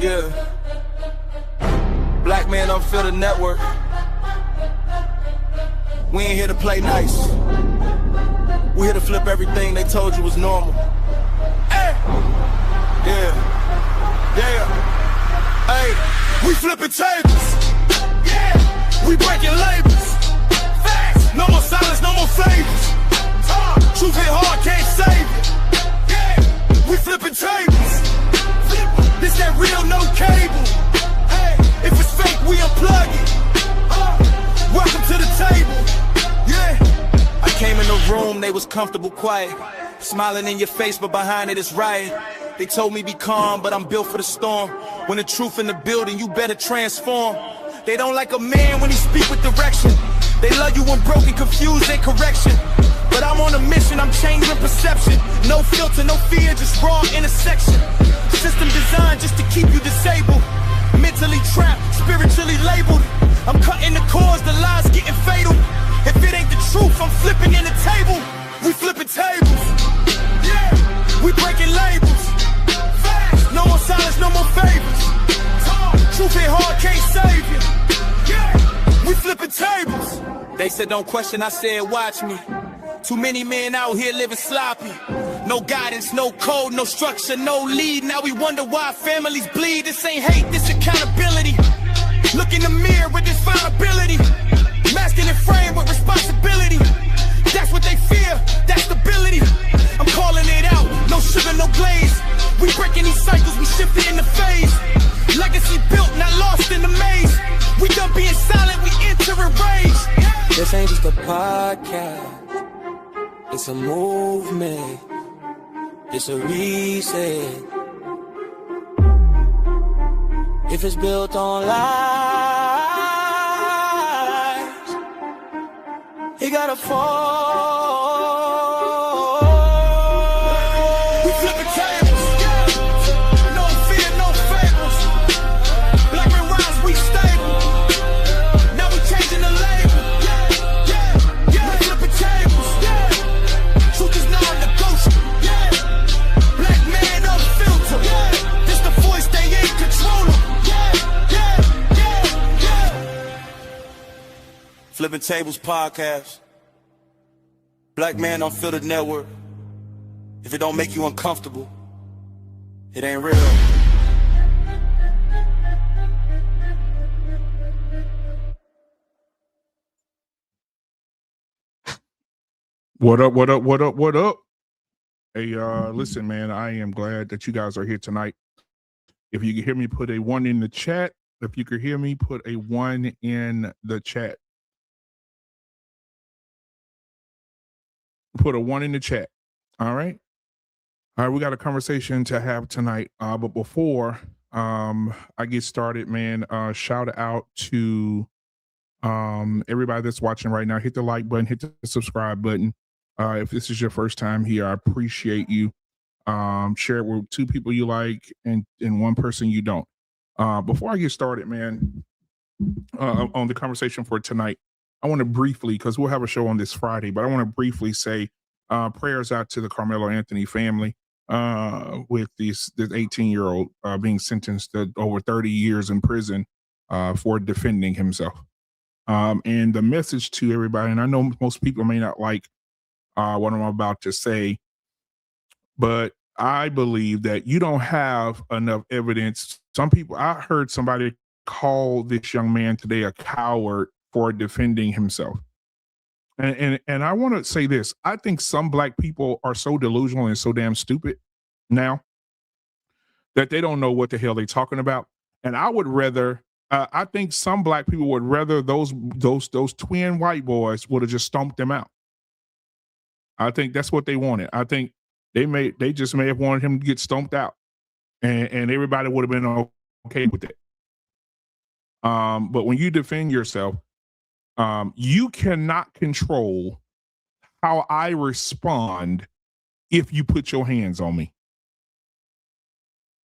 Yeah. Black man unfiltered network. We ain't here to play nice. We here to flip everything they told you was normal. Hey. Yeah. Yeah. Hey. We flipping tables. Yeah. We breaking labels. Facts. No more silence, no more favors. Truth hit hard, can't save it. Yeah. We flipping tables. This that real, no cable. Hey. If it's fake, we unplug it. Welcome to the table. Yeah. I came in the room, they was comfortable, quiet. Smiling in your face, but behind it is riot. They told me be calm, but I'm built for the storm. When the truth in the building, you better transform. They don't like a man when he speak with direction. They love you when broken, confused, and correction. But I'm on a mission, I'm changing perception. No filter, no fear, just raw intersection. System designed just to keep you disabled. Mentally trapped, spiritually labeled. I'm cutting the cords, the lies getting fatal. If it ain't the truth, I'm flipping in the table. We flipping tables. Yeah. We breaking labels. Facts. No more silence, no more favors. Truth hit hard, can't save you. Yeah. We flipping tables. They said don't question, I said watch me. Too many men out here living sloppy. No guidance, no code, no structure, no lead. Now we wonder why families bleed. This ain't hate, this accountability. Look in the mirror with this vulnerability. Masking and frame with responsibility. That's what they fear, that stability. I'm calling it out, no sugar, no glaze. We breaking these cycles, we shifting in the phase. Legacy built, not lost in the maze. We done being silent, we enter a rage. This ain't just a podcast. It's a movement, it's a reset. If it's built on lies, it gotta fall. We flipping tables, no fear, no fables. Black men rise, we stable. Now we changing the label. We flipping tables. Truth is non-negotiable. Black man unfiltered. This the voice they ain't controlling. Flippin' Tables podcast. Black man unfiltered network. If it don't make you uncomfortable, it ain't real. What up, what up, what up, what up? Hey, listen, man, I am glad that you guys are here tonight. If you can hear me, put a 1 in the chat. If you can hear me, put a 1 in the chat. Put a 1 in the chat. All right. All right, we got a conversation to have tonight. But before I get started, man, shout out to everybody that's watching right now. Hit the like button, hit the subscribe button. If this is your first time here, I appreciate you. Share it with 2 people you like and 1 person you don't. Before I get started, man, on the conversation for tonight, I want to briefly, because we'll have a show on this Friday, but I want to briefly say prayers out to the Carmelo Anthony family with this 18-year-old being sentenced to over 30 years in prison for defending himself. And the message to everybody, and I know most people may not like what I'm about to say, but I believe that you don't have enough evidence. Some people, I heard somebody call this young man today a coward for defending himself. And I want to say this. I think some black people are so delusional and so damn stupid now that they don't know what the hell they're talking about. And I would rather, I think some black people would rather those twin white boys would have just stomped them out. I think that's what they wanted. I think they just may have wanted him to get stomped out, and everybody would have been okay with it. But when you defend yourself, you cannot control how I respond if you put your hands on me.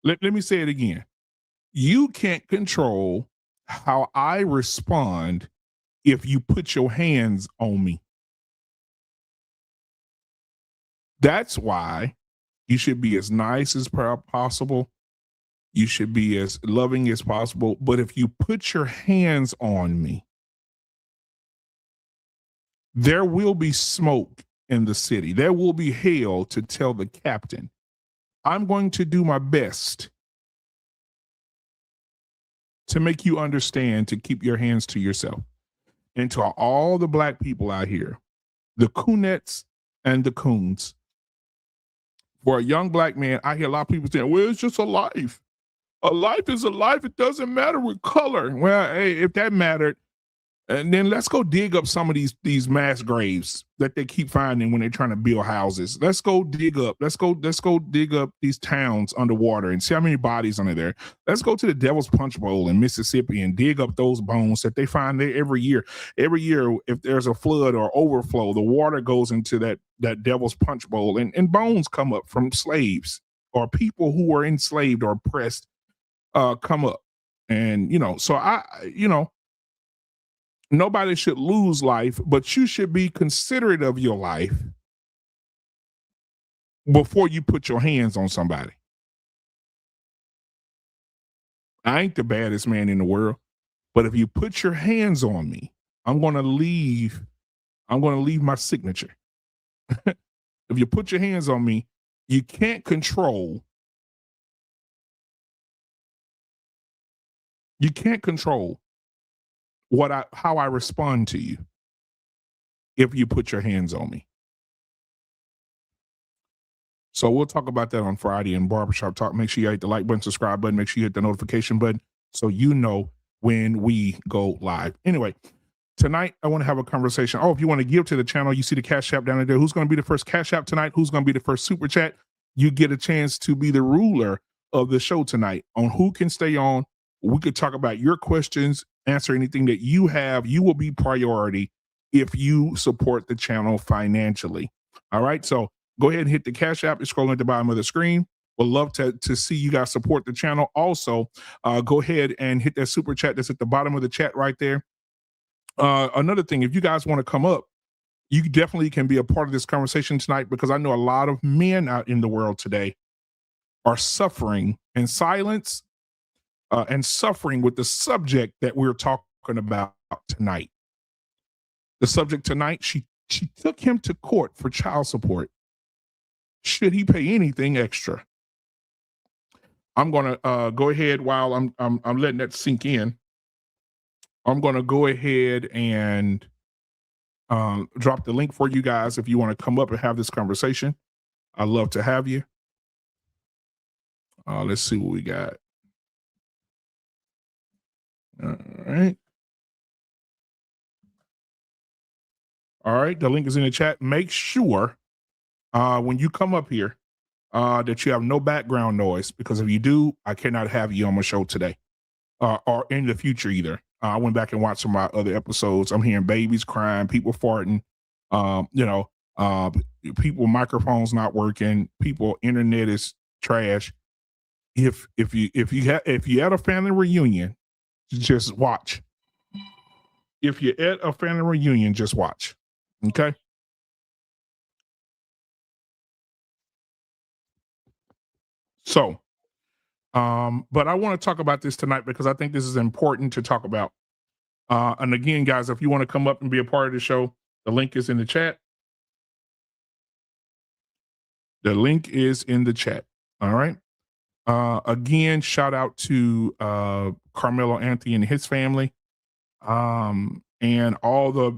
Let me say it again. You can't control how I respond if you put your hands on me. That's why you should be as nice as possible. You should be as loving as possible. But if you put your hands on me, there will be smoke in the city. There will be hell to tell the captain. I'm going to do my best to make you understand to keep your hands to yourself. And to all the black people out here, the coonettes and the coons. For a young black man, I hear a lot of people saying, well, it's just a life. A life is a life. It doesn't matter with color. Well, hey, if that mattered, and then let's go dig up some of these mass graves that they keep finding when they're trying to build houses. Let's go dig up these towns underwater and see how many bodies under there. Let's go to the Devil's Punch Bowl in Mississippi and dig up those bones that they find there every year. Every year, if there's a flood or overflow, the water goes into that Devil's Punch Bowl and bones come up from slaves or people who were enslaved or oppressed come up. And, nobody should lose life, but you should be considerate of your life before you put your hands on somebody. I ain't the baddest man in the world, but if you put your hands on me, I'm going to leave my signature. If you put your hands on me, you can't control how I respond to you if you put your hands on me. So we'll talk about that on Friday in Barbershop Talk. Make sure you hit the like button, subscribe button, make sure you hit the notification button so you know when we go live. Anyway, tonight I want to have a conversation. Oh, if you want to give to the channel, you see the Cash App down there. Who's going to be the first Cash App tonight? Who's going to be the first Super Chat? You get a chance to be the ruler of the show tonight on who can stay on. We could talk about your questions, answer anything that you have. You will be priority if you support the channel financially. All right. So go ahead and hit the Cash App. It's scrolling at the bottom of the screen. We'd love to see you guys support the channel. Also, go ahead and hit that super chat that's at the bottom of the chat right there. Another thing, if you guys want to come up, you definitely can be a part of this conversation tonight, because I know a lot of men out in the world today are suffering in silence and suffering with the subject that we're talking about tonight. The subject tonight, she took him to court for child support. Should he pay anything extra? I'm going to go ahead while I'm letting that sink in. I'm going to go ahead and drop the link for you guys if you want to come up and have this conversation. I'd love to have you. Let's see what we got. All right. All right. The link is in the chat. Make sure when you come up here that you have no background noise, because if you do, I cannot have you on my show today or in the future either. I went back and watched some of my other episodes. I'm hearing babies crying, people farting, people microphones not working, people internet is trash. If you at a family reunion, just watch. If you're at a family reunion, just watch. Okay. So, but I want to talk about this tonight because I think this is important to talk about. And again, guys, if you want to come up and be a part of the show, the link is in the chat. The link is in the chat. All right. Again, shout out to Carmelo Anthony and his family. And all the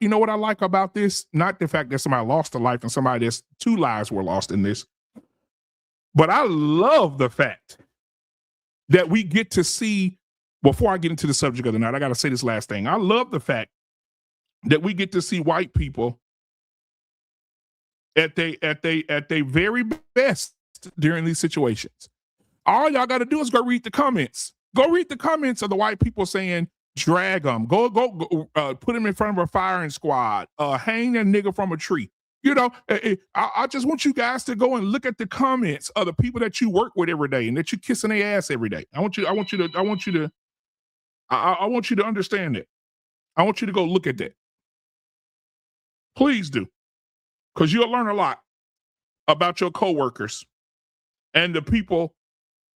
you know what I like about this? Not the fact that somebody lost a life and somebody that's 2 lives were lost in this. But I love the fact that we get to see, before I get into the subject of the night, I got to say this last thing. I love the fact that we get to see white people at their very best during these situations. All y'all got to do is go read the comments. Go read the comments of the white people saying, drag them, go put them in front of a firing squad, hang that nigga from a tree. You know, I just want you guys to go and look at the comments of the people that you work with every day and that you kissing their ass every day. I want you to understand that. I want you to go look at that. Please do, because you'll learn a lot about your coworkers and the people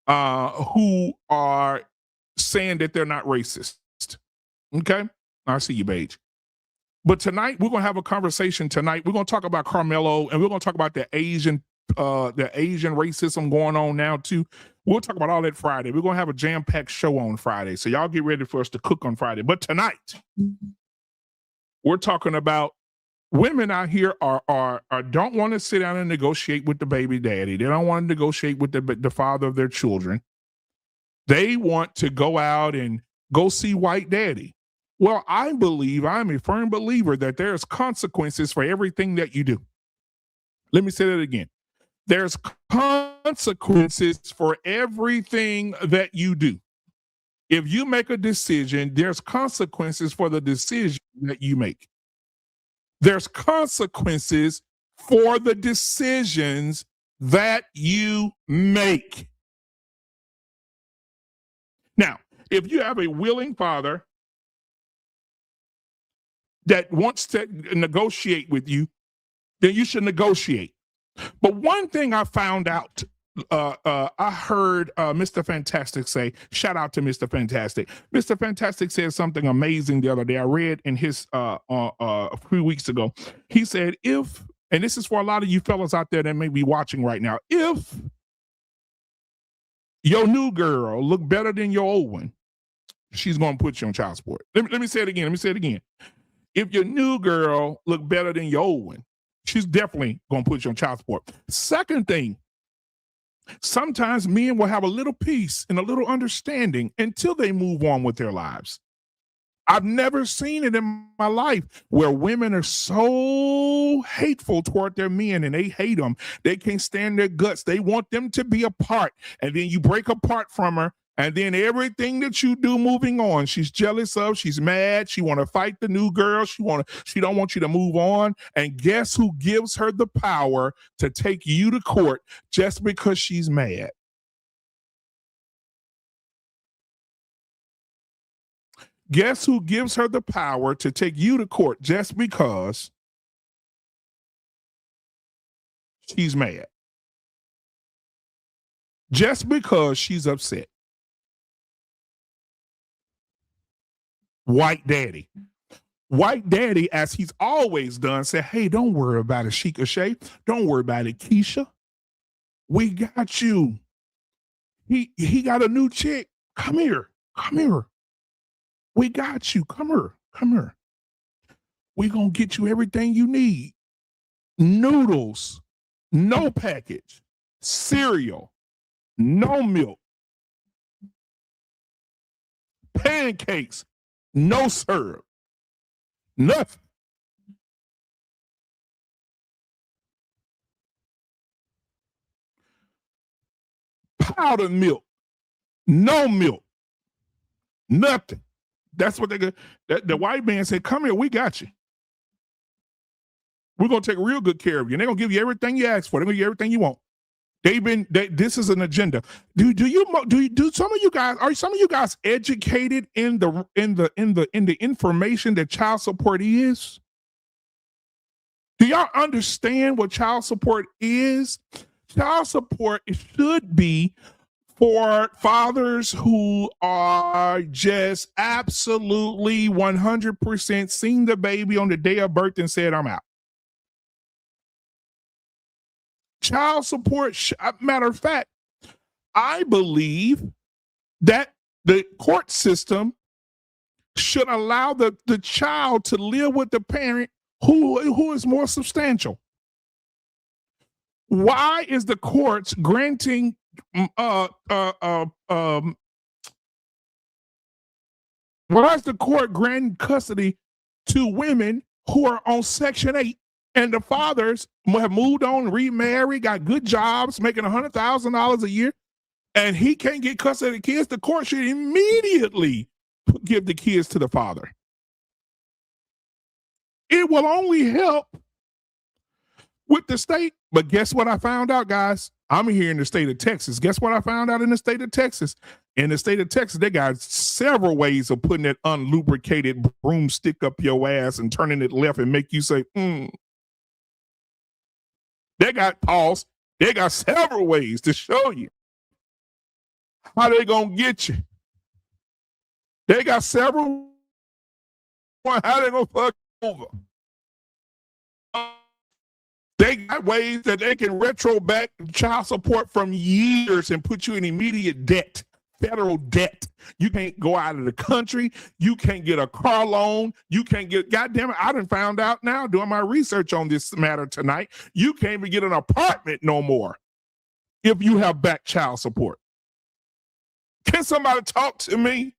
who are saying that they're not racist. Okay, I see you, Paige. But tonight we're gonna have a conversation. Tonight we're gonna talk about Carmelo, and we're gonna talk about the Asian racism going on now too. We'll talk about all that Friday. We're gonna have a jam-packed show on Friday, so y'all get ready for us to cook on Friday. But tonight we're talking about women out here are don't want to sit down and negotiate with the baby daddy. They don't want to negotiate with the father of their children. They want to go out and go see white daddy. Well, I'm a firm believer that there's consequences for everything that you do. Let me say that again. There's consequences for everything that you do. If you make a decision, there's consequences for the decision that you make. There's consequences for the decisions that you make. Now, if you have a willing father that wants to negotiate with you, then you should negotiate. But one thing I found out, I heard Mr. Fantastic say, shout out to Mr. Fantastic. Mr. Fantastic said something amazing the other day. I read in his a few weeks ago. He said, and this is for a lot of you fellas out there that may be watching right now, if your new girl look better than your old one, she's going to put you on child support. Let me say it again. If your new girl look better than your old one, she's definitely going to put you on child support. Second thing, sometimes men will have a little peace and a little understanding until they move on with their lives. I've never seen it in my life where women are so hateful toward their men and they hate them. They can't stand their guts. They want them to be apart. And then you break apart from her. And then everything that you do moving on, she's jealous of, she's mad, she want to fight the new girl, she don't want you to move on. And guess who gives her the power to take you to court just because she's mad? Guess who gives her the power to take you to court just because she's mad? Just because she's upset. White daddy. White daddy, as he's always done, said, hey, don't worry about it, Sheikah Shay. Don't worry about it, Keisha. We got you. He got a new chick. Come here. We got you. Come here. We're going to get you everything you need. Noodles, no package. Cereal, no milk. Pancakes, no syrup. Nothing. Powdered milk, no milk. Nothing. That's what the white man said, come here, we got you. We're going to take real good care of you. And they're going to give you everything you ask for. They're going to give you everything you want. This is an agenda. Do some of you guys educated in the information that child support is? Do y'all understand what child support is? Child support should be for fathers who are just absolutely 100% seen the baby on the day of birth and said, I'm out. Child support, matter of fact, I believe that the court system should allow the child to live with the parent who is more substantial. Why is the courts granting why is the court granting custody to women who are on Section 8 and the fathers have moved on, remarried, got good jobs, making $100,000 a year, and he can't get custody of the kids? The court should immediately give the kids to the father. It will only help with the state. But guess what I found out, guys? I'm here in the state of Texas. Guess what I found out in the state of Texas? In the state of Texas, they got several ways of putting that unlubricated broomstick up your ass and turning it left and make you say, They got several ways to show you. How they gonna get you? They got several. How they gonna fuck over? They got ways that they can retro back child support from years and put you in immediate debt, federal debt. You can't go out of the country. You can't get a car loan. You can't get, goddamn it, I done found out now doing my research on this matter tonight, you can't even get an apartment no more if you have back child support. Can somebody talk to me?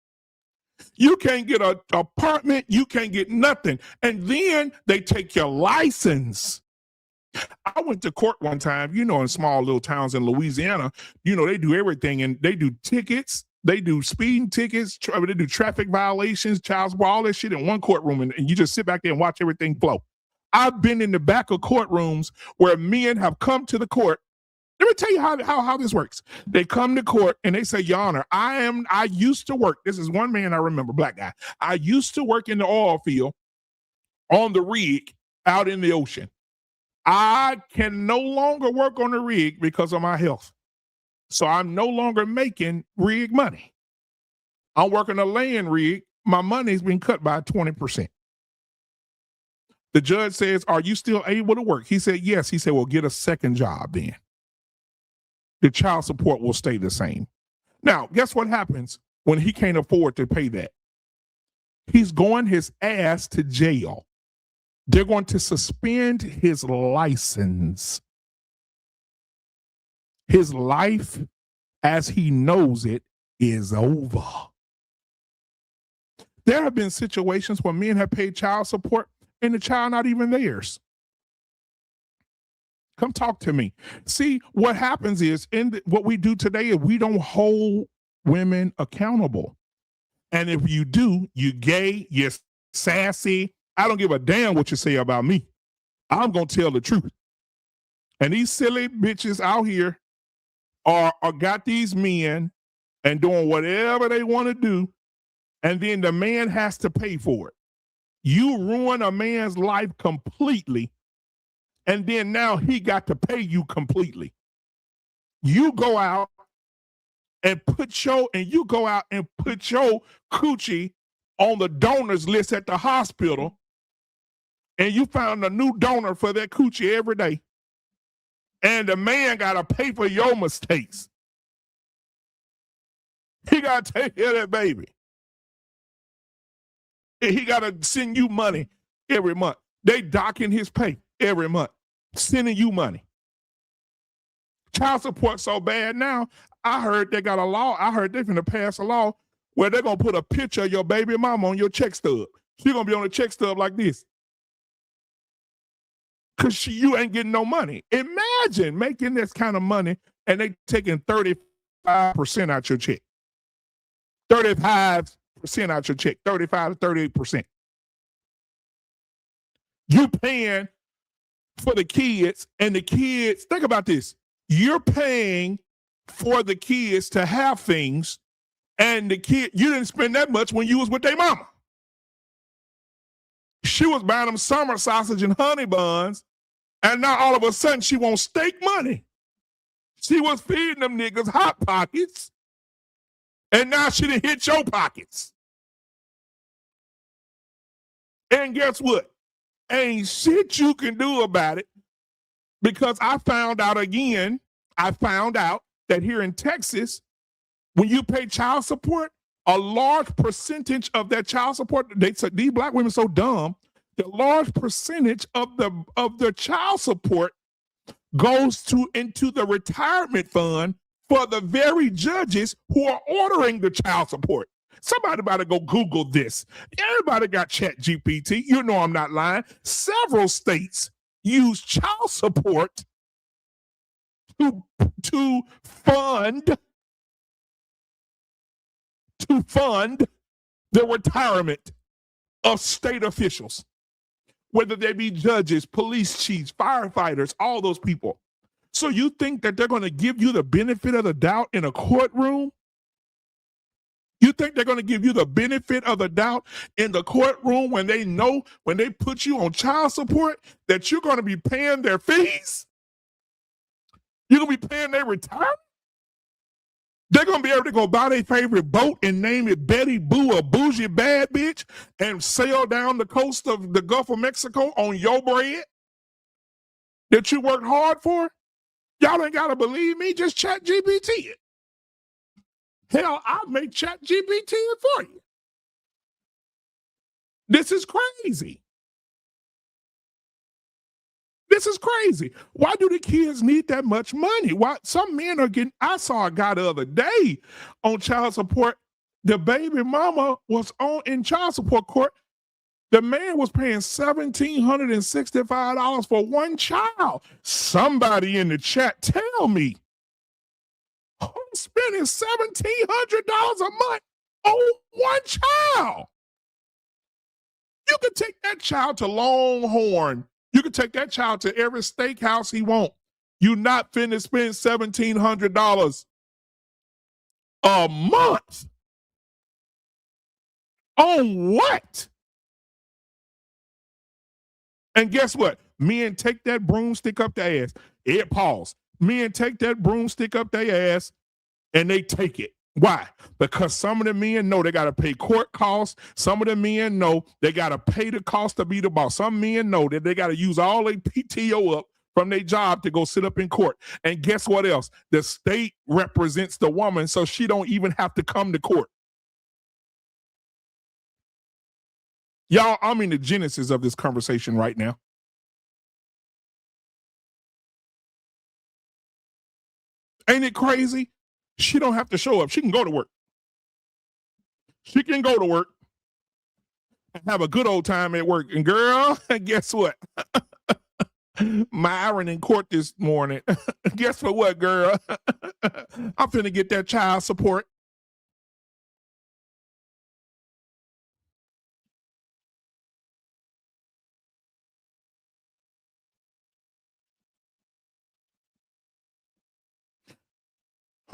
You can't get an apartment. You can't get nothing. And then they take your license. I went to court one time, you know, in small little towns in Louisiana, you know, they do everything, and they do tickets, they do speeding tickets, they do traffic violations, child support, all that shit in one courtroom, and you just sit back there and watch everything flow. I've been in the back of courtrooms where men have come to the court. Let me tell you how this works. They come to court and they say, Your Honor, I used to work. This is one man I remember, black guy. I used to work in the oil field on the rig out in the ocean. I can no longer work on the rig because of my health. So I'm no longer making rig money. I'm working a land rig. My money's been cut by 20%. The judge says, Are you still able to work? He said, Yes. He said, Well, get a second job then. The child support will stay the same. Now, guess what happens when he can't afford to pay that? He's going his ass to jail. They're going to suspend his license. His life, as he knows it, is over. There have been situations where men have paid child support and the child not even theirs. Come talk to me. See, what happens is, what we do today is we don't hold women accountable. And if you do, you're gay, you're sassy. I don't give a damn what you say about me. I'm going to tell the truth. And these silly bitches out here are got these men and doing whatever they want to do. And then the man has to pay for it. You ruin a man's life completely. And then now he got to pay you completely. You go out and put your coochie on the donors list at the hospital, and you found a new donor for that coochie every day. And the man got to pay for your mistakes. He got to take care of that baby. And he got to send you money every month. They docking his pay every month, sending you money. Child support so bad now, I heard they got a law. I heard they're going to pass a law where they're going to put a picture of your baby mama on your check stub. She's going to be on a check stub like this. Because you ain't getting no money. Imagine making this kind of money and they taking 35% out your check. 35% out your check. 35 to 38%. You paying for the kids, and the kids, think about this. You're paying for the kids to have things, and the kid, you didn't spend that much when you was with their mama. She was buying them summer sausage and honey buns, and now all of a sudden she wants steak money. She was feeding them niggas Hot Pockets, and now she done hit your pockets. And guess what? Ain't shit you can do about it, because I found out that here in Texas, when you pay child support, a large percentage of that child support, these black women so dumb, the large percentage of the child support goes into the retirement fund for the very judges who are ordering the child support. Somebody about to go Google this. Everybody got Chat GPT. You know I'm not lying. Several states use child support to fund the retirement of state officials, whether they be judges, police chiefs, firefighters, all those people. So you think that they're going to give you the benefit of the doubt in a courtroom? You think they're going to give you the benefit of the doubt in the courtroom when they know, when they put you on child support, that you're going to be paying their fees? You're going to be paying their retirement? They're going to be able to go buy their favorite boat and name it Betty Boo, a bougie bad bitch, and sail down the coast of the Gulf of Mexico on your bread that you worked hard for. Y'all ain't got to believe me. Just chat GPT it. Hell, I'll make chat GPT it for you. This is crazy. This is crazy. Why do the kids need that much money? Why some men are getting, I saw a guy the other day on child support. The baby mama was in child support court. The man was paying $1,765 for one child. Somebody in the chat tell me who's spending $1,700 a month on one child? You can take that child to Longhorn. You can take that child to every steakhouse he want. You're not finna spend $1,700 a month. On what? And guess what? Men take that broomstick up their ass. It pause. Men take that broomstick up their ass and they take it. Why? Because some of the men know they got to pay court costs. Some of the men know they got to pay the cost to be the boss. Some men know that they got to use all their PTO up from their job to go sit up in court. And guess what else? The state represents the woman, so she don't even have to come to court. Y'all, I'm in the genesis of this conversation right now. Ain't it crazy? She don't have to show up. She can go to work. She can go to work and have a good old time at work. And girl, guess what? My ironing court this morning. Guess what, girl? I'm finna get that child support.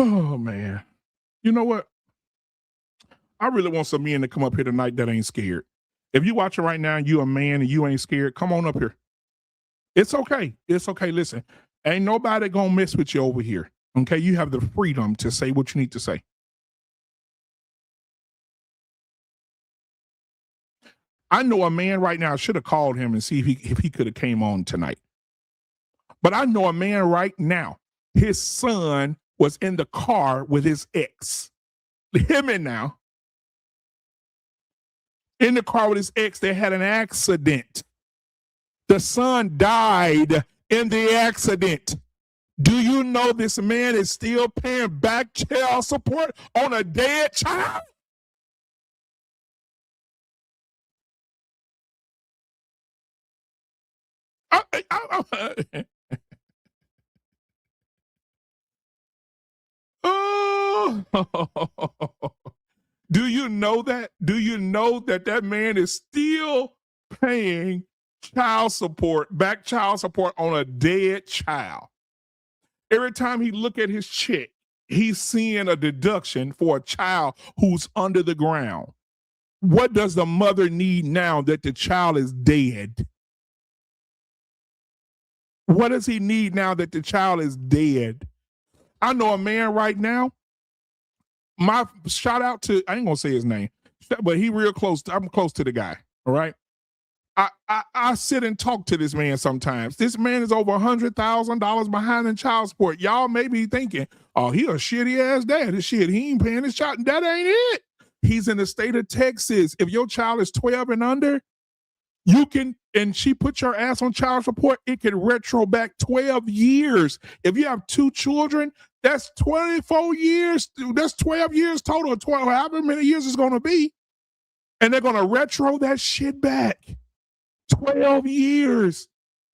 Oh, man. You know what? I really want some men to come up here tonight that ain't scared. If you watching right now and you a man and you ain't scared, come on up here. It's okay. It's okay. Listen, ain't nobody gonna mess with you over here. Okay? You have the freedom to say what you need to say. I know a man right now, I should have called him and see if he could have came on tonight. But I know a man right now, his son was in the car with his ex. Hear me now. In the car with his ex, they had an accident. The son died in the accident. Do you know this man is still paying back child support on a dead child? Oh. Do you know that? Do you know that that man is still paying child support, back child support on a dead child? Every time he look at his check, he's seeing a deduction for a child who's under the ground. What does the mother need now that the child is dead? What does he need now that the child is dead? I know a man right now. My shout out to, I ain't gonna say his name, but he real close. I'm close to the guy. All right. I sit and talk to this man sometimes. This man is over $100,000 behind in child support. Y'all may be thinking, oh, he a shitty ass dad. This shit, he ain't paying his child. That ain't it. He's in the state of Texas. If your child is 12 and under, you can, and she put your ass on child support, it can retro back 12 years. If you have 2 children, that's 24 years. That's 12 years total, 12, however many years it's going to be. And they're going to retro that shit back. 12 years.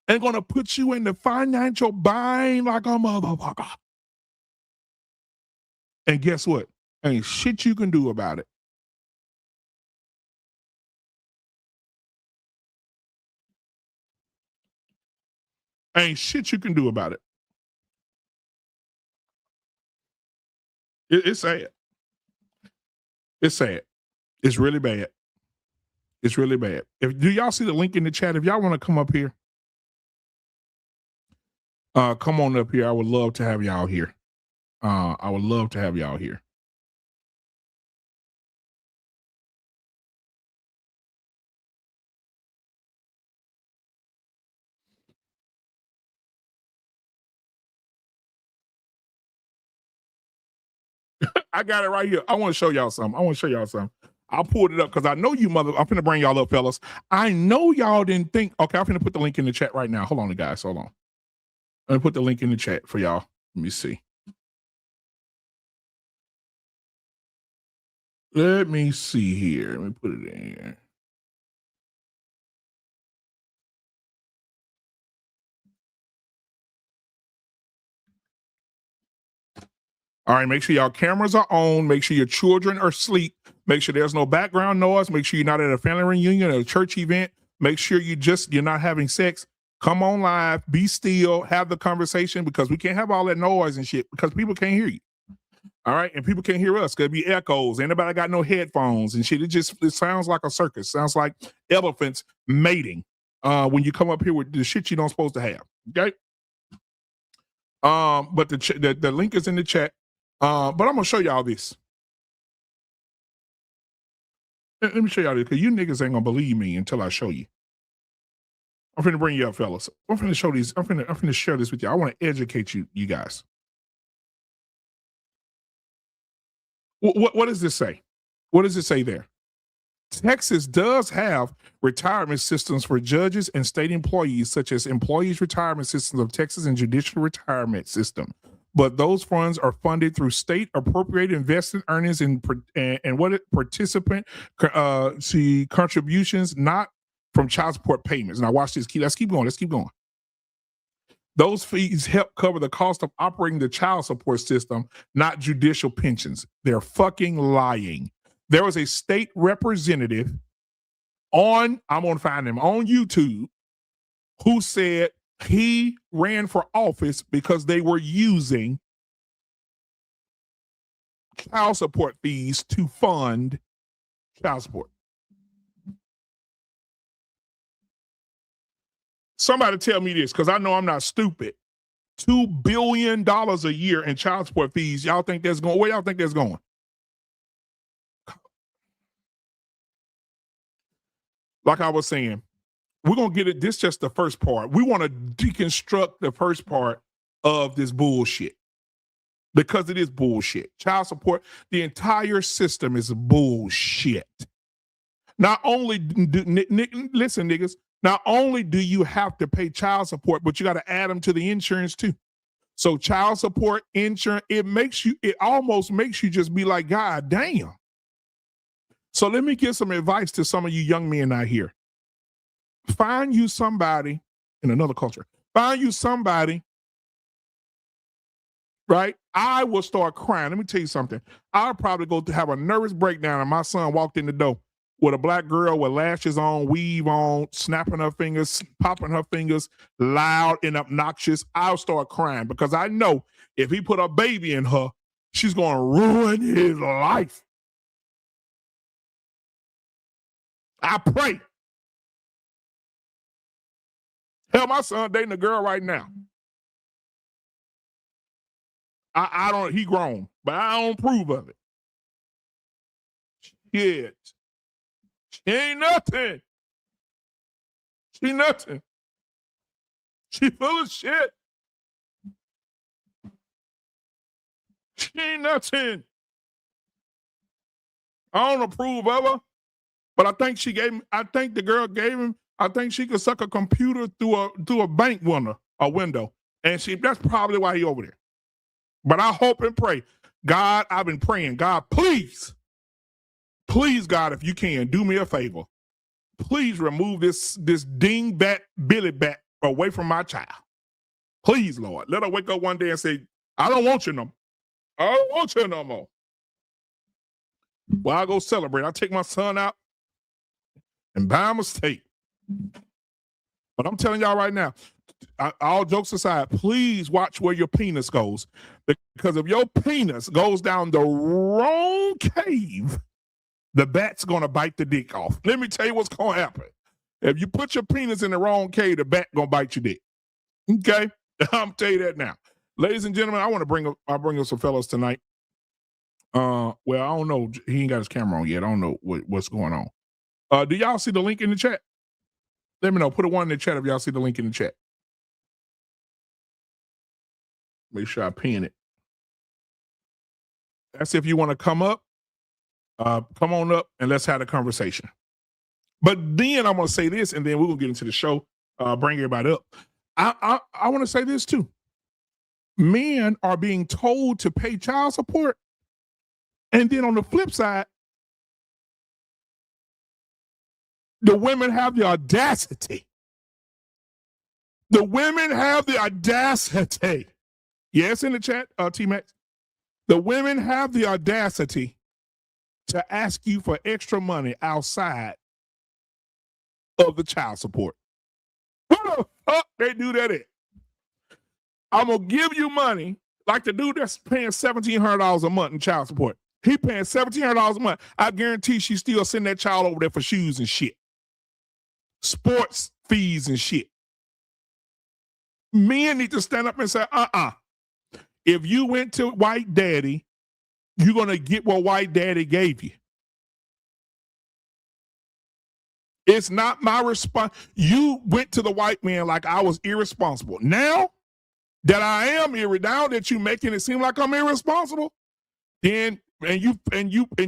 And going to put you in the financial bind like a motherfucker. And guess what? Ain't shit you can do about it. Ain't shit you can do about it. It's sad. It's sad. It's really bad. It's really bad. Do y'all see the link in the chat? If y'all want to come up here, come on up here. I would love to have y'all here. I would love to have y'all here. I got it right here. I want to show y'all something. I pulled it up because I know you I'm finna bring y'all up, fellas. I know y'all didn't think. Okay, I'm finna put the link in the chat right now. Hold on, guys. Hold on. I'm gonna put the link in the chat for y'all. Let me see. Let me see here. Let me put it in here. All right, make sure y'all cameras are on. Make sure your children are asleep. Make sure there's no background noise. Make sure you're not at a family reunion or a church event. Make sure you're not having sex. Come on live, be still, have the conversation, because we can't have all that noise and shit because people can't hear you. All right, and people can't hear us. Could be echoes. Anybody got no headphones and shit? It sounds like a circus. Sounds like elephants mating when you come up here with the shit you don't supposed to have. Okay. But the link is in the chat. But I'm gonna show y'all this. Let me show y'all this, because you niggas ain't gonna believe me until I show you. I'm finna bring you up, fellas. I'm finna show these. I'm finna share this with you. I want to educate you guys. What does this say? What does it say there? Texas does have retirement systems for judges and state employees, such as Employees Retirement Systems of Texas and Judicial Retirement System. But those funds are funded through state appropriated invested earnings and participant contributions, not from child support payments. Now watch this. Let's keep going. Those fees help cover the cost of operating the child support system, not judicial pensions. They're fucking lying. There was a state representative I'm going to find him on YouTube, who said he ran for office because they were using child support fees to fund child support. Somebody tell me this, because I know I'm not stupid. $2 billion a year in child support fees. Y'all think that's going? Where y'all think that's going? Like I was saying, we're going to get it. This is just the first part. We want to deconstruct the first part of this bullshit, because it is bullshit. Child support, the entire system is bullshit. Not only listen, niggas, not only do you have to pay child support, but you got to add them to the insurance too. So child support, insurance, it almost makes you just be like, God damn. So let me give some advice to some of you young men out here. Find you somebody in another culture. Find you somebody, right? I will start crying. Let me tell you something. I'll probably go to have a nervous breakdown and my son walked in the door with a black girl with lashes on, weave on, snapping her fingers, popping her fingers, loud and obnoxious. I'll start crying, because I know if he put a baby in her, she's going to ruin his life. I pray. Hell, my son dating a girl right now. I don't, he grown, but I don't approve of it. Shit. She ain't nothing. She nothing. She full of shit. She ain't nothing. I don't approve of her. But I think the girl gave him, I think she could suck a computer through a bank window. And that's probably why he over there. But I hope and pray. God, I've been praying. God, please, God, if you can, do me a favor. Please remove this dingbat, Billy bat away from my child. Please, Lord. Let her wake up one day and say, I don't want you no more. I don't want you no more. Well, I'll go celebrate. I'll take my son out and buy him a steak. But I'm telling y'all right now, all jokes aside, please watch where your penis goes. Because if your penis goes down the wrong cave, the bat's going to bite the dick off. Let me tell you what's going to happen. If you put your penis in the wrong cave, the bat going to bite your dick. Okay? I'm tell you that now. Ladies and gentlemen, I'll bring up some fellas tonight. Well, I don't know. He ain't got his camera on yet. I don't know what's going on. Do y'all see the link in the chat? Let me know. Put a 1 in the chat if y'all see the link in the chat. Make sure I pin it. That's if you want to come up. Come on up and let's have a conversation. But then I'm going to say this, and then we're going to get into the show. Bring everybody up. I want to say this too. Men are being told to pay child support. And then on the flip side, the women have the audacity. The women have the audacity. Yes, in the chat, T-Max. The women have the audacity to ask you for extra money outside of the child support. Who the fuck they do that at? I'm going to give you money like the dude that's paying $1,700 a month in child support. He paying $1,700 a month. I guarantee she still send that child over there for shoes and shit. Sports fees and shit. Men need to stand up and say, if you went to white daddy, you're going to get what white daddy gave you. It's not my response. You went to the white man like I was irresponsible. Now that I am now that you're making it seem like I'm irresponsible, then and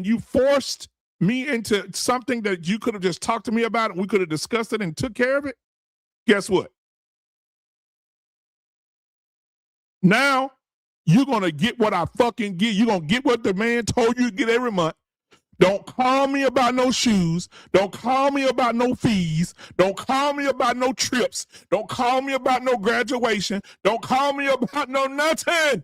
you forced me into something that you could have just talked to me about and we could have discussed it and took care of it. Guess what? Now you're gonna get what I fucking get. You're gonna get what the man told you to get every month. Don't call me about no shoes. Don't call me about no fees. Don't call me about no trips. Don't call me about no graduation. Don't call me about no nothing.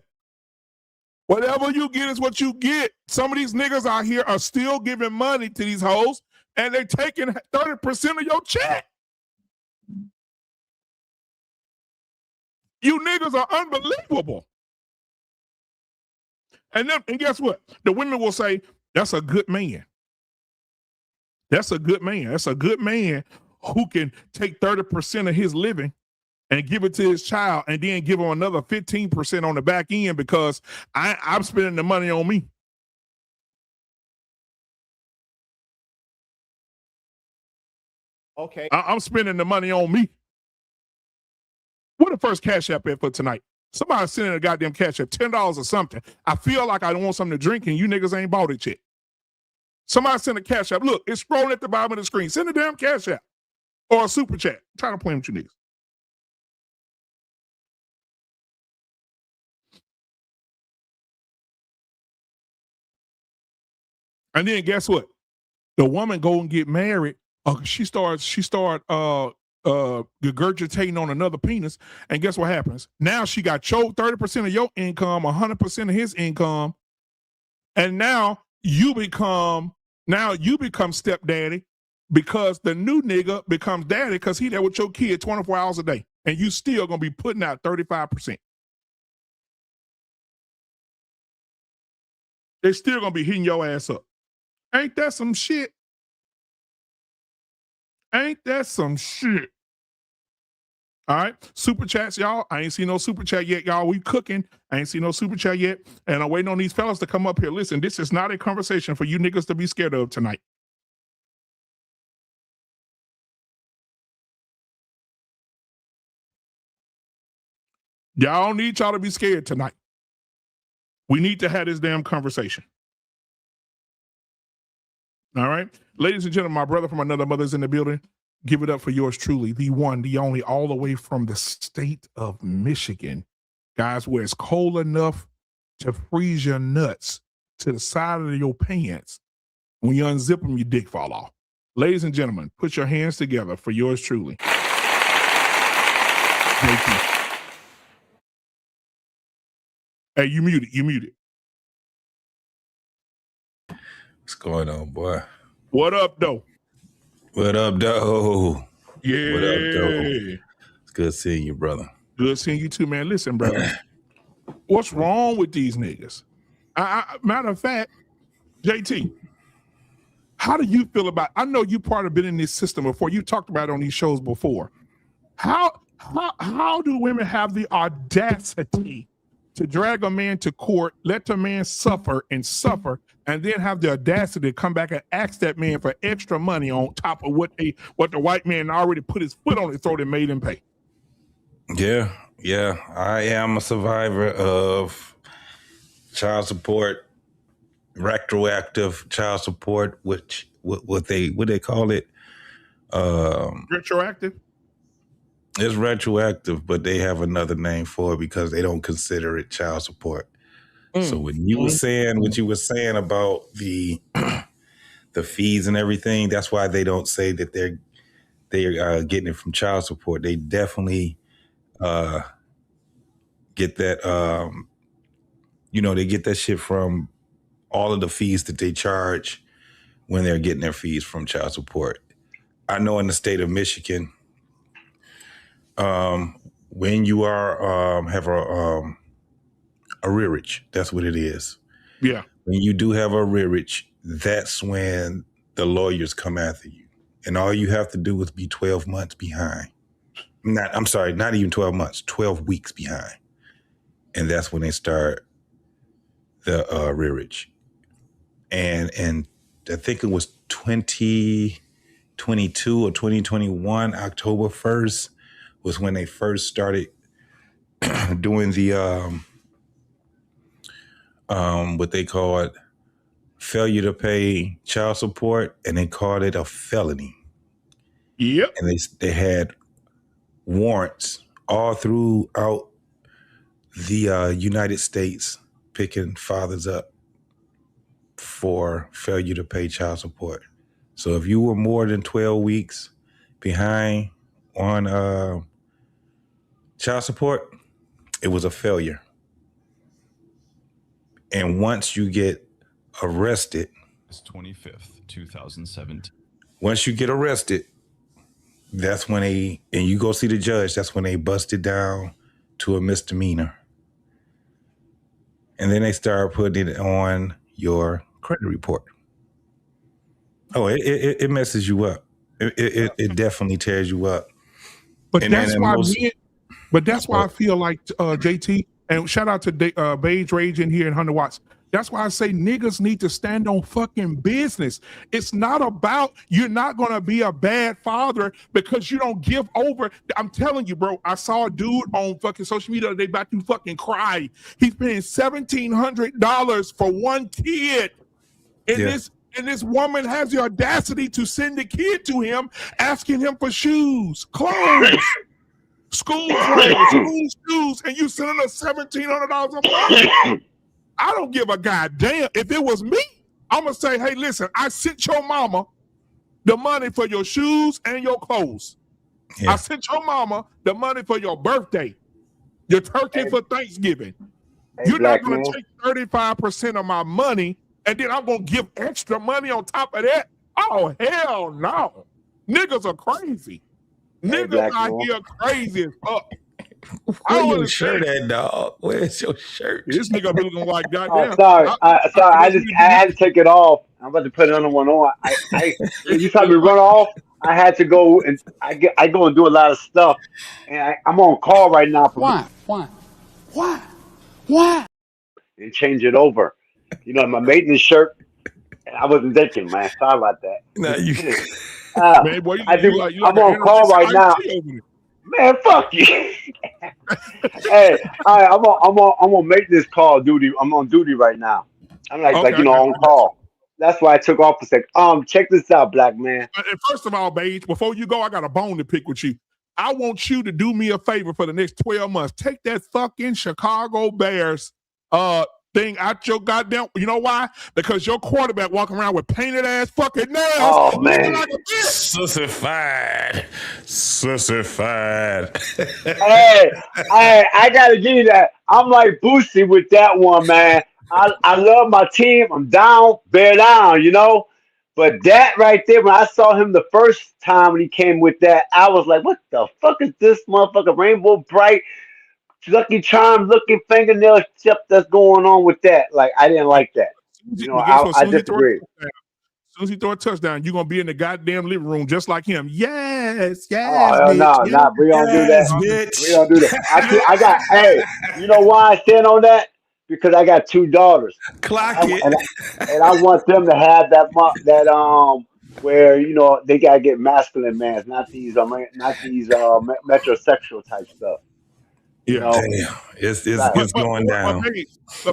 Whatever you get is what you get. Some of these niggas out here are still giving money to these hoes, and they're taking 30% of your check. You niggas are unbelievable. And guess what? The women will say, that's a good man. That's a good man. That's a good man who can take 30% of his living and give it to his child and then give him another 15% on the back end because I'm spending the money on me. Okay. I'm spending the money on me. What the first Cash App at for tonight? Somebody sending a goddamn Cash App, $10 or something. I feel like I don't want something to drink and you niggas ain't bought it yet. Somebody send a Cash App. Look, it's scrolling at the bottom of the screen. Send a damn Cash App or a super chat. I'm trying to play with you niggas. And then guess what? The woman go and get married. She start regurgitating on another penis. And guess what happens? Now she got choked 30% of your income, 100% of his income. And now you become stepdaddy because the new nigga becomes daddy because he there with your kid 24 hours a day. And you still going to be putting out 35%. They still going to be hitting your ass up. Ain't that some shit? Ain't that some shit? All right. Super chats, y'all. I ain't seen no super chat yet, y'all. We cooking. I ain't seen no super chat yet. And I'm waiting on these fellas to come up here. Listen, this is not a conversation for you niggas to be scared of tonight. Y'all need y'all to be scared tonight. We need to have this damn conversation. All right. Ladies and gentlemen, my brother from another mother's in the building. Give it up for yours truly, the one, the only, all the way from the state of Michigan. Guys, where it's cold enough to freeze your nuts to the side of your pants. When you unzip them, your dick fall off. Ladies and gentlemen, put your hands together for yours truly. Thank you. Hey, you muted. What's going on, boy? What up, though? What up, though? Yeah. What up, though? It's good seeing you, brother. Good seeing you too, man. Listen, brother. What's wrong with these niggas? Matter of fact, JT, how do you feel about, I know you part of been in this system before. You talked about it on these shows before. How do women have the audacity to drag a man to court, let the man suffer, and then have the audacity to come back and ask that man for extra money on top of what the white man already put his foot on his throat and made him pay. Yeah. I am a survivor of child support, retroactive child support, which what they call it. Retroactive. It's retroactive, but they have another name for it because they don't consider it child support. So when you were saying what you were saying about the fees and everything, that's why they don't say that they're getting it from child support. They definitely get that. They get that shit from all of the fees that they charge when they're getting their fees from child support. I know in the state of Michigan, when you are have a arrearage, that's what it is. Yeah. When you do have a arrearage, that's when the lawyers come after you, and all you have to do is be 12 months behind. Not even 12 months, 12 weeks behind, and that's when they start the arrearage. And I think it was 2022 or 2021, October 1st. Was when they first started doing the what they call it, failure to pay child support, and they called it a felony. Yep. And they had warrants all throughout the United States picking fathers up for failure to pay child support. So if you were more than 12 weeks behind on child support, it was a failure. And once you get arrested, it's 25th, 2017. Once you get arrested, that's when and you go see the judge, that's when they bust it down to a misdemeanor. And then they start putting it on your credit report. Oh, it messes you up. It definitely tears you up. But that's why I feel like JT, and shout out to Beige Rage in here and 100 Watts. That's why I say niggas need to stand on fucking business. It's not about you're not going to be a bad father because you don't give over. I'm telling you, bro, I saw a dude on fucking social media the other day about to fucking cry. He's paying $1,700 for one kid. And this woman has the audacity to send the kid to him, asking him for shoes, clothes, school clothes, shoes, and you sending her $1,700 a month. I don't give a goddamn. If it was me, I'm gonna say, hey, listen, I sent your mama the money for your shoes and your clothes. Yeah. I sent your mama the money for your birthday, your turkey for Thanksgiving. You're not gonna take 35% of my money and then I'm gonna give extra money on top of that. Oh, hell no. Niggas are crazy. Niggas out here crazy as fuck. Where's your shirt at, dog? Where's your shirt? This nigga be looking like goddamn. Sorry. I had to take it off. I'm about to put another one on. You saw me run off. I had to go and I go and do a lot of stuff, and I'm on call right now. Why? And change it over. You know, my maintenance shirt. I wasn't thinking, man. Sorry about that. No, you. Man, boy, I'm on call right now. Man, fuck you. Hey, I'm on maintenance call duty. I'm on duty right now. I'm on call. That's why I took off a sec. Check this out, black man. And first of all, Beige, before you go, I got a bone to pick with you. I want you to do me a favor for the next 12 months. Take that fucking Chicago Bears thing out your goddamn. You know why? Because your quarterback walking around with painted ass fucking nails. Oh man, sissified. Hey, I gotta give you that. I'm like Boosie with that one, man. I love my team. I'm down, bear down, you know. But that right there, when I saw him the first time when he came with that, I was like, what the fuck is this motherfucker? Rainbow Bright, Lucky Charms looking fingernail chip that's going on with that. Like, I didn't like that. You know, I disagree. soon as he throw a touchdown, you're gonna be in the goddamn living room just like him. Yes, Oh yes, hell bitch. no, Yes. nah, we don't do that. Yes, We don't do that. bitch. I got. Hey, you know why I stand on that? Because I got two daughters, and Clock it. I want them to have where they gotta get masculine mans, not these metrosexual type stuff. You Yeah. know, Damn, it's like, it's going down.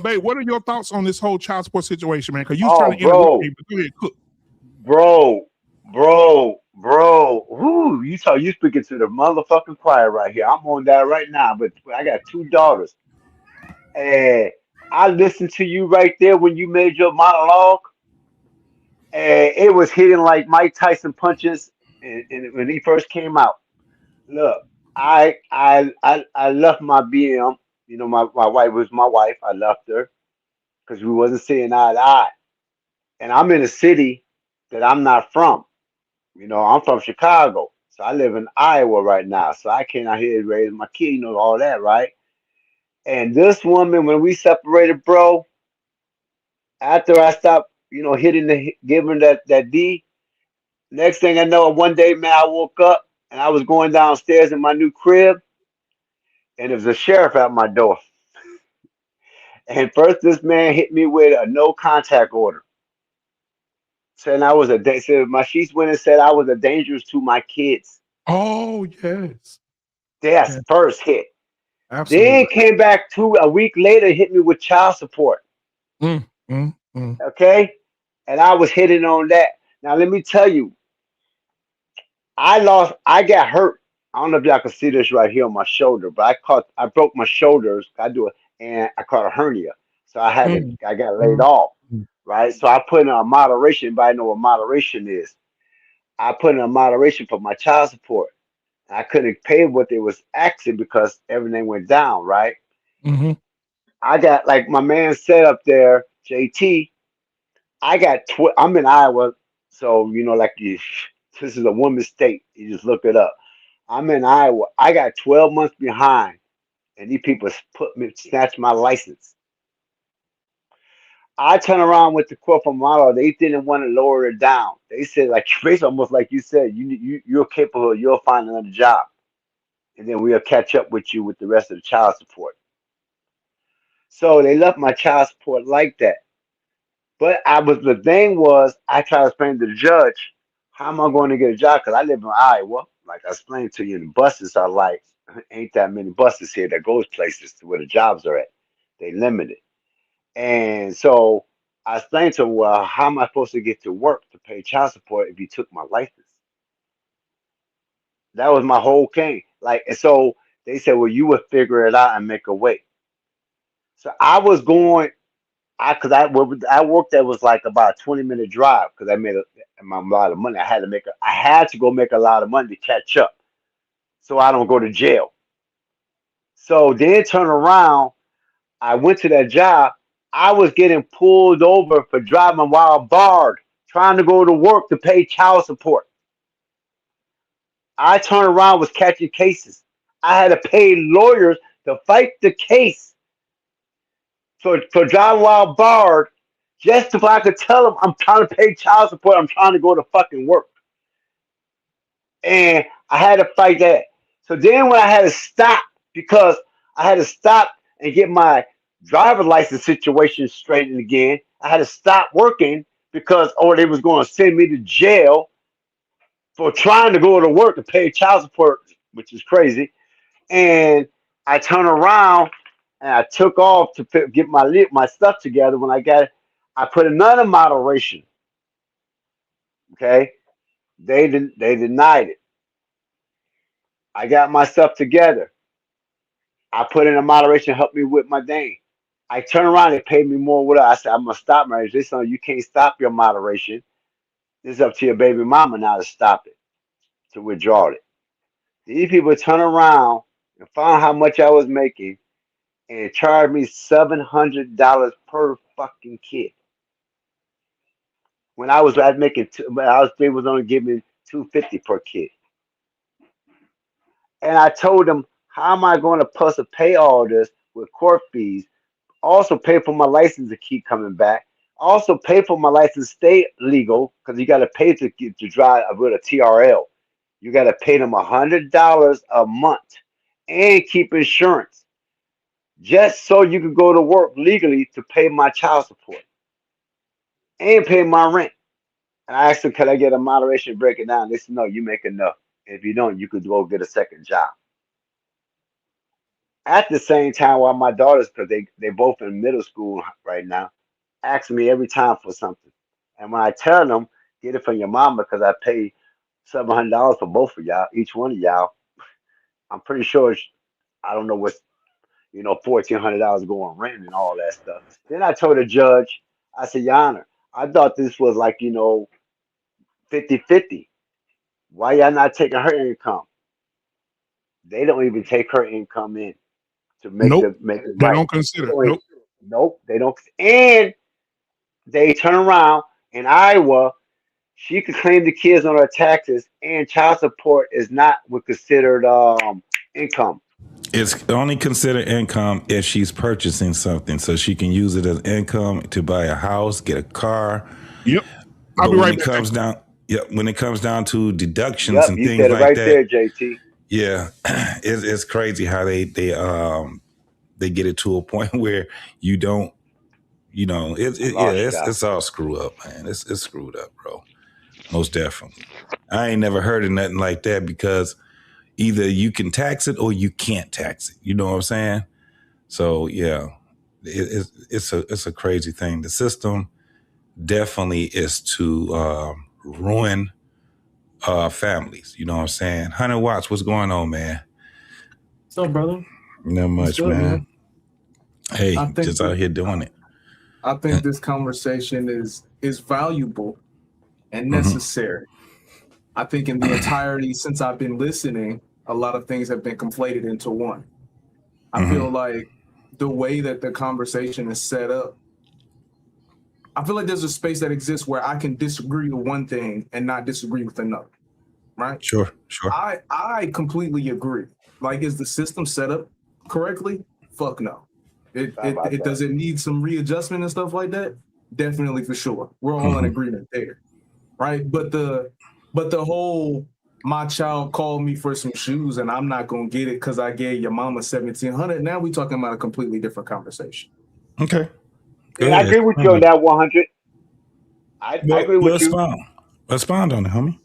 Babe, what are your thoughts on this whole child support situation, man? Because you was trying oh, to interrupt bro, me, but go ahead, cook. bro. Whoo, you speaking to the motherfucking choir right here. I'm on that right now, but I got two daughters, and I listened to you right there when you made your monologue, and it was hitting like Mike Tyson punches, and when he first came out. Look, I left my BM. My wife was my wife. I left her because we wasn't seeing eye to eye. And I'm in a city that I'm not from. I'm from Chicago. So I live in Iowa right now. So I came out here to raise my kid, all that, right? And this woman, when we separated, bro, after I stopped, giving that D, next thing I know, one day, man, I woke up and I was going downstairs in my new crib and there was a sheriff at my door. And first, this man hit me with a no contact order, saying I was said my sheets went and said I was a dangerous to my kids. Oh, yes. That's Yeah, first hit. Then absolutely. came back a week later, hit me with child support. Mm, mm, mm. Okay, and I was hitting on that. Now let me tell you, I got hurt. I don't know if y'all can see this right here on my shoulder, but I broke my shoulders. I do it, and I caught a hernia, so Mm, I got laid mm, off. mm. Right, so I put in a moderation. Everybody know what moderation is. I put in a moderation for my child support. I couldn't pay what they was asking because everything went down. Right, Mhm. I got like my man said up there, JT. I got I'm in Iowa, so like this is a woman's state. You just look it up. I'm in Iowa. I got 12 months behind, and these people snatched my license. I turn around with the corporate model. They didn't want to lower it down. They said, like, basically almost like you said, you're capable. You'll find another job, and then we'll catch up with you with the rest of the child support. So they left my child support like that. But the thing was, I tried to explain to the judge, how am I going to get a job? Because I live in Iowa. Like I explained to you, and the buses are like, ain't that many buses here that goes places to where the jobs are at. They limited. And so I explained to him, well, how am I supposed to get to work to pay child support if you took my license? That was my whole thing. Like, and so they said, well, you would figure it out and make a way. So I was going, because I worked that was like about a 20-minute drive because I made a lot of money. I had to go make a lot of money to catch up so I don't go to jail. So then turn around, I went to that job. I was getting pulled over for driving while barred, trying to go to work to pay child support. I turned around, was catching cases. I had to pay lawyers to fight the case for driving while barred, just so I could tell them I'm trying to pay child support. I'm trying to go to fucking work, and I had to fight that. So then when I had to stop because I had to stop and get my driver license situation straightened again, I had to stop working because or they was going to send me to jail for trying to go to work to pay child support, which is crazy. And I turned around and I took off to get my stuff together. When I got it, I put another moderation. Okay, they denied it. I got my stuff together. I put in a moderation, help me with my thing. I turned around and paid me more. What I said, I'm gonna stop my this. You can't stop your moderation. This is up to your baby mama now to stop it, to withdraw it. These people turn around and found how much I was making and charged me $700 per fucking kid. When I was making, they was only giving me 250 per kid. And I told them, how am I going to plus pay all this with court fees? Also pay for my license to keep coming back. Also pay for my license, stay legal, because you got to pay to drive with a TRL. You got to pay them $100 a month and keep insurance just so you can go to work legally to pay my child support and pay my rent. And I asked them, can I get a moderation break it down? They said, no, you make enough. If you don't, you could go get a second job. At the same time, while my daughters, because they both in middle school right now, ask me every time for something. And when I tell them, get it from your mama because I pay $700 for both of y'all, each one of y'all, I'm pretty sure I don't know what's $1,400 going rent and all that stuff. Then I told the judge, I said, Your Honor, I thought this was like 50-50. Why y'all not taking her income? They don't even take her income in to make Nope. it They right. don't consider. So Nope. nope, they don't. And they turn around in Iowa. She could claim the kids on her taxes, and child support is not considered income. It's only considered income if she's purchasing something, so she can use it as income to buy a house, get a car. Yep. I'll But be when right it back. comes down, when it comes down to deductions Yep, and you things said it like right there, that, JT. yeah, it's crazy how they get it to a point where you don't, I lost y'all. it's all screwed up, man. It's screwed up, bro. Most definitely. I ain't never heard of nothing like that because either you can tax it or you can't tax it. You know what I'm saying? So yeah, it's a crazy thing. The system definitely is to ruin families. You know what I'm saying? 100 Watts, what's going on, man? What's up, brother? Not What's much, good, man. man? Hey, I think just out here doing it. I think this conversation is valuable and necessary. I think in the entirety, since I've been listening, a lot of things have been conflated into one. I feel like the way that the conversation is set up, I feel like there's a space that exists where I can disagree with one thing and not disagree with another. Right? Sure. I completely agree. Like, is the system set up correctly? Fuck no. It does it need some readjustment and stuff like that? Definitely, for sure. We're all in agreement there, right? But the whole my child called me for some shoes and I'm not gonna get it because I gave your mama $1,700. Now we talking about a completely different conversation. Okay. And I agree with you on that 100. I agree with you. Expound on it, homie.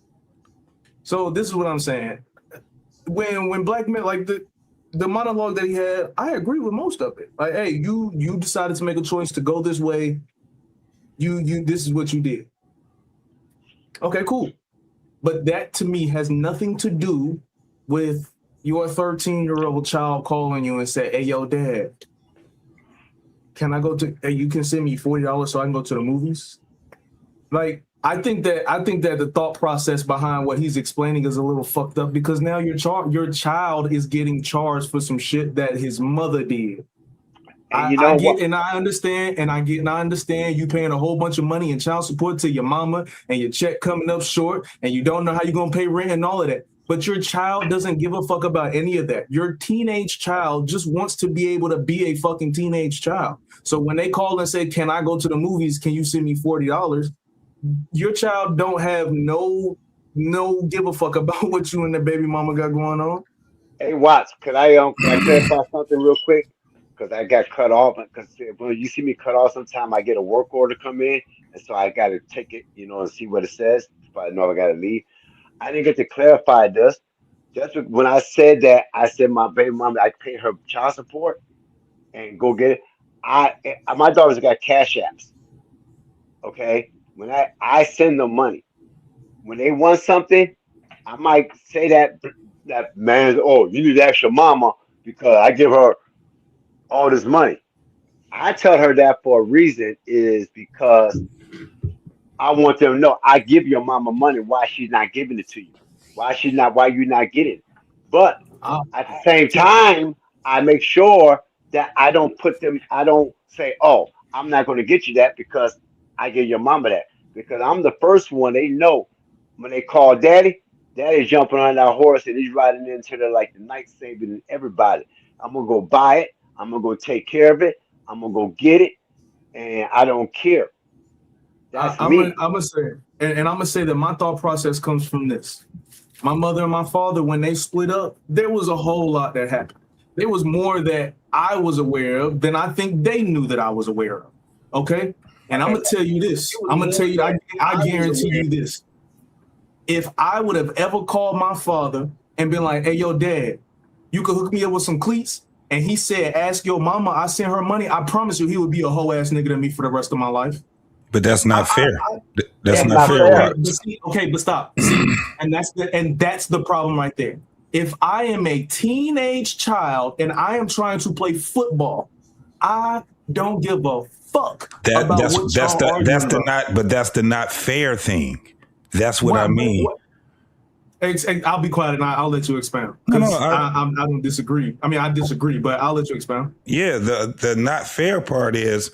So this is what I'm saying. When Black men, like the monologue that he had, I agree with most of it. Like, hey, you decided to make a choice to go this way. You this is what you did. Okay, cool. But that to me has nothing to do with your 13-year-old child calling you and say, hey, yo, dad, can I go to, hey, you can send me $40 so I can go to the movies? Like, I think that the thought process behind what he's explaining is a little fucked up because now your child is getting charged for some shit that his mother did. And I understand you paying a whole bunch of money in child support to your mama and your check coming up short and you don't know how you're gonna pay rent and all of that. But your child doesn't give a fuck about any of that. Your teenage child just wants to be able to be a fucking teenage child. So when they call and say, can I go to the movies? Can you send me $40? Your child don't have no give a fuck about what you and the baby mama got going on. Hey Watts, can I clarify something real quick? Because I got cut off. Because when you see me cut off, sometimes I get a work order come in, and so I got to take it, and see what it says. If I know I got to leave, I didn't get to clarify this. Just when I said that, I said my baby mama, I pay her child support and go get it. My daughters got cash apps. Okay, when I send them money when they want something, I might say that man, oh, you need to ask your mama because I give her all this money. I tell her that for a reason is because I want them to know I give your mama money. Why she's not giving it to you? Why you not getting it? But at the same time, I make sure that I don't put them. I don't say, oh, I'm not going to get you that because I give your mama that because I'm the first one they know when they call daddy. Daddy's jumping on that horse and he's riding into the night saving everybody. I'm gonna go buy it. I'm gonna go take care of it. I'm gonna go get it, and I don't care. That's I'm me. gonna say, and I'm gonna say that my thought process comes from this. My mother and my father, when they split up, there was a whole lot that happened. There was more that I was aware of than I think they knew that I was aware of. Okay, and I'm gonna tell you this. I'm gonna tell you, I guarantee you this. If I would have ever called my father and been like, "Hey, yo, dad, you could hook me up with some cleats," and he said, "Ask your mama, I sent her money," I promise you, he would be a whole ass nigga to me for the rest of my life. But that's not fair. That's That's not not fair. fair. Watts. Okay, but stop. See, and that's the problem right there. If I am a teenage child and I am trying to play football, I don't give a fuck about That's the not fair thing. That's what I mean. I'll be quiet and I'll let you expound. No, I don't disagree. I mean, I disagree, but I'll let you expound. Yeah, the not fair part is,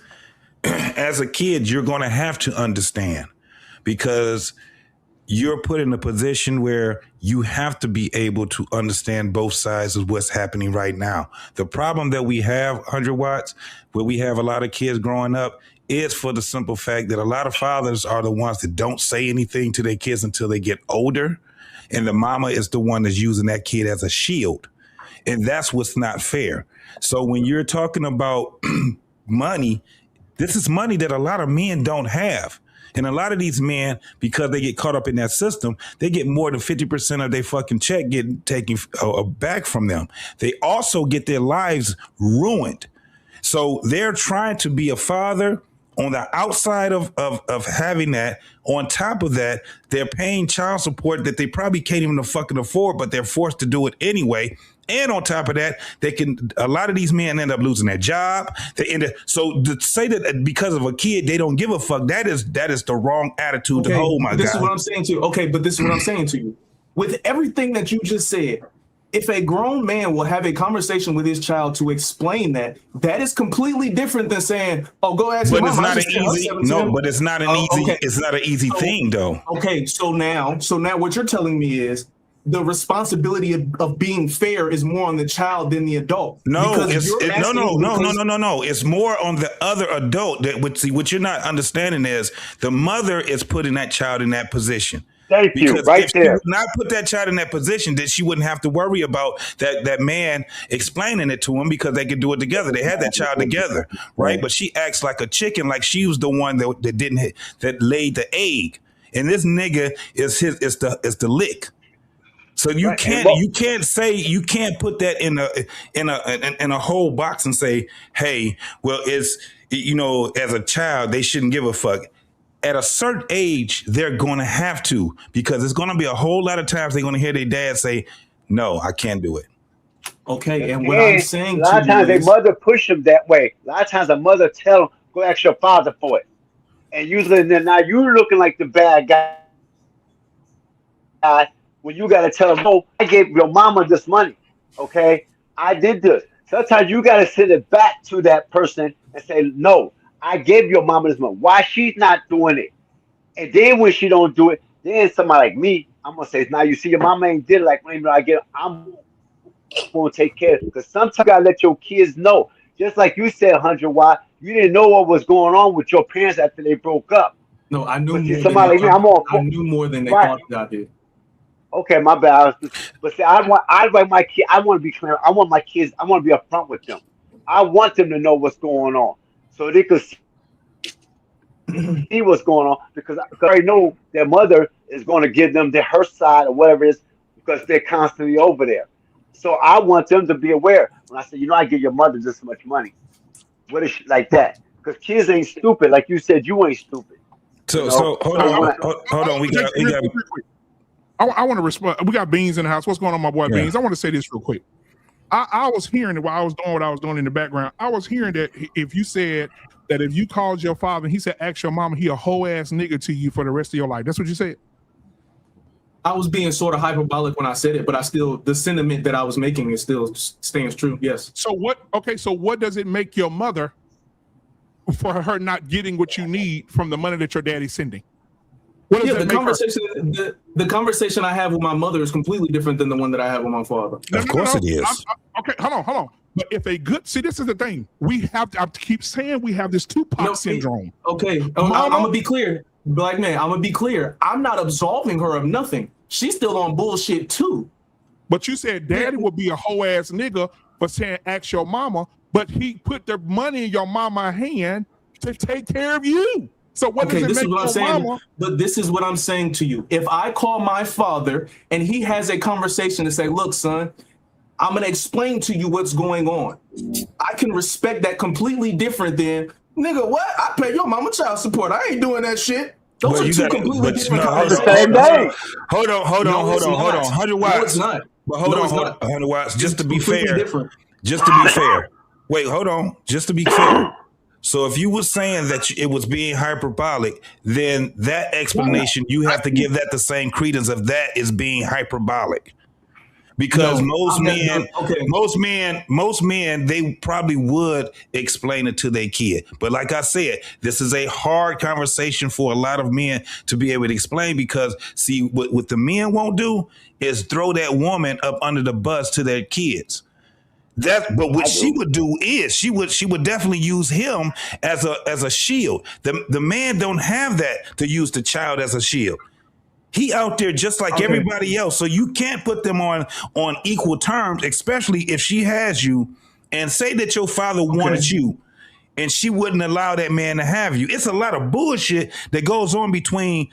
as a kid, you're going to have to understand, because you're put in a position where you have to be able to understand both sides of what's happening right now. The problem that we have, 100 Watts, where we have a lot of kids growing up, is for the simple fact that a lot of fathers are the ones that don't say anything to their kids until they get older. And the mama is the one that's using that kid as a shield. And that's what's not fair. So when you're talking about money, this is money that a lot of men don't have. And a lot of these men, because they get caught up in that system, they get more than 50% of their fucking check getting taken back from them. They also get their lives ruined. So they're trying to be a father on the outside of having that. On top of that, they're paying child support that they probably can't even fucking afford, but they're forced to do it anyway. And on top of that, a lot of these men end up losing their job. So to say that because of a kid, they don't give a fuck, that is the wrong attitude to hold, my guy. This is what I'm saying to you. Okay, but this is what I'm saying to you. With everything that you just said, if a grown man will have a conversation with his child to explain that is completely different than saying, "Oh, go ask your mom." But it's not an easy thing, though. Okay, so now what you're telling me is the responsibility of being fair is more on the child than the adult. No. It's more on the other adult. What you're not understanding is the mother is putting that child in that position. Thank you. Because right if there. she would not put that child in that position, then she wouldn't have to worry about that man explaining it to him, because they could do it together. They had that child together, right? But she acts like a chicken, like she was the one that laid the egg, and this nigga is the lick. So you can't put that in a whole box and say, hey, well, it's, as a child they shouldn't give a fuck. At a certain age, they're going to have to, because it's going to be a whole lot of times they're going to hear their dad say, no, I can't do it. Okay, and what I'm saying a lot of times their mother push them that way. A lot of times a mother tell them, go ask your father for it. And usually then now you're looking like the bad guy when you got to tell them, no, I gave your mama this money, okay? I did this. Sometimes you got to send it back to that person and say, no, I gave your mama this money. Why she's not doing it? And then when she don't do it, then somebody like me, I'm gonna say, now you see your mama ain't did it, like when I'm gonna take care of it. Because sometimes you gotta let your kids know. Just like you said, 100 Why you didn't know what was going on with your parents after they broke up. No, I knew more. Somebody like me, I knew more than they thought I did. Okay, my bad. But see, I want my kid. I want to be clear. I want my kids. I want to be upfront with them. I want them to know what's going on, so they could see what's going on, because I already know their mother is going to give them her side or whatever it is, because they're constantly over there. So I want them to be aware. When I say, I give your mother this much money, what is she like that? Because kids ain't stupid, like you said. You ain't stupid. So hold on. We got. I want to respond. We got Beans in the house. What's going on, my boy Beans? I want to say this real quick. I was hearing it while I was doing what I was doing in the background. I was hearing that if you said that if you called your father and he said, ask your mama, he a whole ass nigga to you for the rest of your life. That's what you said? I was being sort of hyperbolic when I said it, but the sentiment that I was making still stands true. Yes. So what does it make your mother for her not getting what you need from the money that your daddy's sending? The conversation I have with my mother is completely different than the one that I have with my father. Of course it is. Okay, hold on. But if this is the thing. I keep saying we have this Tupac syndrome. Okay, I'm gonna be clear. Black man, I'm gonna be clear. I'm not absolving her of nothing. She's still on bullshit too. But you said daddy would be a hoe ass nigga for saying ask your mama, but he put the money in your mama's hand to take care of you. So what does it this make is what I'm your saying. mama? But this is what I'm saying to you. If I call my father and he has a conversation to say, look, son, I'm gonna explain to you what's going on. I can respect that completely different than, nigga, what? I pay your mama child support. I ain't doing that shit. Those Well, are you two gotta- completely but different no, hold conversations. Same day. Hold on. No, it's not. 100 No, watts. it's not. Well, hold No, on, it's not. 100 watts. Just It's to be completely fair. different. Just to be fair. Wait, hold on. Just to be fair. So if you were saying that it was being hyperbolic, then that explanation, you have to give that the same credence of that is being hyperbolic. Because No, most I'm not men, done. Okay. most men, they probably would explain it to their kid. But like I said, this is a hard conversation for a lot of men to be able to explain, because see, what the men won't do is throw that woman up under the bus to their kids. But what she would do is she would definitely use him as a shield. The man don't have that to use the child as a shield. He out there just like everybody else. So you can't put them on equal terms, especially if she has you, and say that your father wanted you and she wouldn't allow that man to have you. It's a lot of bullshit that goes on between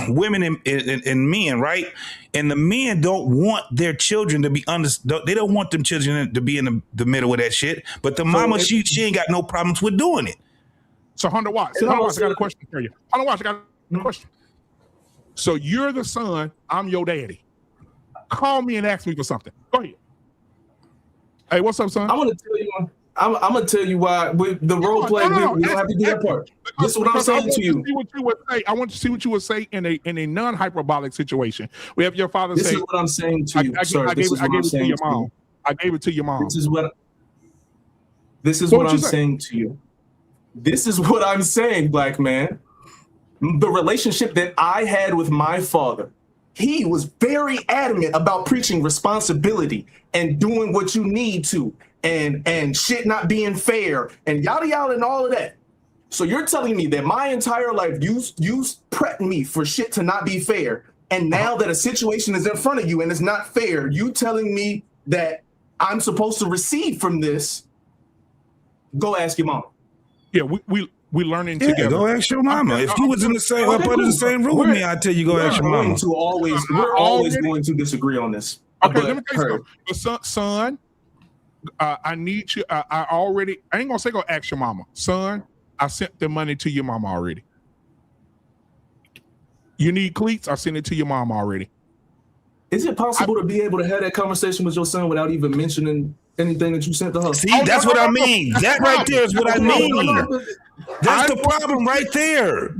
women and men, right? And the men don't want their children to be they don't want them children to be in the middle of that shit. But the mama, she ain't got no problems with doing it. So 100 watts. 100 watts, I got a question for you. 100 watts, I got a question. So you're the son, I'm your daddy. Call me and ask me for something. Go ahead. Hey, what's up, son? I'm gonna tell you. I'm gonna tell you why with the role play. We don't have to do that part. This is what I'm saying to you. I want to see what you would say in a non-hyperbolic situation. We have your father This say. is what I'm saying to you, sir. I gave it to your mom. I gave it to your mom. This is what I'm saying to you. This is what I'm saying, black man. The relationship that I had with my father, he was very adamant about preaching responsibility and doing what you need to, and shit not being fair and yada yada and all of that. So you're telling me that my entire life you prepped me for shit to not be fair, and now that a situation is in front of you and it's not fair, you telling me that I'm supposed to receive from this? Go ask your mom. Yeah, we learning together. Go ask your mama. If you was in the same up under the same room with me, I'd tell you go ask your mama. We're always going to disagree on this. Okay, let me tell you something. Son, I need you. I ain't gonna say go ask your mama. Son, I sent the money to your mama already. You need cleats? I sent it to your mom already. Is it possible to be able to have that conversation with your son without even mentioning anything that you sent to her? See, that's what I mean. That right there is what I mean. That's the problem right there.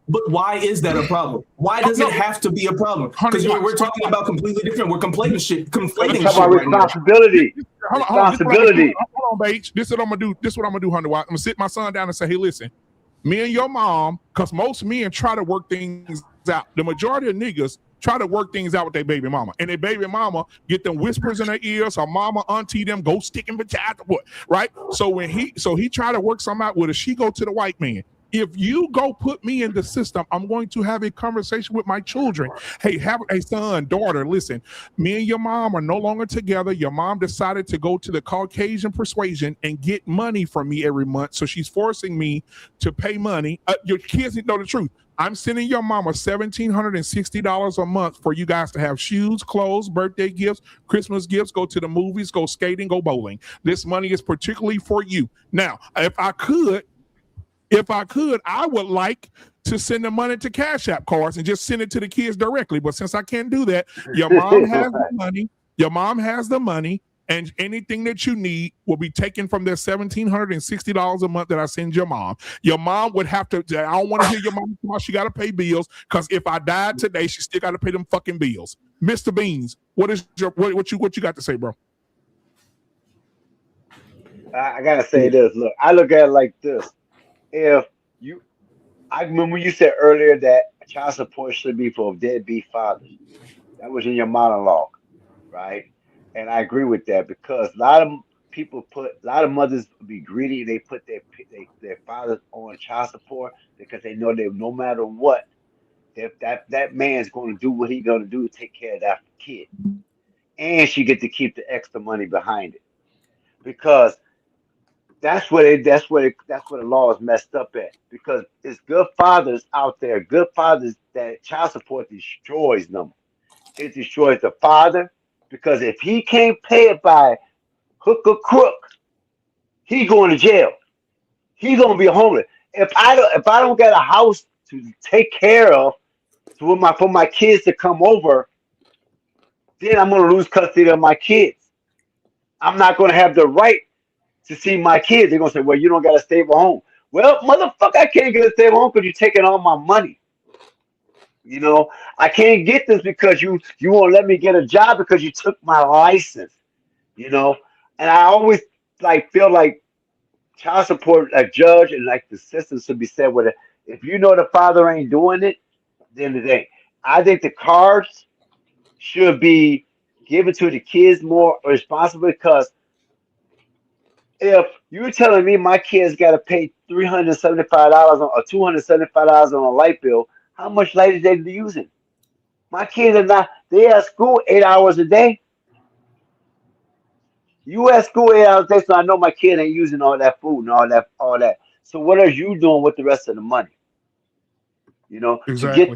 But why is that a problem? Why does it have to be a problem? Because we're talking about completely different. We're conflating shit about responsibility. Responsibility. Hold on, Bates. This is what I'm gonna do. This is what I'm gonna do, Hunter. I'm gonna sit my son down and say, hey, listen, me and your mom, because most men try to work things out. The majority of niggas try to work things out with their baby mama, and their baby mama get them whispers in their ears. Her mama, auntie, them go sticking beside the what, right? So he try to work something out with her. She go to the white man. If you go put me in the system, I'm going to have a conversation with my children. Hey, have a son, daughter, listen, me and your mom are no longer together. Your mom decided to go to the Caucasian persuasion and get money from me every month. So she's forcing me to pay money. Your kids need to know the truth. I'm sending your mama $1,760 a month for you guys to have shoes, clothes, birthday gifts, Christmas gifts, go to the movies, go skating, go bowling. This money is particularly for you. Now, if I could, I would like to send the money to Cash App cards and just send it to the kids directly. But since I can't do that, your mom has the money. Your mom has the money, and anything that you need will be taken from their $1,760 a month that I send your mom. Your mom would have to. I don't want to hear your mom talk. She got to pay bills, because if I died today, she still got to pay them fucking bills. Mr. Beans, what you got to say, bro? I gotta say this. Look, I look at it like this. I remember you said earlier that child support should be for deadbeat fathers. That was in your monologue, right? And I agree with that, because a lot of people put a lot of mothers be greedy. They put their fathers on child support because they know that no matter what, that man's going to do what he's going to do to take care of that kid, and she get to keep the extra money behind it because that's where the law is messed up at because it's good fathers out there, good fathers that child support destroys them. It destroys the father because if he can't pay it by hook or crook, he going to jail. He's gonna be homeless. If I don't get a house to take care of for my kids to come over, then I'm gonna lose custody of my kids. I'm not gonna have the right to see my kids. They're gonna say, "Well, you don't got a stable home." Well, motherfucker, I can't get a stable home because you're taking all my money. You know, I can't get this because you won't let me get a job because you took my license. You know, and I always feel like child support, a judge and like the system should be said with it. If you know the father ain't doing it, then it ain't. I think the cards should be given to the kids more responsibly because if you're telling me my kids got to pay $375 or $275 on a light bill, how much light is they using? My kids are not. They at school 8 hours a day. You at school 8 hours a day, so I know my kid ain't using all that food and all that. So what are you doing with the rest of the money? You know, to Exactly.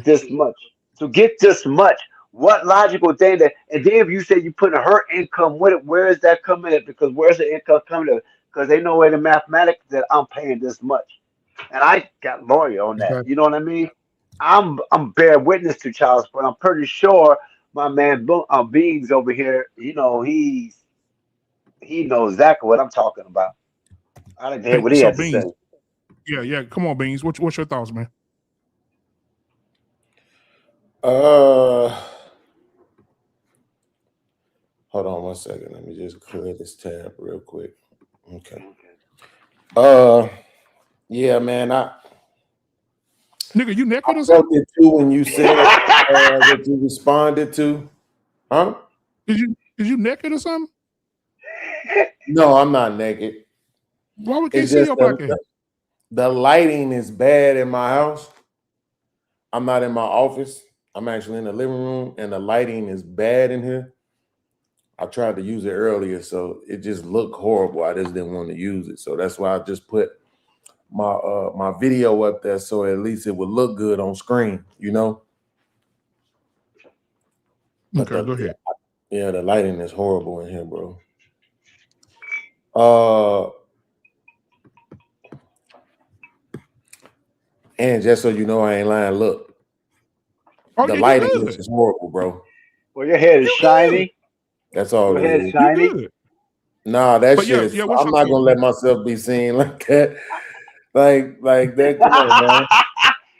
get this much, what logical thing that, and then if you say you putting her income with it, where is that coming at? Because where's the income coming at? Because they know in the mathematics that I'm paying this much, and I got lawyer on that. Exactly. You know what I mean? I'm bear witness to child support. I'm pretty sure my man Beans over here, you know, he knows exactly what I'm talking about. I like to hear Hey, what he so had to say. Beans, yeah. Come on, Beans. What's your thoughts, man? Hold on 1 second. Let me just clear this tab real quick. Okay. Yeah, man. Nigga, you naked or felt something? it too when you said that you responded to. Huh? Is you naked or something? No, I'm not naked. Why we can't It's see just your pocket? the lighting is bad in my house. I'm not in my office. I'm actually in the living room, and the lighting is bad in here. I tried to use it earlier, so it just looked horrible. I just didn't want to use it, so that's why I just put my video up there, so at least it would look good on screen, you know. But Okay, go ahead. yeah, the lighting is horrible in here, bro. And just so you know, I ain't lying. Look, the Yeah, lighting you is good. just horrible, bro. Well, your head is You shiny. good. That's all Your it head is. shiny. You good. Nah, that But shit yeah, is. what's I'm your not thoughts, gonna man? let myself be seen like that. Like that. Come on, man.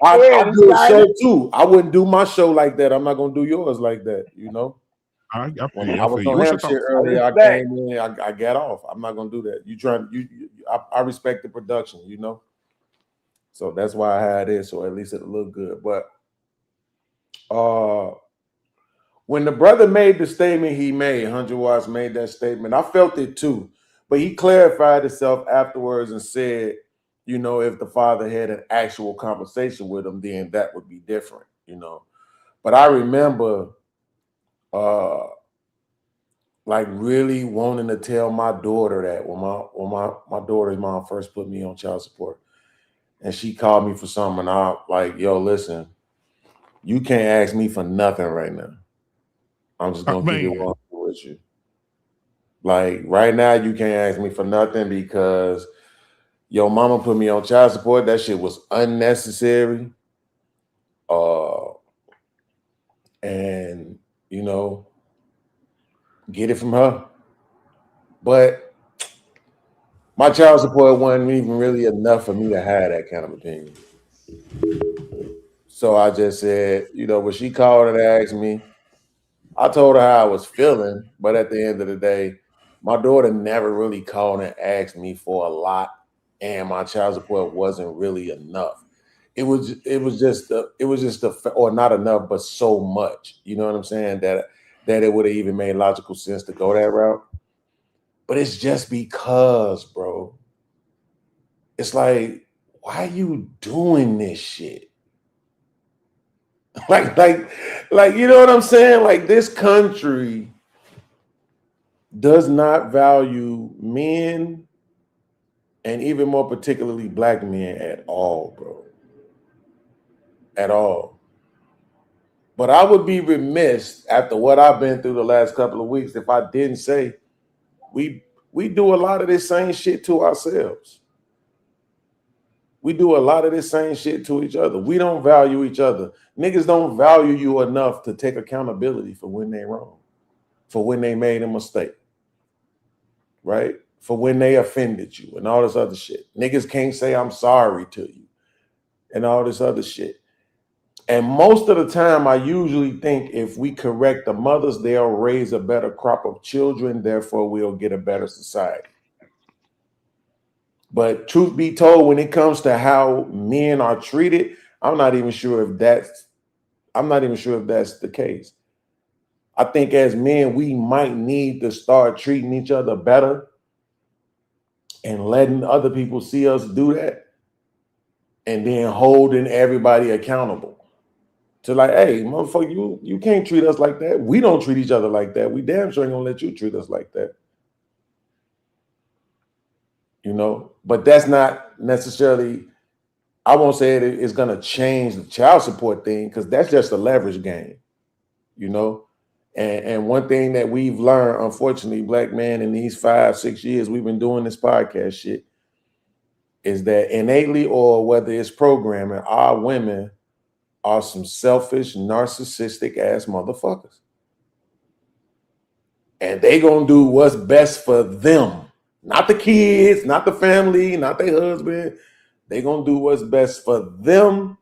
I do a show too. I wouldn't do my show like that. I'm not gonna do yours like that. You know. I feel When you. I was on What's him your shit thoughts? earlier, I came in. I got off. I'm not gonna do that. I respect the production. You know. So that's why I had it. So at least it'll look good. But when the brother made the statement he made, 100 Watts made that statement, I felt it too. But he clarified himself afterwards and said, you know, if the father had an actual conversation with him, then that would be different, you know. But I remember like really wanting to tell my daughter that when my daughter's mom first put me on child support. And she called me for something, and I like, yo, listen, you can't ask me for nothing right now. I'm just gonna keep it Man, one with you. Like right now, you can't ask me for nothing because your mama put me on child support. That shit was unnecessary. And you know, get it from her. But my child support wasn't even really enough for me to have that kind of opinion. So I just said, you know, when she called and asked me, I told her how I was feeling. But at the end of the day, my daughter never really called and asked me for a lot, and my child support wasn't really enough. It was just or not enough, but so much. You know what I'm saying? That it would have even made logical sense to go that route. But it's just because, bro. It's like, why are you doing this shit? like, you know what I'm saying? Like, this country does not value men, and even more particularly black men, at all, bro. At all. But I would be remiss after what I've been through the last couple of weeks if I didn't say we do a lot of this same shit to ourselves. We do a lot of this same shit to each other. We don't value each other. Niggas don't value you enough to take accountability for when they wrong, for when they made a mistake, right? For when they offended you and all this other shit. Niggas can't say I'm sorry to you and all this other shit. And most of the time, I usually think if we correct the mothers, they'll raise a better crop of children. Therefore, we'll get a better society. But truth be told, when it comes to how men are treated, I'm not even sure if that's the case. I think as men, we might need to start treating each other better and letting other people see us do that, and then holding everybody accountable. To like, hey, motherfucker, you can't treat us like that. We don't treat each other like that. We damn sure ain't gonna let you treat us like that. You know, but that's not necessarily, I won't say it's gonna change the child support thing, because that's just a leverage game, you know. And one thing that we've learned, unfortunately, black men, in these 5-6 years we've been doing this podcast shit, is that innately, or whether it's programming, our women are some selfish, narcissistic ass motherfuckers. And they gonna do what's best for them. Not the kids, not the family, not their husband. They gonna do what's best for them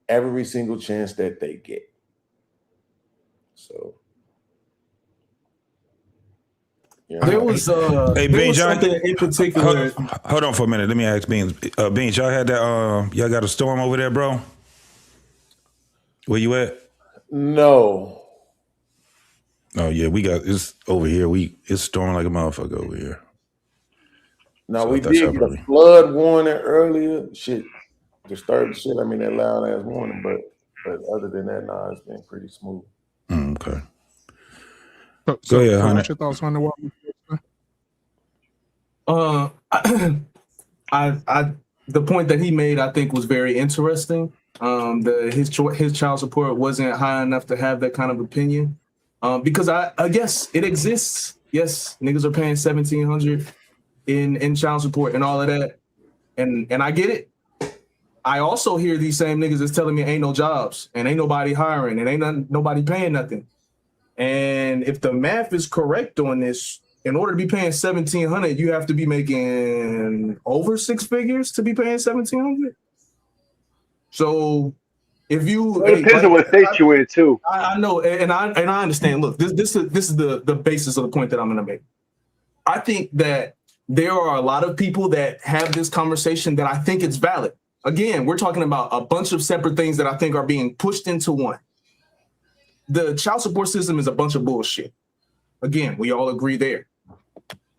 every single chance that they get. So yeah. There was Hey, there Beans, was y'all, something in particular. hold on for a minute. Let me ask Beans. Beans, y'all had that y'all got a storm over there, bro? Where you at? No. Oh yeah, it's over here. It's storming like a motherfucker over here. Now So we I thought did y'all get probably- a flood warning earlier. Shit disturbed the shit. I mean, that loud ass warning, but other than that, nah, it's been pretty smooth. Okay. So, Go ahead, so honey. what's your thoughts on the world? The point that he made, I think, was very interesting. His child support wasn't high enough to have that kind of opinion. Because I guess it exists. Yes, niggas are paying $1,700 in child support and all of that, and I get it. I also hear these same niggas is telling me ain't no jobs and ain't nobody hiring and ain't nobody paying nothing. And if the math is correct on this, in order to be paying $1,700, you have to be making over 6 figures to be paying $1,700. So if you, It depends on what state you're in too. I know, and I understand. Look, this is the basis of the point that I'm going to make. I think that there are a lot of people that have this conversation that I think it's valid. Again, we're talking about a bunch of separate things that I think are being pushed into one. The child support system is a bunch of bullshit. Again, we all agree there.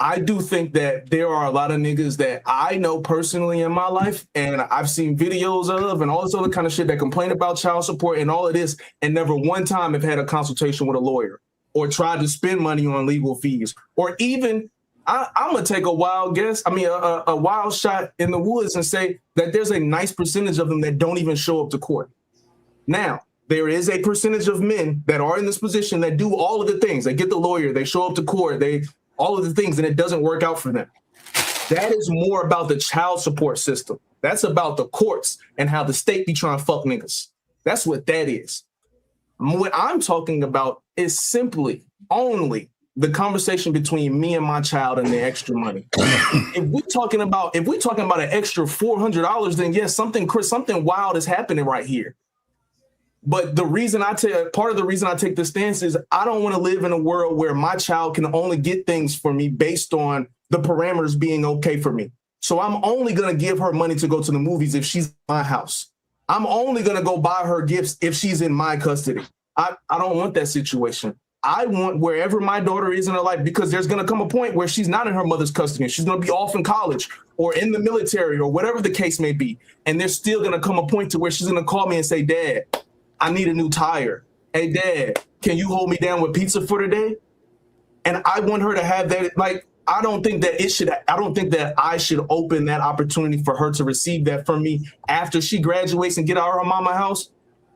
I do think that there are a lot of niggas that I know personally in my life, and I've seen videos of and all this other kind of shit that complain about child support and all of this, and never one time have had a consultation with a lawyer or tried to spend money on legal fees, or even I'm gonna take a wild guess. I mean, a wild shot in the woods and say that there's a nice percentage of them that don't even show up to court. Now, there is a percentage of men that are in this position that do all of the things. They get the lawyer, they show up to court, all of the things, and it doesn't work out for them. That is more about the child support system. That's about the courts and how the state be trying to fuck niggas. That's what that is. What I'm talking about is simply only the conversation between me and my child and the extra money. If we're talking about an extra $400, then yes, something wild is happening right here. But part of the reason I take this stance is I don't want to live in a world where my child can only get things for me based on the parameters being okay for me. So I'm only going to give her money to go to the movies if she's in my house. I'm only going to go buy her gifts if she's in my custody. I don't want that situation. I want wherever my daughter is in her life, because there's going to come a point where she's not in her mother's custody. She's going to be off in college or in the military or whatever the case may be. And there's still going to come a point to where she's going to call me and say, Dad, I need a new tire. Hey, Dad, can you hold me down with pizza for today? And I want her to have that. Like, I don't think that I should open that opportunity for her to receive that from me after she graduates and get out of her mama house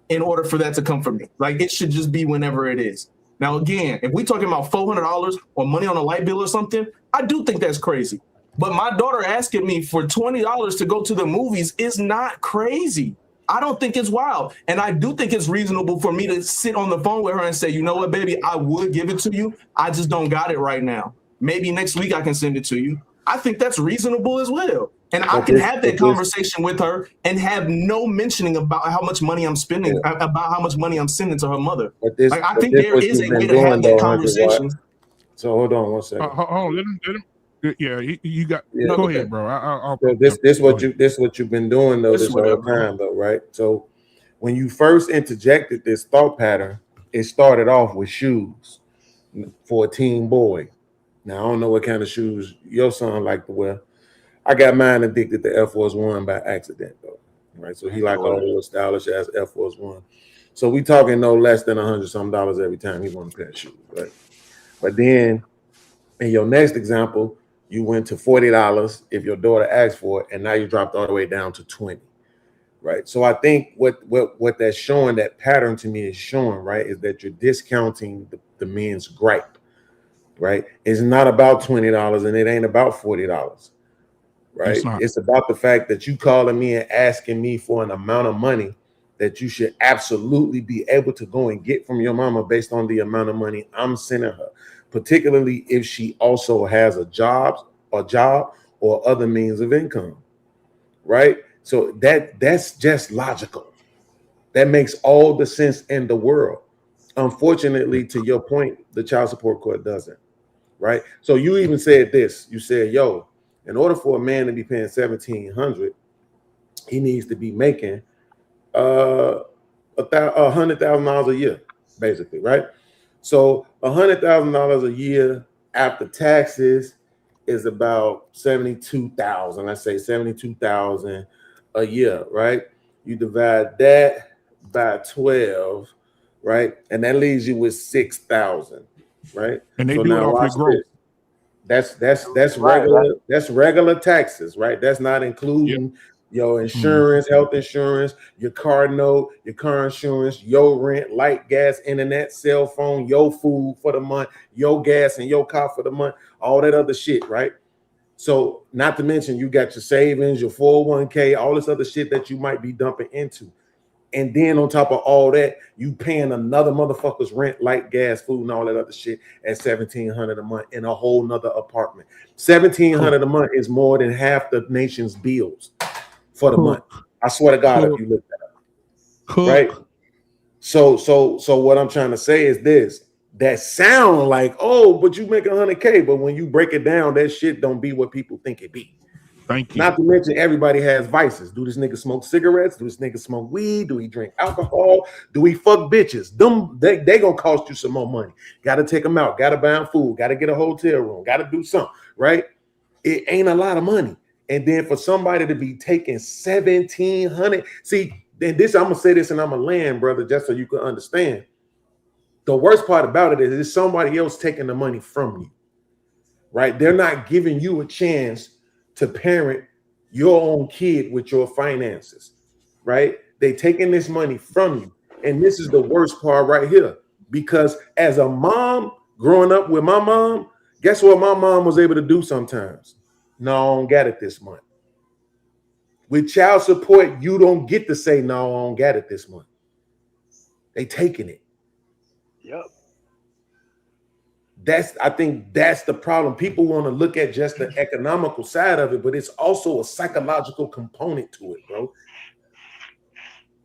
in order for that to come from me. Like, it should just be whenever it is. Now, again, if we're talking about $400 or money on a light bill or something, I do think that's crazy. But my daughter asking me for $20 to go to the movies is not crazy. I don't think it's wild. And I do think it's reasonable for me to sit on the phone with her and say, you know what, baby, I would give it to you. I just don't got it right now. Maybe next week I can send it to you. I think that's reasonable as well. And I can have that conversation with her and have no mentioning about how much money I'm spending, about how much money I'm sending to her mother. Like, I think there is a way to have that conversation. So hold on one second. Let him. Yeah, you got. Yeah. Go ahead, bro. I'll so this what you've been doing though this whole time though, right? So when you first interjected this thought pattern, it started off with shoes for a teen boy. Now I don't know what kind of shoes your son like to wear. I got mine addicted to Air Force One by accident though, right? So he like all those stylish ass Air Force One. So we talking no less than $100-some every time he want a pair of shoes, right? But then in your next example, you went to $40 if your daughter asked for it, and now you dropped all the way down to $20, right? So I think what that's showing, that pattern to me is showing, right, is that you're discounting the men's gripe, right? It's not about $20 and it ain't about $40, right? It's about the fact that you calling me and asking me for an amount of money that you should absolutely be able to go and get from your mama based on the amount of money I'm sending her, particularly if she also has a job or other means of income, right? So that's just logical. That makes all the sense in the world. Unfortunately, to your point, the child support court doesn't, right? So you even said this. You said, yo, in order for a man to be paying $1,700, he needs to be making $100,000 a year, basically, right? So $100,000 a year after taxes is about $72,000. Let's say $72,000 a year, right? You divide that by 12, right? And that leaves you with $6,000, right? And they do it off your growth. That's regular. That's regular taxes, right? That's not including your insurance, health insurance, your car note, your car insurance, your rent, light, gas, internet, cell phone, your food for the month, your gas and your car for the month, all that other shit, right? So not to mention you got your savings, your 401k, all this other shit that you might be dumping into. And then on top of all that, you paying another motherfucker's rent, light, gas, food, and all that other shit at $1,700 a month in a whole nother apartment. $1,700 a month is more than half the nation's bills for the month. I swear to God, if you look that up, right? So what I'm trying to say is this: that sound like, oh, but you make $100K, but when you break it down, that shit don't be what people think it be. Thank you. Not to mention everybody has vices. Do this nigga smoke cigarettes? Do this nigga smoke weed? Do he drink alcohol? Do he fuck bitches? They gonna cost you some more money. Gotta take them out. Gotta buy them food. Gotta get a hotel room. Gotta do something, right? It ain't a lot of money. And then for somebody to be taking $1,700, see, then this, I'm gonna say this and I'm gonna land, brother, just so you can understand. The worst part about it is it's somebody else taking the money from you, right? They're not giving you a chance to parent your own kid with your finances, right? They taking this money from you. And this is the worst part right here, because as a mom growing up with my mom, guess what my mom was able to do sometimes? No, I don't got it this month. With child support, you don't get to say, no, I don't got it this month. They taking it. Yep. I think that's the problem. People want to look at just the economical side of it, but it's also a psychological component to it, bro.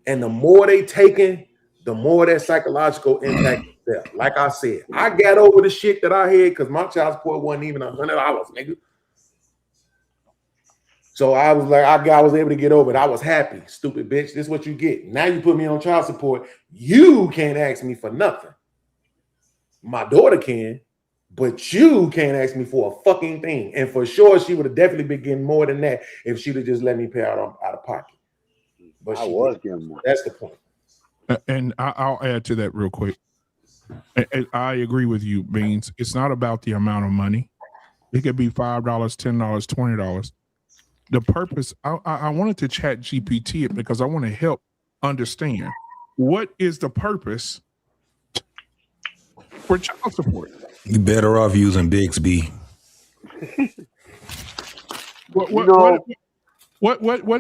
And the more they taking, the more that psychological impact is there. Like I said, I got over the shit that I had because my child support wasn't even $100, nigga. So I was like, I was able to get over it. I was happy. Stupid bitch. This is what you get. Now you put me on child support. You can't ask me for nothing. My daughter can, but you can't ask me for a fucking thing. And for sure, she would have definitely been getting more than that if she'd have just let me pay out of pocket. But I she was did. getting more. That's the point. And I'll add to that real quick. And I agree with you, Beans. It's not about the amount of money. It could be $5, $10, $20. The purpose, I wanted to chat GPT it because I want to help understand what is the purpose for child support. You better off using Bixby. What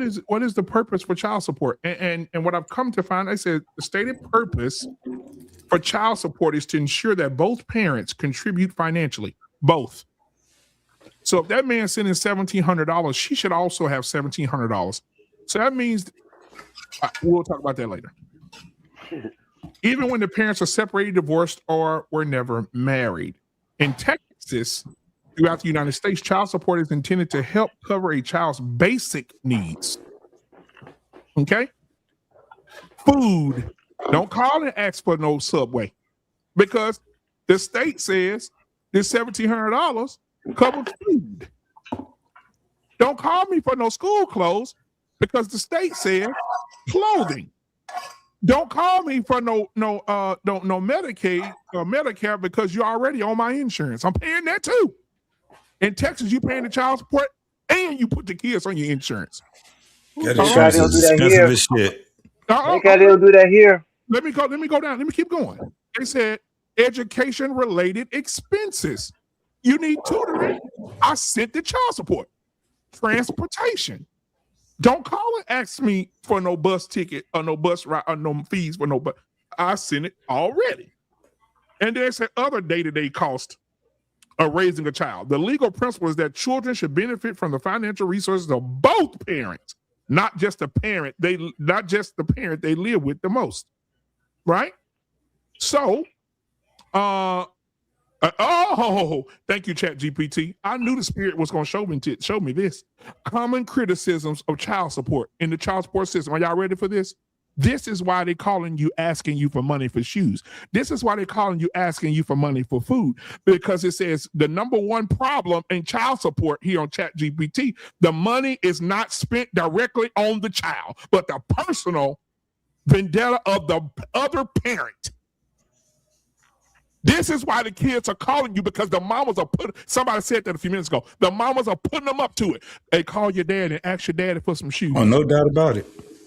is the purpose for child support? And what I've come to find, I said the stated purpose for child support is to ensure that both parents contribute financially. Both. So if that man's sending $1,700, she should also have $1,700. So that means we'll talk about that later. Even when the parents are separated, divorced, or were never married. In Texas, throughout the United States, child support is intended to help cover a child's basic needs. Okay? Food. Don't call and ask for no Subway because the state says this $1,700 covers food. Don't call me for no school clothes because the state says clothing. Don't call me for no Medicaid or Medicare because you're already on my insurance. I'm paying that too. In Texas, you paying the child support and you put the kids on your insurance. That insurance is expensive as shit. They don't do that here. Let me go down. Let me keep going. They said education related expenses. You need tutoring. I sent the child support. Transportation. Don't call and ask me for no bus ticket or no bus ride or no fees for no bus. I sent it already. And there's other day-to-day cost of raising a child. The legal principle is that children should benefit from the financial resources of both parents, not just the parent they live with the most. Right? So, thank you, Chat GPT. I knew the spirit was going to show me this. Common criticisms of child support in the child support system. Are y'all ready for this? This is why they're calling you asking you for money for shoes. This is why they're calling you asking you for money for food, because it says the number one problem in child support here on Chat GPT, the money is not spent directly on the child, but the personal vendetta of the other parent. This is why the kids are calling you, because the mamas are somebody said that a few minutes ago. The mamas are putting them up to it. Hey, call your dad and ask your daddy for some shoes. Oh, no doubt about it.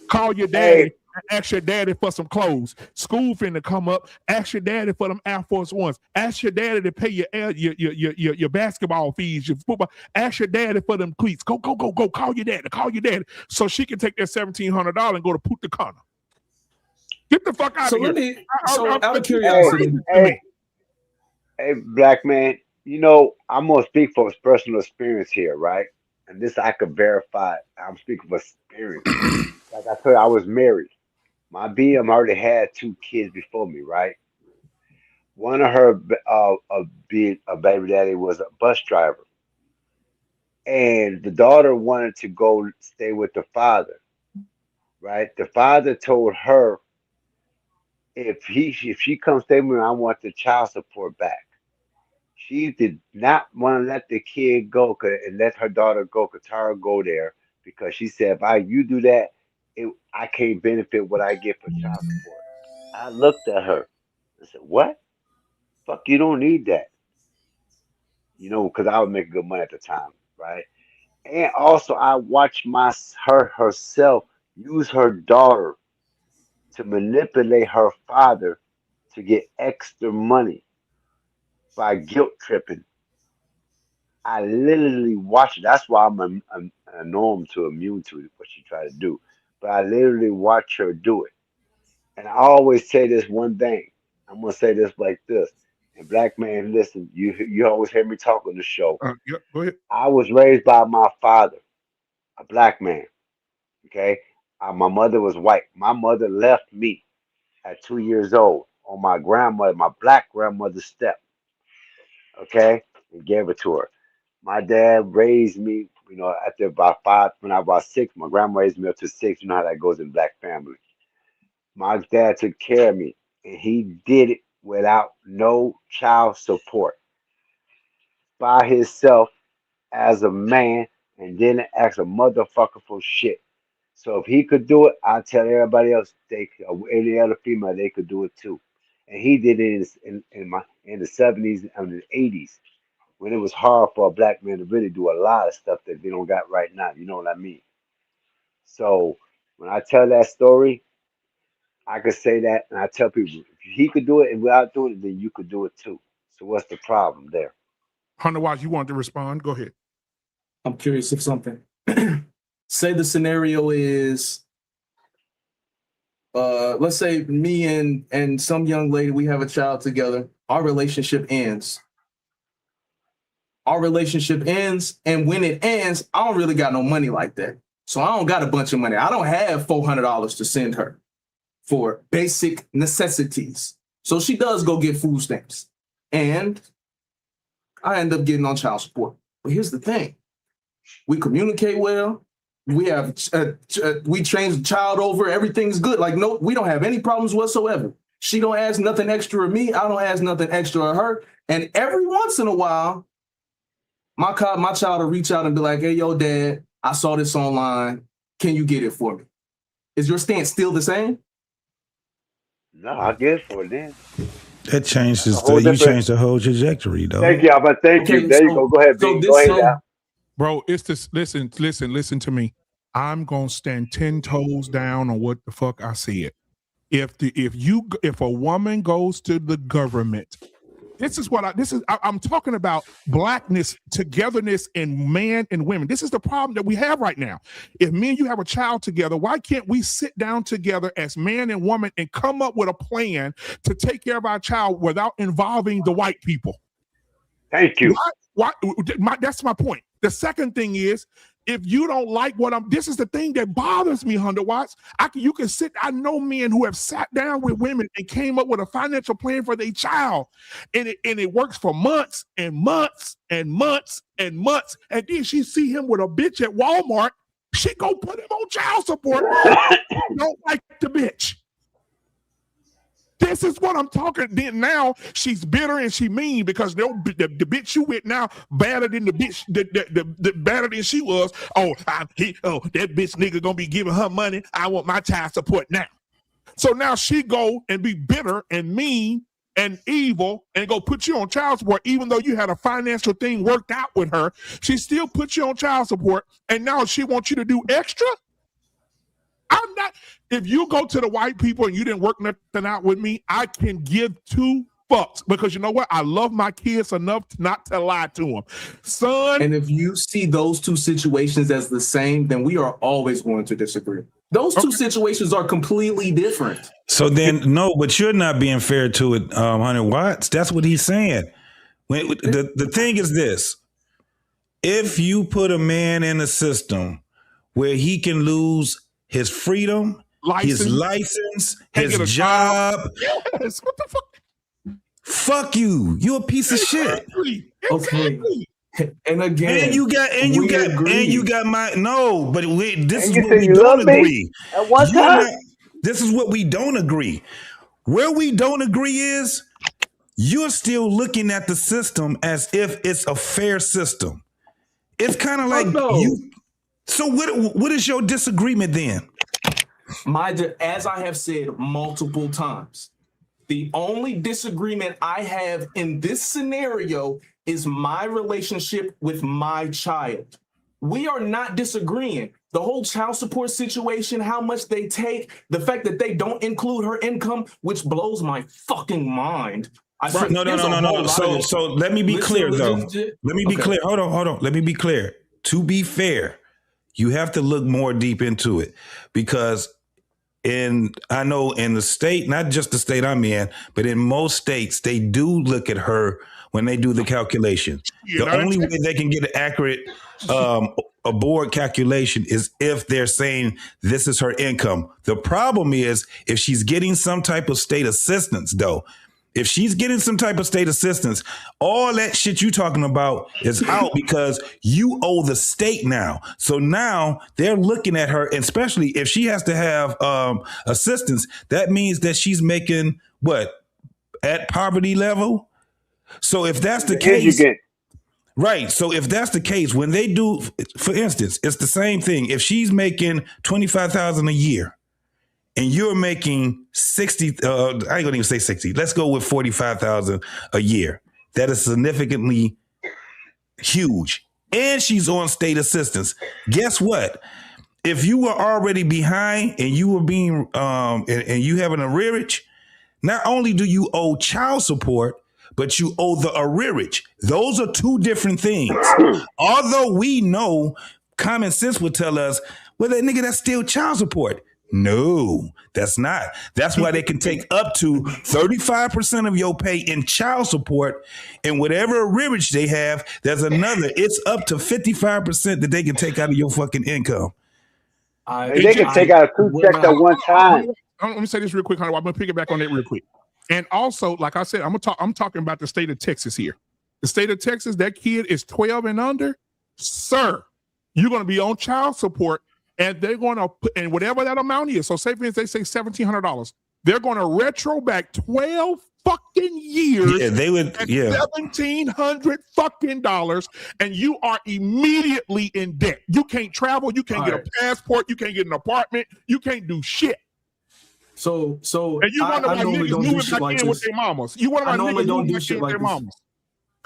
Call your daddy and ask your daddy for some clothes. School finna come up. Ask your daddy for them Air Force Ones. Ask your daddy to pay your basketball fees, your football. Ask your daddy for them cleats. Go. Call your daddy. Call your daddy so she can take that $1,700 and go to Punta Cana. Get the fuck out of here. Out of curiosity. Hey, black man, you know, I'm going to speak from personal experience here, right? And this I could verify. I'm speaking from experience. Like I told you, I was married. My BM already had 2 kids before me, right? One of her being a baby daddy was a bus driver. And the daughter wanted to go stay with the father, right? The father told her, if she comes stay with me, I want the child support back. She did not want to let the kid go and let her daughter go, Katara go there, because she said, if you do that, I can't benefit what I get for child support. I looked at her and said, what? Fuck, you don't need that. You know, because I was making good money at the time, right? And also, I watched her herself use her daughter to manipulate her father to get extra money by guilt tripping. I literally watched it. That's why I'm a norm to immune to what she tried to do. But I literally watch her do it. And I always say this one thing. I'm gonna say this like this. And black man, listen, you always hear me talk on the show. Yeah, go ahead. I was raised by my father, a black man. Okay, my mother was white. My mother left me at 2 years old on my grandmother, my black grandmother's step. Okay, and gave it to her. My dad raised me, you know, after about 5, when I was about 6, my grandma raised me up to 6. You know how that goes in black family. My dad took care of me, and he did it without no child support by himself as a man and didn't ask a motherfucker for shit. So if he could do it, I tell everybody else they could, or any other female they could do it too. And he did it in the 70s and the 80s when it was hard for a black man to really do a lot of stuff that they don't got right now. You know what I mean? So when I tell that story, I could say that, and I tell people if he could do it and without doing it, then you could do it too. So what's the problem there? Hunter Watts, you wanted to respond? Go ahead. I'm curious of something. Say the scenario is, let's say me and some young lady, we have a child together. Our relationship ends. And when it ends, I don't really got no money like that. So I don't got a bunch of money. I don't have $400 to send her for basic necessities. So she does go get food stamps. And I end up getting on child support. But here's the thing. We communicate well. We have we train the child over. Everything's good. Like, no, we don't have any problems whatsoever. She don't ask nothing extra of me. I don't ask nothing extra of her. And every once in a while, my child will reach out and be like, hey, yo, dad, I saw this online. Can you get it for me? Is your stance still the same? No, I guess for it then. That changes. You changed the whole trajectory, though. Thank you, but thank you. There you go. Go ahead, B. Go ahead. Bro, it's this. Listen to me. I'm gonna stand 10 toes down on what the fuck I said. If a woman goes to the government, I'm talking about blackness, togetherness, and man and women. This is the problem that we have right now. If me and you have a child together, why can't we sit down together as man and woman and come up with a plan to take care of our child without involving the white people? Thank you. That's my point. The second thing is, if you don't like this is the thing that bothers me, 100 Watts. I know men who have sat down with women and came up with a financial plan for their child, and it works for months and months and months and months. And then she see him with a bitch at Walmart, she go put him on child support. Don't like the bitch. This is what I'm talking. Then now she's bitter and she mean because the bitch you with now better than the bitch the better than she was. That bitch nigga gonna be giving her money. I want my child support now. So now she go and be bitter and mean and evil and go put you on child support, even though you had a financial thing worked out with her. She still puts you on child support, and now she wants you to do extra. I'm not. If you go to the white people and you didn't work nothing out with me, I can give 2 fucks because you know what? I love my kids enough not to lie to them, son. And if you see those 2 situations as the same, then we are always going to disagree. Those 2 situations are completely different. So then, no, but you're not being fair to it, 100 Watts. That's what he's saying. The thing is this: if you put a man in a system where he can lose his freedom, his license, his job. Yes. What the fuck? Fuck you. You a piece of shit. Okay. And again, you got my no, but this is what we you don't agree. At one time? This is what we don't agree. Where we don't agree is you're still looking at the system as if it's a fair system. It's kind of like you. So what is your disagreement then? As I have said multiple times, the only disagreement I have in this scenario is my relationship with my child. We are not disagreeing. The whole child support situation, how much they take, the fact that they don't include her income, which blows my fucking mind. No. So let me be clear, though. Let me be clear. Hold on. Let me be clear. To be fair, you have to look more deep into it because I know in the state, not just the state I'm in, but in most states, they do look at her when they do the calculation. The only way they can get an accurate a board calculation is if they're saying this is her income. The problem is if she's getting some type of state assistance, though. If she's getting some type of state assistance, all that shit you talking about is out because you owe the state now. So now they're looking at her, and especially if she has to have assistance, that means that she's making what? at poverty level. So if that's the case, right. So if that's the case, when they do, for instance, it's the same thing. If she's making $25,000 a year and you're making 60, I ain't gonna even say 60. Let's go with 45,000 a year. That is significantly huge. And she's on state assistance. Guess what? If you were already behind and you were being and you have an arrearage, not only do you owe child support, but you owe the arrearage. Those are two different things. Although we know common sense would tell us, well, that nigga, that's still child support. No, that's not. That's why they can take up to 35% of your pay in child support, and whatever arrearage they have, there's another. It's up to 55% that they can take out of your fucking income. They can take out 2 checks at one time. Let me say this real quick, Hunter. I'm gonna pick it back on that real quick. And also, like I said, I'm talking about the state of Texas here. The state of Texas, that kid is 12 and under, sir. You're gonna be on child support. And they're going to put, and whatever that amount is, so say for instance, they say $1,700, they're going to retro back 12 fucking years. Yeah, they would, $1,700 fucking dollars, and you are immediately in debt. You can't travel, you can't get a passport, you can't get an apartment, you can't do shit. So, and you wonder why niggas moving back like in with their mamas. You wonder why niggas moving back in with their mamas.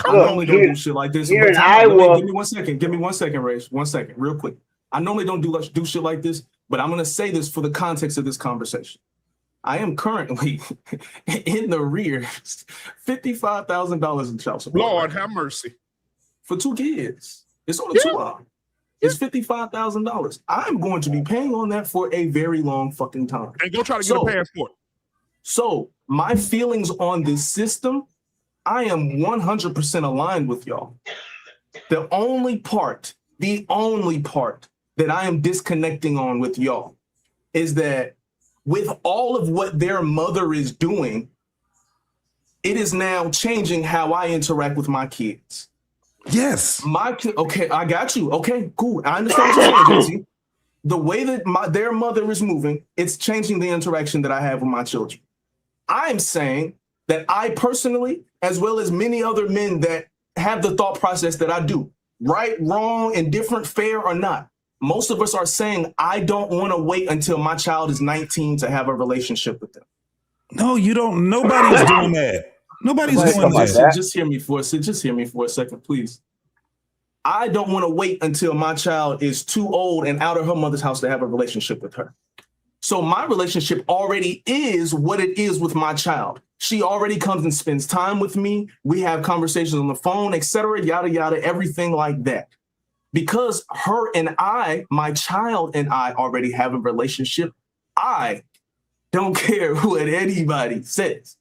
I normally don't do shit like this. Here in Iowa, give me 1 second. Give me 1 second, Ray. 1 second, real quick. I normally don't do shit like this, but I'm going to say this for the context of this conversation. I am currently in the rear $55,000 in child support. Lord have mercy. For 2 kids. It's on a 2-hour. It's $55,000. I'm going to be paying on that for a very long fucking time. And go try to get a passport. So my feelings on this system, I am 100% aligned with y'all. The only part that I am disconnecting on with y'all is that with all of what their mother is doing, it is now changing how I interact with my kids. Yes. Okay, I got you. Okay, cool. I understand what you're saying, JT. The way that their mother is moving, it's changing the interaction that I have with my children. I'm saying that I personally, as well as many other men that have the thought process that I do, right, wrong, indifferent, fair or not, most of us are saying, I don't want to wait until my child is 19 to have a relationship with them. No, you don't. Nobody's doing that. Nobody's doing that. Just hear me for a second, please. I don't want to wait until my child is too old and out of her mother's house to have a relationship with her. So my relationship already is what it is with my child. She already comes and spends time with me. We have conversations on the phone, etc., yada, yada, everything like that. Because her and I, my child and I already have a relationship, I don't care what anybody says.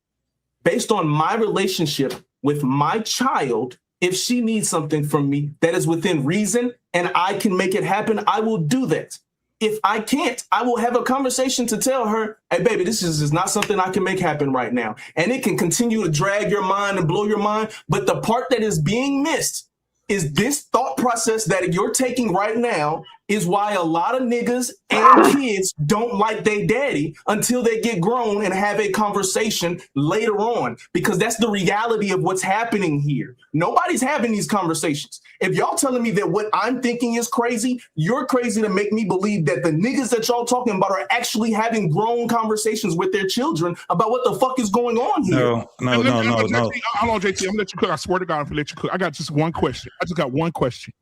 Based on my relationship with my child, if she needs something from me that is within reason and I can make it happen, I will do that. If I can't, I will have a conversation to tell her, hey, baby, this is not something I can make happen right now. And it can continue to drag your mind and blow your mind. But the part that is being missed is this thought process that you're taking right now is why a lot of niggas and kids don't like their daddy until they get grown and have a conversation later on, because that's the reality of what's happening here. Nobody's having these conversations. If y'all telling me that what I'm thinking is crazy, you're crazy to make me believe that the niggas that y'all talking about are actually having grown conversations with their children about what the fuck is going on here. No. Hold on, JT. I'm gonna let you cook. I swear to God, I'm gonna let you cook. I got just one question. I just got one question.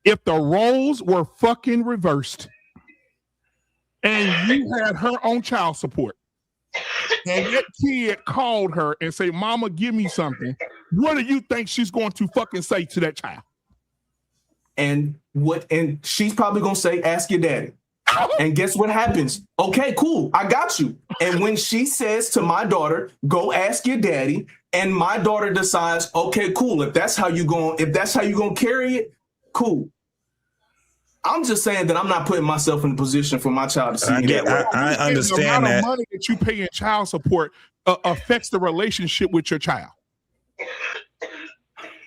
If the roles were fucking reversed and you had her on child support and that kid called her and say, Mama, give me something, what do you think she's going to fucking say to that child? And she's probably gonna say, ask your daddy. And guess what happens? Okay, cool, I got you. And when she says to my daughter, go ask your daddy, and my daughter decides, okay, cool, if that's how you gonna carry it, cool. I'm just saying that I'm not putting myself in a position for my child to see that way. I understand the amount that. of money that you pay in child support affects the relationship with your child.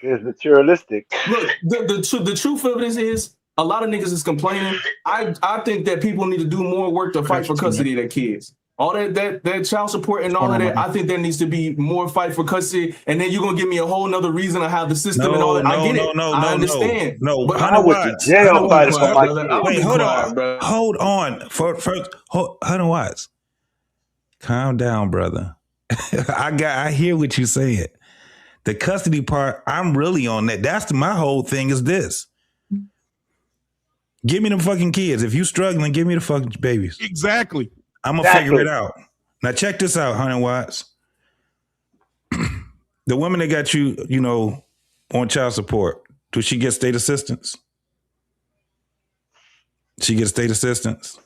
It's materialistic. Look, the truth of it is a lot of niggas is complaining. I think that people need to do more work to fight for custody of their kids. All that child support and all of that, I think there needs to be more fight for custody. And then you're gonna give me a whole nother reason to have the system and all that. I get it. I understand. No. But I went to jail fighting for my kids. Wait, hold on. First, Hunter Watts. Calm down, brother. I hear what you said. The custody part, I'm really on that. That's my whole thing is this. Give me them fucking kids. If you struggling, give me the fucking babies. Exactly. I'm going to figure it out. Now check this out, Hunter Watts. The woman that got you, on child support, does she get state assistance? She gets state assistance?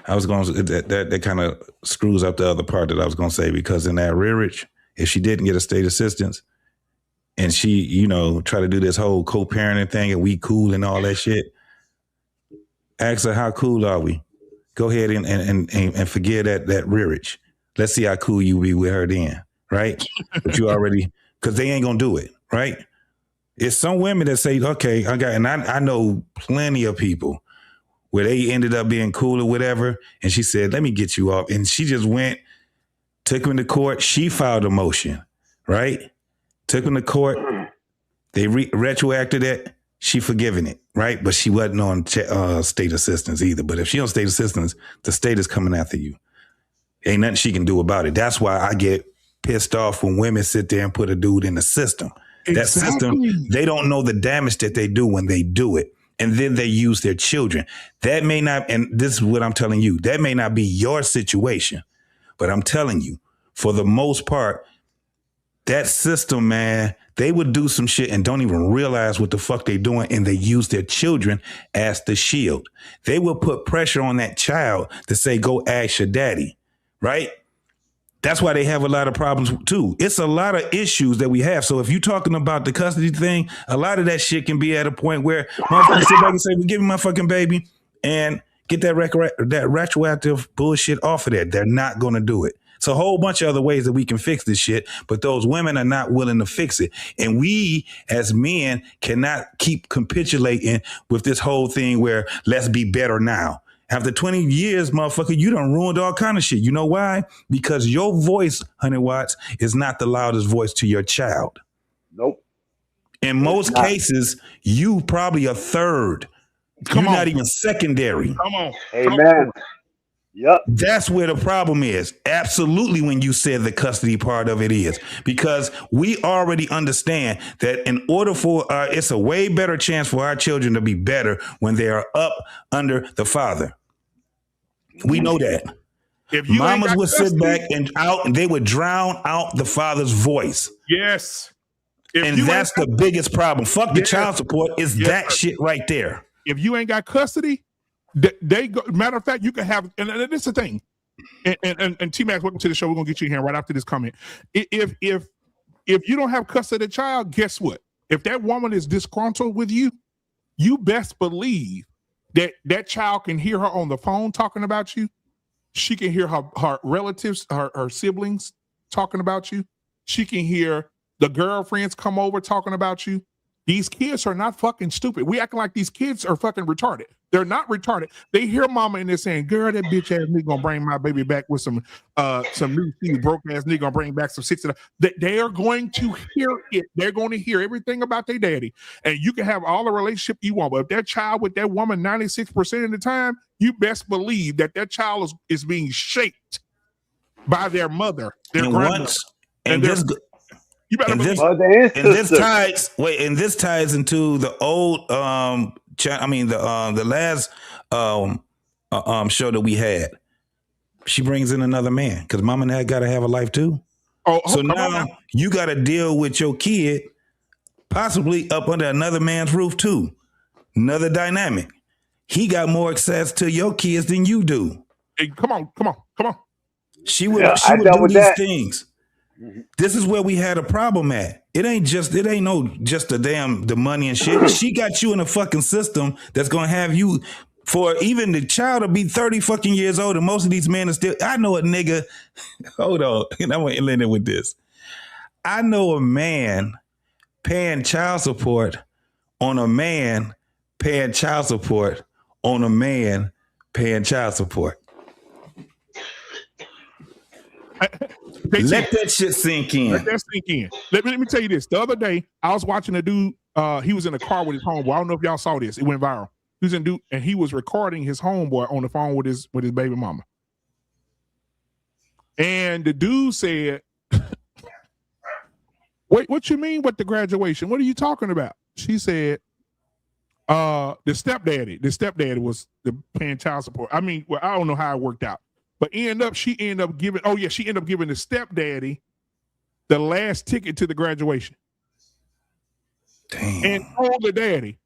I was going to, that kind of screws up the other part that I was going to say, because in that rearage, if she didn't get a state assistance and she, try to do this whole co-parenting thing and we cool and all that shit, ask her, how cool are we? Go ahead and forget that rearage. Let's see how cool you be with her then, right? But you already, because they ain't going to do it, right? It's some women that say, okay, I know plenty of people where they ended up being cool or whatever. And she said, let me get you off. And she just went, took him to court. She filed a motion, right? Took him to court. They retroacted it. She forgiven it, right? But she wasn't on state assistance either. But if she on state assistance, the state is coming after you. Ain't nothing she can do about it. That's why I get pissed off when women sit there and put a dude in the system. Exactly. That system, they don't know the damage that they do when they do it. And then they use their children. That may not, and this is what I'm telling you, that may not be your situation. But I'm telling you, for the most part, that system, man, they would do some shit and don't even realize what the fuck they doing, and they use their children as the shield. They will put pressure on that child to say, go ask your daddy, right? That's why they have a lot of problems too. It's a lot of issues that we have. So if you're talking about the custody thing, a lot of that shit can be at a point where motherfuckers sit back and say, well, give me my fucking baby and get that retroactive bullshit off of that. They're not going to do it. It's a whole bunch of other ways that we can fix this shit, but those women are not willing to fix it. And we as men cannot keep capitulating with this whole thing where let's be better now. After 20 years, motherfucker, you done ruined all kind of shit. You know why? Because your voice, Hunter Watts, is not the loudest voice to your child. Nope. In most cases, you probably a third. You're not even secondary. Come on. Amen. Yep. That's where the problem is. Absolutely, when you said the custody part of it is, because we already understand that in order for it's a way better chance for our children to be better when they are up under the father. We know that. If mamas would sit back and they would drown out the father's voice. Yes. And that's the biggest problem. Fuck the child support. Is that shit right there. If you ain't got custody, they go. Matter of fact, you can have, and this is the thing. And T-Max, welcome to the show. We're gonna get you in here right after this comment. If you don't have custody of the child, guess what? If that woman is disgruntled with you, you best believe that child can hear her on the phone talking about you. She can hear her relatives, her siblings talking about you. She can hear the girlfriends come over talking about you. These kids are not fucking stupid. We acting like these kids are fucking retarded. They're not retarded. They hear mama and they're saying, girl, that bitch ass nigga gonna bring my baby back with some new CD, broke ass nigga gonna bring back some $60. They are going to hear it. They're going to hear everything about their daddy. And you can have all the relationship you want, but if that child with that woman 96% of the time, you best believe that child is being shaped by their mother, their grandmother. You better believe this ties into the old the last show that we had. She brings in another man because mom and dad got to have a life too. So now you got to deal with your kid possibly up under another man's roof too. Another dynamic. He got more access to your kids than you do. Hey, come on. She would do these things. This is where we had a problem at. It ain't the money and shit. She got you in a fucking system that's gonna have you for even the child to be 30 fucking years old, and most of these men are still. I know a nigga. Hold on, and I'm gonna end it with this. I know a man paying child support on a man paying child support on a man paying child support. Let that shit sink in. Let that sink in. Let me tell you this. The other day, I was watching a dude. He was in a car with his homeboy. I don't know if y'all saw this. It went viral. He was in dude, and he was recording his homeboy on the phone with his baby mama. And the dude said, "Wait, what you mean with the graduation? What are you talking about?" She said, the stepdaddy was paying child support. I mean, well, I don't know how it worked out, but she ended up giving the stepdaddy the last ticket to the graduation. Damn. And told the daddy,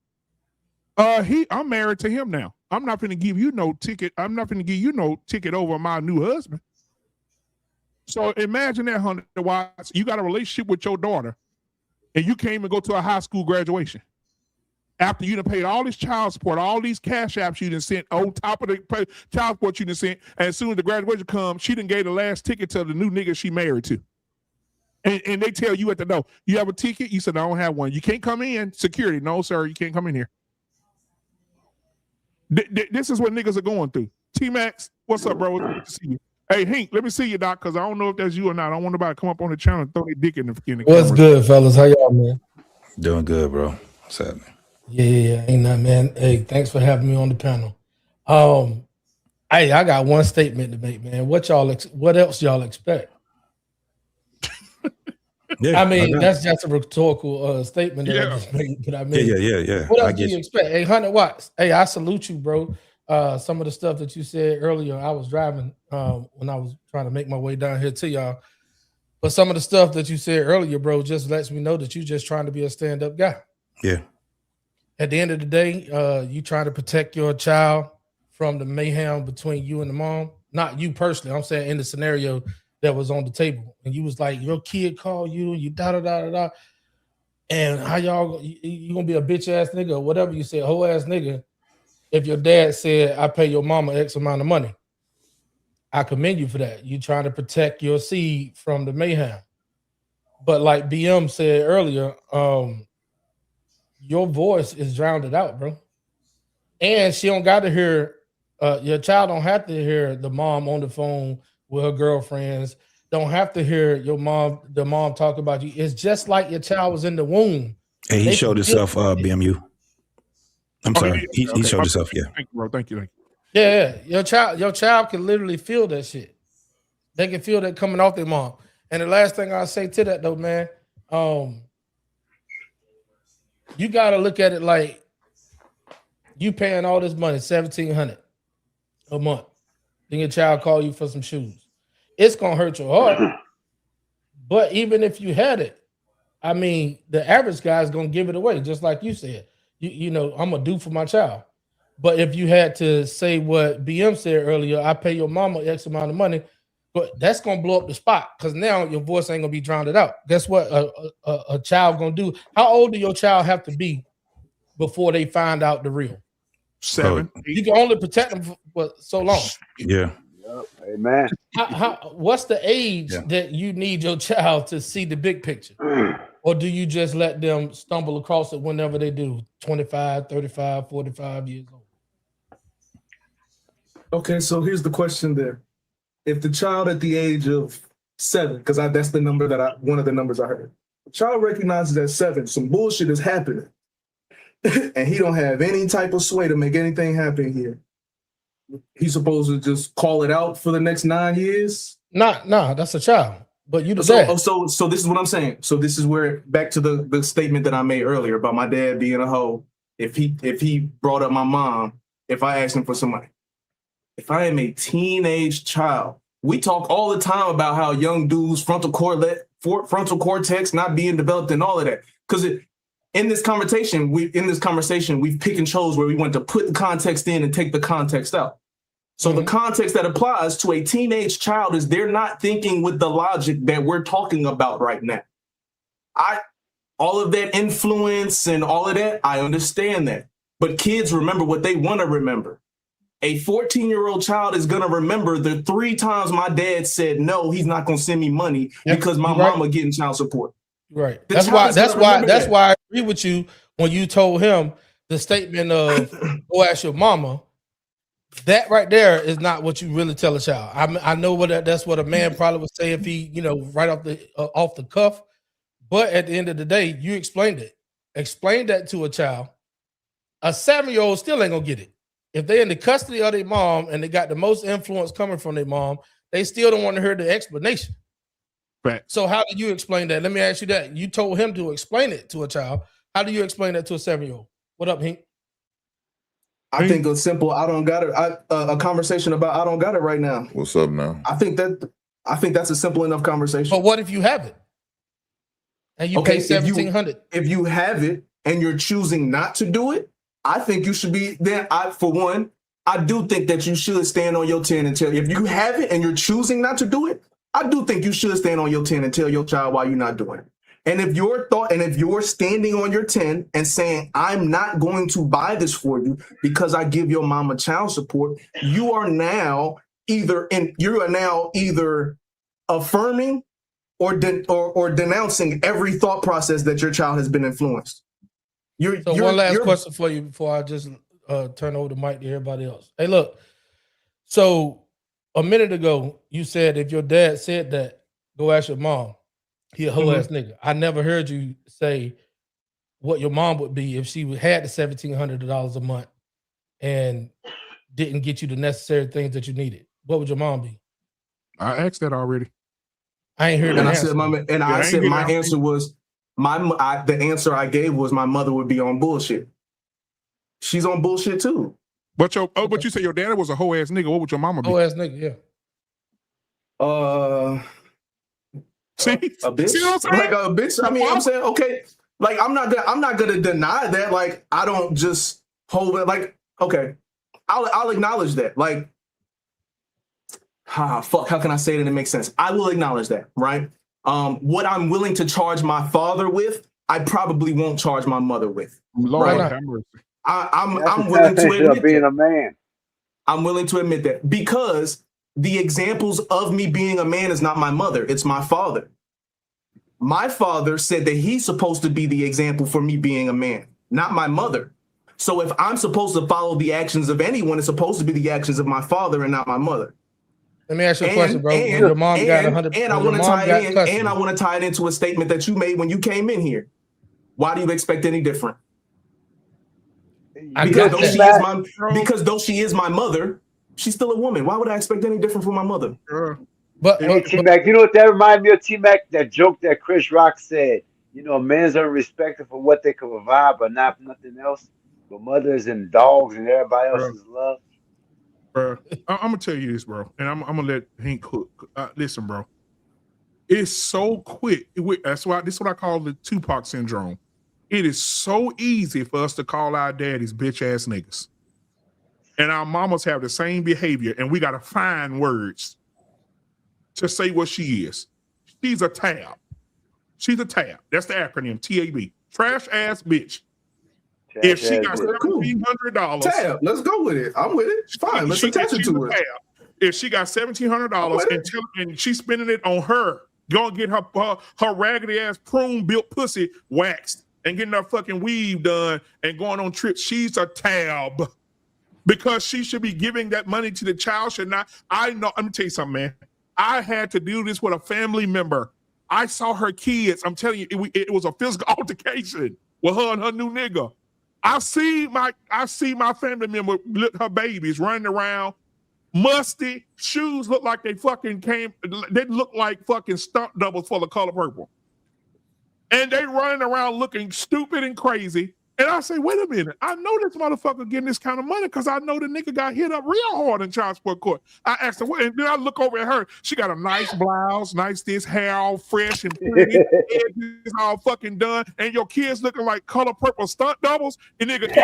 I'm married to him now. I'm not going to give you no ticket. I'm not going to give you no ticket over my new husband. So imagine that, Hunter Watts. You got a relationship with your daughter, and you can't even go to a high school graduation. After you done paid all this child support, all these cash apps you done sent on top of the child support you done sent, and as soon as the graduation comes, she done gave the last ticket to the new nigga she married to. And they tell you at the door, you have a ticket? You said, I don't have one. You can't come in. Security. No, sir, you can't come in here. This is what niggas are going through. T-Max, what's up, bro? Good to see you. Hey, Hank, let me see you, Doc, because I don't know if that's you or not. I don't want nobody to come up on the channel and throw their dick in the What's camera. good, fellas? How y'all, man? Doing good, bro. What's happening? Yeah, ain't nothing, man. Hey, thanks for having me on the panel. Hey, I got one statement to make, man. What else y'all expect? Yeah, I mean, that's just a rhetorical statement that I just made. But I mean, yeah. What else do you expect? Hey, 100 watts. Hey, I salute you, bro. Some of the stuff that you said earlier, I was driving when I was trying to make my way down here to y'all. But some of the stuff that you said earlier, bro, just lets me know that you're just trying to be a stand-up guy. Yeah. At the end of the day, you trying to protect your child from the mayhem between you and the mom. Not you personally. I'm saying in the scenario that was on the table. And you was like, your kid called you, you da-da-da-da-da. And how y'all, you gonna be a bitch-ass nigga or whatever you said, whole-ass nigga, if your dad said, I pay your mama X amount of money. I commend you for that. You trying to protect your seed from the mayhem. But like BM said earlier, your voice is drowned out, bro. And she don't got to hear, your child don't have to hear the mom on the phone with her girlfriends, don't have to hear the mom talk about you. It's just like your child was in the womb. Hey, he showed himself, BMU. I'm sorry. He showed himself, yeah. Thank you, bro. Thank you. Yeah. Your child can literally feel that shit. They can feel that coming off their mom. And the last thing I'll say to that though, man, you gotta look at it like you paying all this money, $1,700 a month. Then your child call you for some shoes. It's gonna hurt your heart. But even if you had it, I mean, the average guy is gonna give it away, just like you said. You know, I'm gonna do for my child. But if you had to say what BM said earlier, I pay your mama X amount of money, but that's gonna blow up the spot because now your voice ain't gonna be drowned out. Guess what? A child gonna do? How old do your child have to be before they find out the real? 7. You can only protect them for so long. Yeah. Yep. Amen. What's the age that you need your child to see the big picture? Or do you just let them stumble across it whenever they do? 25, 35, 45 years old. Okay, so here's the question there. If the child at the age of 7, because that's the number one of the numbers I heard. The child recognizes at 7, some bullshit is happening. And he don't have any type of sway to make anything happen here. He's supposed to just call it out for the next 9 years? Nah, that's a child. But you the dad. So this is what I'm saying. So this is where back to the statement that I made earlier about my dad being a hoe. If he brought up my mom, if I asked him for some money. If I am a teenage child, we talk all the time about how young dudes frontal cortex not being developed and all of that. Because in this conversation, we've picked and chose where we want to put the context in and take the context out. So the context that applies to a teenage child is they're not thinking with the logic that we're talking about right now. All of that influence and all of that, I understand that. But kids remember what they want to remember. A 14-year-old child is going to remember the 3 times my dad said, no, he's not going to send me money because my mama getting child support. Right. That's why I agree with you when you told him the statement of go ask your mama. that right there is not what you really tell a child. I know that's what a man probably would say if he, right off the cuff. But at the end of the day, you explained it. Explain that to a child. A 7-year-old still ain't gonna get it. If they're in the custody of their mom and they got the most influence coming from their mom, they still don't want to hear the explanation. Right. So how do you explain that? Let me ask you that. You told him to explain it to a child. How do you explain that to a 7-year-old? What up, Hink? I think a simple I don't got it. A conversation about I don't got it right now. What's up now? I think that's a simple enough conversation. But what if you have it? And you pay $1,700. If you have it and you're choosing not to do it, I think you should be then. For one, I do think that you should stand on your 10 and tell. If you have it and you're choosing not to do it, I do think you should stand on your 10 and tell your child why you're not doing it. And if you're standing on your 10 and saying, I'm not going to buy this for you because I give your mama child support, you are now either affirming or denouncing every thought process that your child has been influenced. One last question for you before I just turn over the mic to everybody else. Hey, look. So a minute ago, you said if your dad said that, go ask your mom. He a whole ass nigga. I never heard you say what your mom would be if she had the $1,700 a month and didn't get you the necessary things that you needed. What would your mom be? I asked that already. I ain't heard that answer. My answer was the answer I gave was my mother would be on bullshit. She's on bullshit too. But you said your daddy was a whole ass nigga. What would your mama be? Whole ass nigga, yeah. See, a bitch, see what I'm saying? Like a bitch. I mean, I'm saying okay. Like I'm not gonna deny that. Like I don't just hold it. Like okay, I'll acknowledge that. Like, fuck. How can I say it and it makes sense? I will acknowledge that. Right. What I'm willing to charge my father with, I probably won't charge my mother with. Lord, right? have mercy. I'm willing to admit being a man. I'm willing to admit that because the examples of me being a man is not my mother, it's my father. My father said that he's supposed to be the example for me being a man, not my mother. So if I'm supposed to follow the actions of anyone, it's supposed to be the actions of my father and not my mother. Let me ask you a question, bro. When your mom got 100, and I want to tie it into a statement that you made when you came in here. Why do you expect any different? Because though she is my mother, she's still a woman. Why would I expect any different from my mother? But T-Mac, you know what that reminds me of, T-Mac? That joke that Chris Rock said. Men are respected for what they can provide, but not for nothing else. But mothers and dogs and everybody else is love. Bro, I'm gonna tell you this, bro, and I'm gonna let Hank cook. Listen, bro, it's so quick. That's why this is what I call the Tupac syndrome. It is so easy for us to call our daddies bitch ass niggas, and our mamas have the same behavior, and we gotta find words to say what she is. She's a tab. She's a tab. That's the acronym, TAB. Trash ass bitch. If she got $1,700, tab, let's go with it. I'm with it. Fine, let's attach it to it. If she got $1,700 and she's spending it on her, gonna get her raggedy ass prune built pussy waxed and getting her fucking weave done and going on trips, she's a tab. Because she should be giving that money to the child, should not. I know. Let me tell you something, man. I had to do this with a family member. I saw her kids. I'm telling you, it was a physical altercation with her and her new nigga. I see my family member, her babies running around, musty, shoes look like they look like fucking stunt doubles for the color purple. And they running around looking stupid and crazy. And I say, wait a minute, I know this motherfucker getting this kind of money because I know the nigga got hit up real hard in child support court. I asked her, and then I look over at her. She got a nice blouse, this hair all fresh and pretty, edges all fucking done, and your kids looking like color purple stunt doubles. And nigga,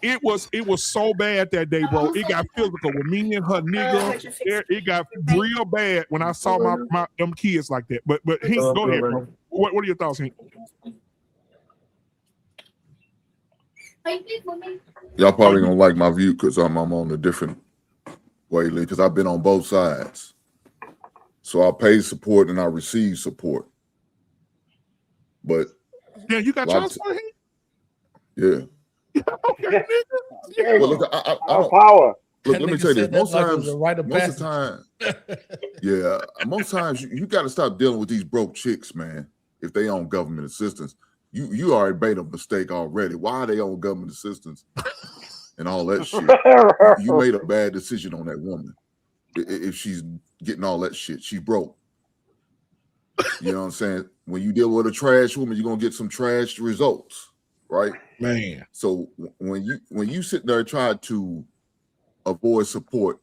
it was so bad that day, bro. It got physical with me and her nigga. It got real bad when I saw my them kids like that. But Hank, go ahead, bro. What are your thoughts, Hank? Y'all probably gonna like my view because I'm on a different wavelength because I've been on both sides. So I pay support and I receive support. But yeah, you got child support? Yeah. Okay, nigga. Okay. Well, look, I Our don't. power. Look, That let me nigga tell you this. said that Most like it times, was a rite of most of the passage. time, yeah, most times you got to stop dealing with these broke chicks, man. If they on government assistance, you already made a mistake already. Why are they on government assistance and all that shit? You made a bad decision on that woman. If she's getting all that shit, she broke. You know what I'm saying? When you deal with a trash woman, you're gonna get some trash results, right? Man. So when you sit there and try to avoid support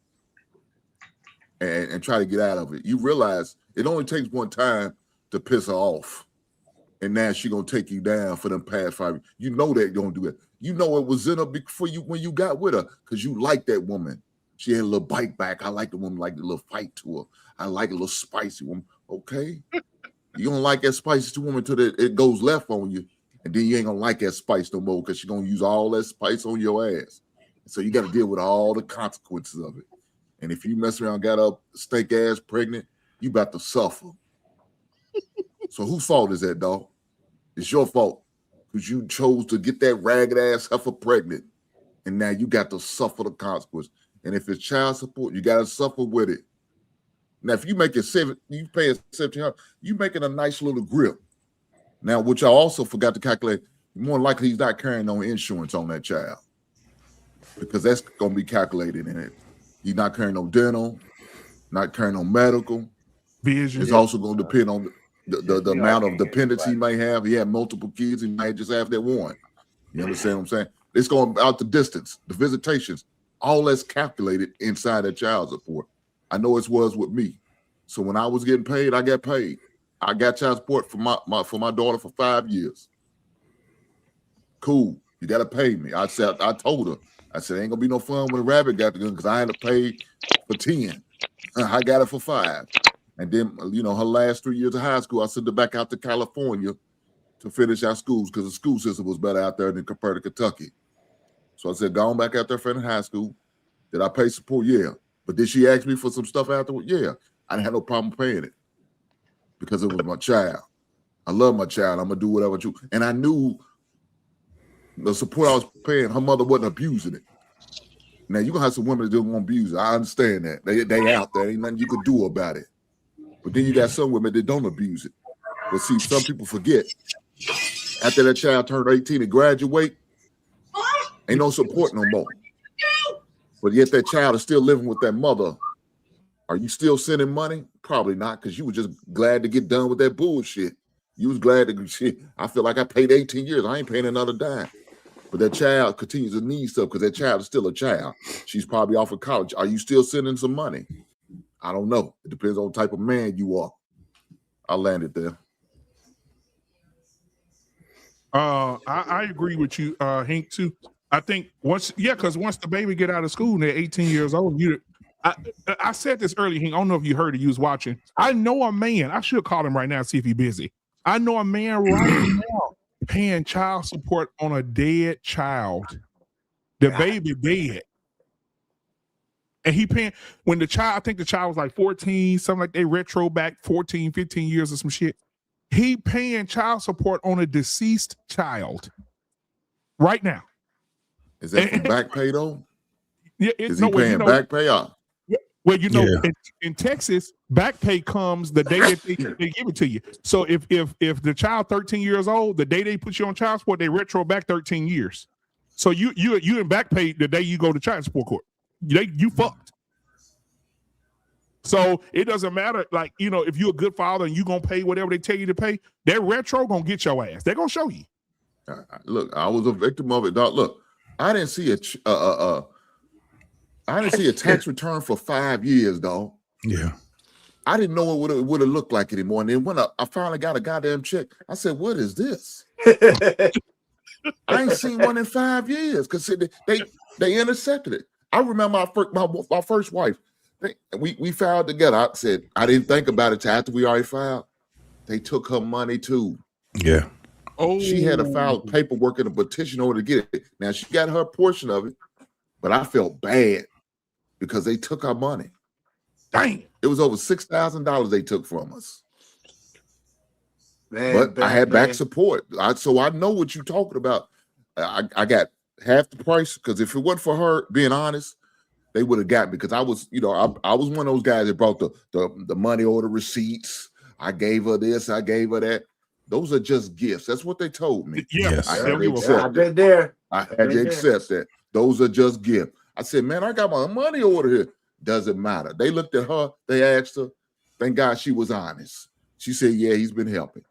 and try to get out of it, you realize it only takes one time to piss her off. And now she gonna take you down for them past 5 years. You know that gonna do it. You know it was in her before you when you got with her, because you like that woman. She had a little bite back. I like the woman like a little fight to her. I like a little spicy woman. Okay. You don't like that spicy woman till it goes left on you. And then you ain't gonna like that spice no more because she's gonna use all that spice on your ass. So you got to deal with all the consequences of it. And if you mess around, got up, steak ass pregnant, you about to suffer. So whose fault is that, dog? It's your fault because you chose to get that ragged ass heifer pregnant, and now you got to suffer the consequence. And if it's child support, you got to suffer with it. Now, if you make it you pay $1,700, you making a nice little grip. Now, which I also forgot to calculate, more than likely he's not carrying no insurance on that child because that's going to be calculated in it. He's not carrying no dental, not carrying no medical. Vision. It's also going to depend on the amount of dependents he may have. He had multiple kids. He might just have that one. You understand what I'm saying? It's going out the distance, the visitations, all that's calculated inside that child support. I know it was with me. So when I was getting paid, I got paid. I got child support for my daughter for 5 years. Cool. You got to pay me. I told her. I said, ain't going to be no fun when the rabbit got the gun because I had to pay for 10. I got it for 5. And then, her last 3 years of high school, I sent her back out to California to finish our schools because the school system was better out there than compared to Kentucky. So I said, go on back out there, finish high school. Did I pay support? Yeah. But did she ask me for some stuff afterward? Yeah. I didn't have no problem paying it because it was my child. I love my child. I'm going to do whatever I do. And I knew the support I was paying, her mother wasn't abusing it. Now, you're going to have some women that don't want to abuse it. I understand that. They out there. Ain't nothing you could do about it. But then you got some women that don't abuse it. But see, some people forget. After that child turned 18 and graduate, ain't no support no more. But yet that child is still living with that mother. Are you still sending money? Probably not, because you were just glad to get done with that bullshit. You was glad to shit. I feel like I paid 18 years. I ain't paying another dime. But that child continues to need stuff because that child is still a child. She's probably off of college. Are you still sending some money? I don't know. It depends on the type of man you are. I landed there. I agree with you, Hank, too. I think because once the baby get out of school and they're 18 years old, I said this earlier, Hank. I don't know if you heard it, you was watching. I know a man, I should call him right now, see if he's busy. I know a man right now paying child support on a dead child. The baby dead. And he paying, when the child, I think the child was like 14, something like they retro back 14, 15 years or some shit. He paying child support on a deceased child right now. Is that from back pay though? Yeah, is he paying back pay off? Well, in Texas, back pay comes the day that they give it to you. So if the child 13 years old, the day they put you on child support, they retro back 13 years. So you in back pay the day you go to child support court. You fucked. So it doesn't matter, like, if you're a good father and you gonna pay whatever they tell you to pay, that retro gonna get your ass. They're gonna show you. Look, I was a victim of it, dog. Look, I didn't see a tax return for 5 years, dog. Yeah. I didn't know what it would have looked like anymore. And then when I finally got a goddamn check, I said, "What is this?" I ain't seen one in 5 years because they intercepted it. I remember my first wife. We filed together. I said I didn't think about it till after we already filed. They took her money too. Yeah. Oh, she had to file paperwork and a petition order to get it. Now she got her portion of it, but I felt bad because they took our money. Dang. It was over $6,000 they took from us. But I had back support. So I know what you're talking about. I got half the price, because if it wasn't for her being honest, they would have got me, because I was, I was one of those guys that brought the money order receipts. I gave her this, I gave her that. Those are just gifts. That's what they told me. Yes. I They had don't to give a accept fuck. I've been there. I had to accept that. Those are just gifts. I said, man, I got my money order here. Doesn't matter. They looked at her. They asked her. Thank God she was honest. She said, yeah, he's been helping.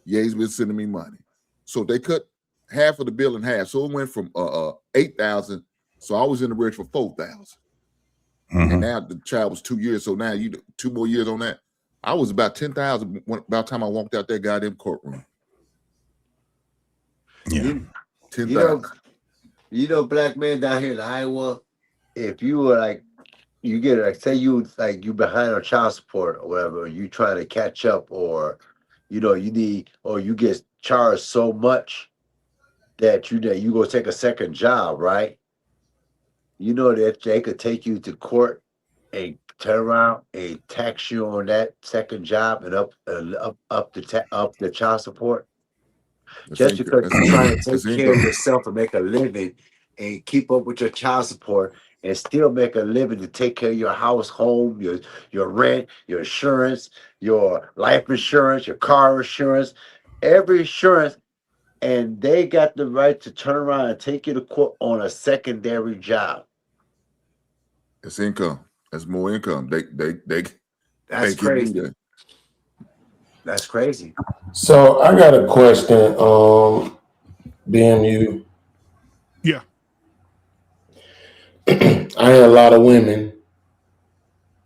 Yeah, he's been sending me money. So they cut half of the bill in half. So it went from $8,000. So I was in the red for $4,000. And now the child was 2 years. So now you 2 more years on that. I was about $10,000 by the time I walked out that goddamn courtroom. Yeah. 10,000. Black men down here in Iowa, if you were like, you get like, say you like you behind on child support or whatever, you trying to catch up, or you need, or you get charged so much that you go take a second job, right? You know that they could take you to court and turn around and tax you on that second job and up the child support. Just because you're trying to take care of yourself and make a living and keep up with your child support and still make a living to take care of your house, home, your rent, your insurance, your life insurance, your car insurance, every insurance, and they got the right to turn around and take you to court on a secondary job. It's income. That's more income. That's crazy. That's crazy. So I got a question, BMU. Yeah. I hear a lot of women,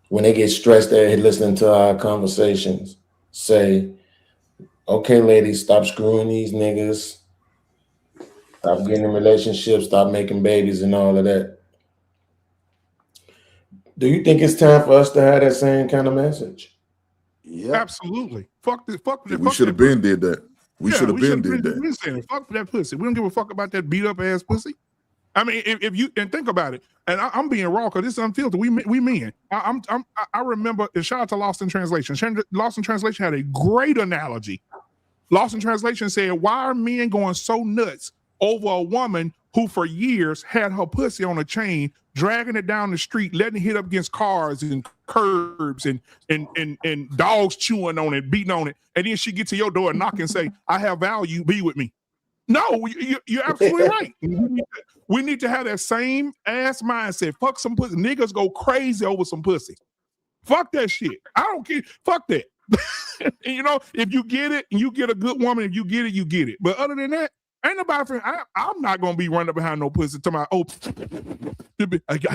when they get stressed at listening to our conversations, say, okay, ladies, stop screwing these niggas. Stop getting in relationships. Stop making babies and all of that. Do you think it's time for us to have that same kind of message? Yeah, absolutely. Fuck this. Fuck that. We should have been did that. We should have been did that. Listen, fuck that pussy. We don't give a fuck about that beat up ass pussy. I mean, if you and think about it, and I'm being raw because this is unfiltered. We men. I remember. And shout out to Lost in Translation. Lost in Translation had a great analogy. Lost in Translation said, "Why are men going so nuts over a woman who for years had her pussy on a chain, dragging it down the street, letting it hit up against cars and curbs and dogs chewing on it, beating on it, and then she get to your door and knock and say, 'I have value. Be with me.'" No, you're absolutely right. We need to have that same ass mindset. Fuck some pussy. Niggas go crazy over some pussy. Fuck that shit. I don't care. Fuck that. If you get it and you get a good woman, if you get it, you get it. But other than that, ain't nobody. I'm not gonna be running up behind no pussy to my I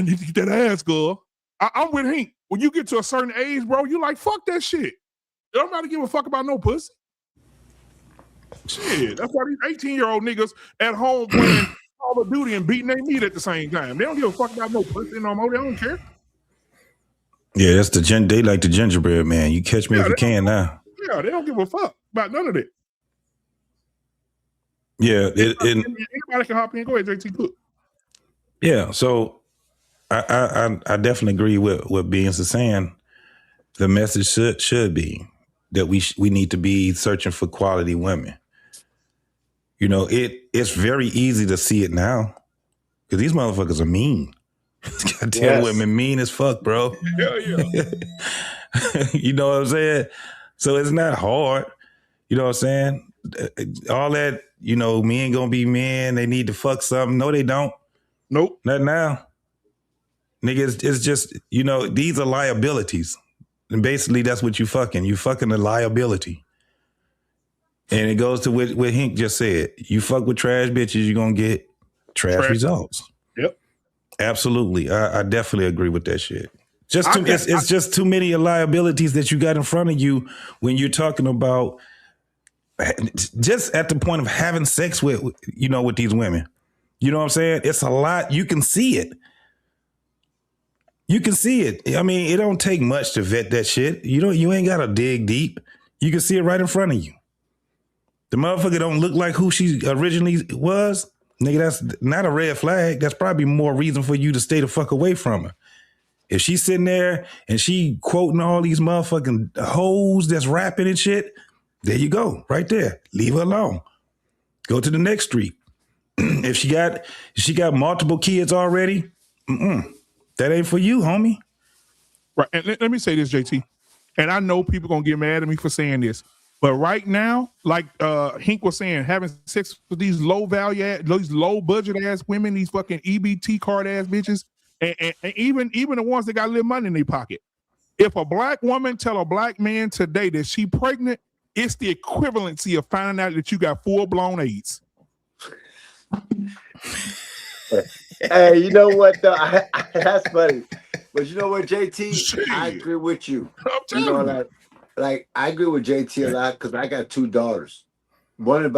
need to get that ass, girl. I'm with Hank. When you get to a certain age, bro, you like fuck that shit. Nobody give a fuck about no pussy. Shit, that's why these 18-year-old niggas at home playing Call of Duty and beating their meat at the same time. They don't give a fuck about no pussy no more. They don't care. Yeah, that's they like the gingerbread man. You catch me if you can now. Yeah, they don't give a fuck about none of that. Yeah, anybody can hop in. Go ahead, JT. Cook. Yeah, so I definitely agree with what Beans is saying. The message should be that we need to be searching for quality women. It's very easy to see it now because these motherfuckers are mean. Goddamn women mean as fuck, bro. Hell yeah. You know what I'm saying? So it's not hard. You know what I'm saying? All that, men gonna be men. They need to fuck something. No, they don't. Nope. Not now. Nigga, it's just, these are liabilities. And basically that's what you fucking. You fucking a liability. And it goes to what Hink just said. You fuck with trash bitches, you're gonna get trash results. Yep. Absolutely. I definitely agree with that shit. It's just too many liabilities that you got in front of you when you're talking about just at the point of having sex with these women. You know what I'm saying? It's a lot. You can see it. You can see it. I mean, it don't take much to vet that shit. You ain't got to dig deep. You can see it right in front of you. The motherfucker don't look like who she originally was. Nigga, that's not a red flag. That's probably more reason for you to stay the fuck away from her. If she's sitting there and she quoting all these motherfucking hoes that's rapping and shit, there you go, right there. Leave her alone. Go to the next street. if she got multiple kids already, that ain't for you, homie. Right. And let me say this, JT. And I know people gonna get mad at me for saying this, but right now, like Hink was saying, having sex with these low budget ass women, these fucking EBT card ass bitches, and even the ones that got little money in their pocket. If a black woman tell a black man today that she pregnant, it's the equivalency of finding out that you got full blown AIDS. Hey, you know what though? That's funny. But you know what, JT? I agree with you. You know, like I agree with JT a lot because I got 2 daughters. One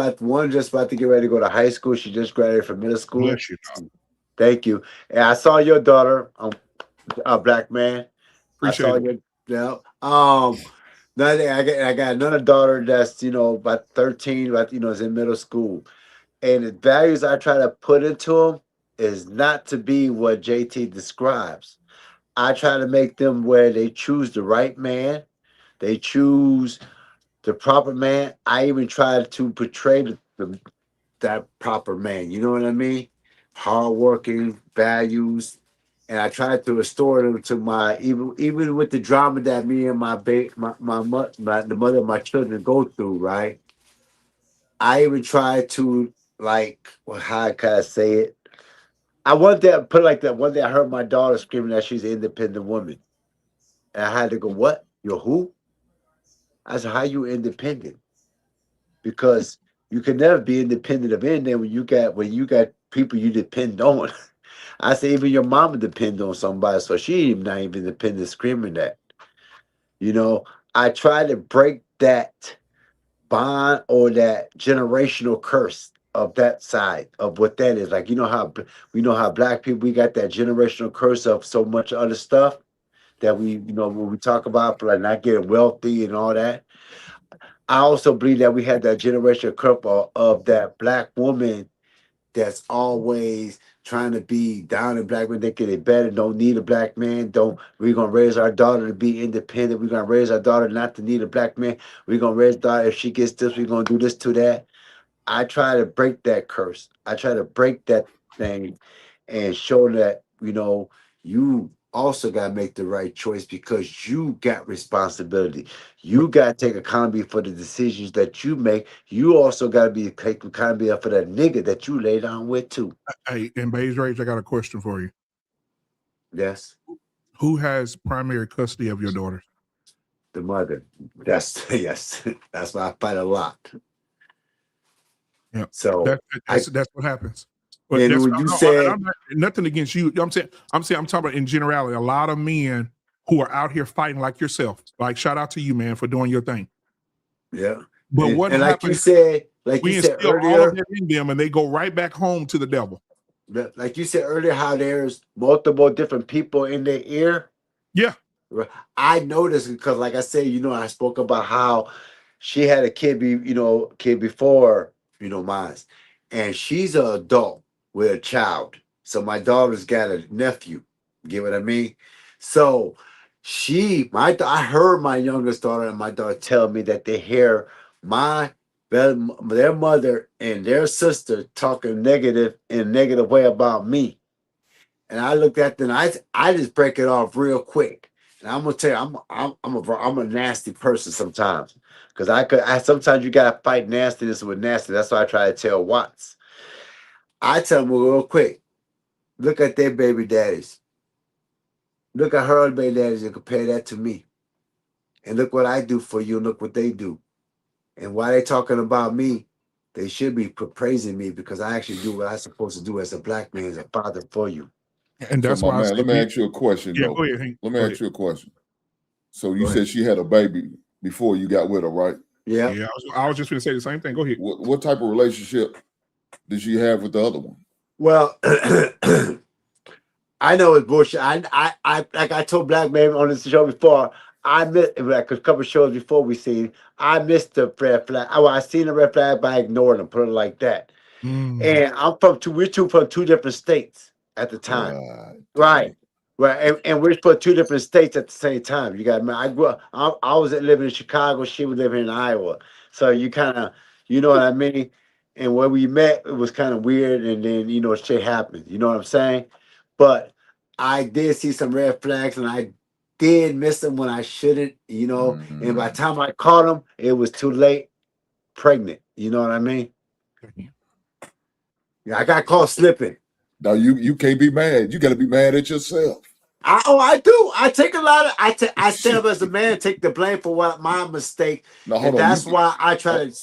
just about to get ready to go to high school. She just graduated from middle school. Bless you, dog. Thank you. And I saw your daughter, a black man. Appreciate I saw it. your I got another daughter that's about 13, but is in middle school. And the values I try to put into them is not to be what JT describes. I try to make them where they choose the right man, they choose the proper man. I even try to portray that proper man. You know what I mean? Hardworking, values, and I try to restore them to my even with the drama that me and the mother of my children go through. Right? I even try to how can I say it? I want that put it like that. One day I heard my daughter screaming that she's an independent woman. And I had to go, what? You're who? I said, how you independent? Because you can never be independent of anything when you got people you depend on. I said, even your mama depend on somebody, so she not even independent screaming that. I try to break that bond or that generational curse of that side of what that is. Like, how black people, we got that generational curse of so much other stuff that when we talk about like not getting wealthy and all that. I also believe that we had that generational curse of that black woman that's always trying to be down in black men, thinking they better, don't need a black man. We're gonna raise our daughter to be independent. We're gonna raise our daughter not to need a black man. We're gonna raise daughter if she gets this, we're gonna do this to that. I try to break that curse. I try to break that thing and show that, you also got to make the right choice because you got responsibility. You got to take accountability for the decisions that you make. You also got to take accountability for that nigga that you lay down with too. Hey, in Beige Rage, I got a question for you. Yes. Who has primary custody of your daughters? The mother. Yes. That's why I fight a lot. Yeah. So that's what happens. But and when you said I'm not, nothing against you. I'm talking about in generality. A lot of men who are out here fighting like yourself. Like shout out to you, man, for doing your thing. Yeah. But what and happens? Like we you said instill earlier, all of that in them, and they go right back home to the devil. Like you said earlier, how there's multiple different people in their ear. Yeah. I noticed because, like I said, I spoke about how she had a kid before, mine. And she's an adult with a child. So my daughter's got a nephew. Get what I mean? So I heard my youngest daughter and my daughter tell me that they hear their mother and their sister talking in a negative way about me. And I looked at them, I just break it off real quick. And I'm gonna tell you, I'm a nasty person sometimes. Because sometimes you gotta fight nastiness with nasty. That's why I try to tell Watts. I tell them real quick, look at their baby daddies. Look at her baby daddies and compare that to me. And look what I do for you and look what they do. And why they talking about me, they should be praising me because I actually do what I'm supposed to do as a black man, as a father for you. And that's so, why man, let me ask you a question, though. Go ahead, Hank. Let me ask you a question. So you said she had a baby before you got with her, right? Yeah. I was just going to say the same thing. Go ahead. What type of relationship did she have with the other one? Well, I know it's bullshit. I like I told Black Man on this show before. I missed like a couple of shows before we seen. I missed the red flag. I seen the red flag, but I ignored them. Put it like that. And I'm from we're from two different states at the time. Right. And we're from two different states at the same time. You got I grew up. I was living in Chicago. She was living in Iowa. So you kind of, you know what I mean. and when we met, it was kind of weird, and then shit happened. You know what I'm saying? But I did see some red flags, and I did miss them when I shouldn't. And by the time I caught them, it was too late. Pregnant. You know what I mean? Yeah, I got caught slipping. Now you can't be mad. You got to be mad at yourself. I do. I take a lot of. I stand up as a man, take the blame for what my mistake. Now, and that's why I try to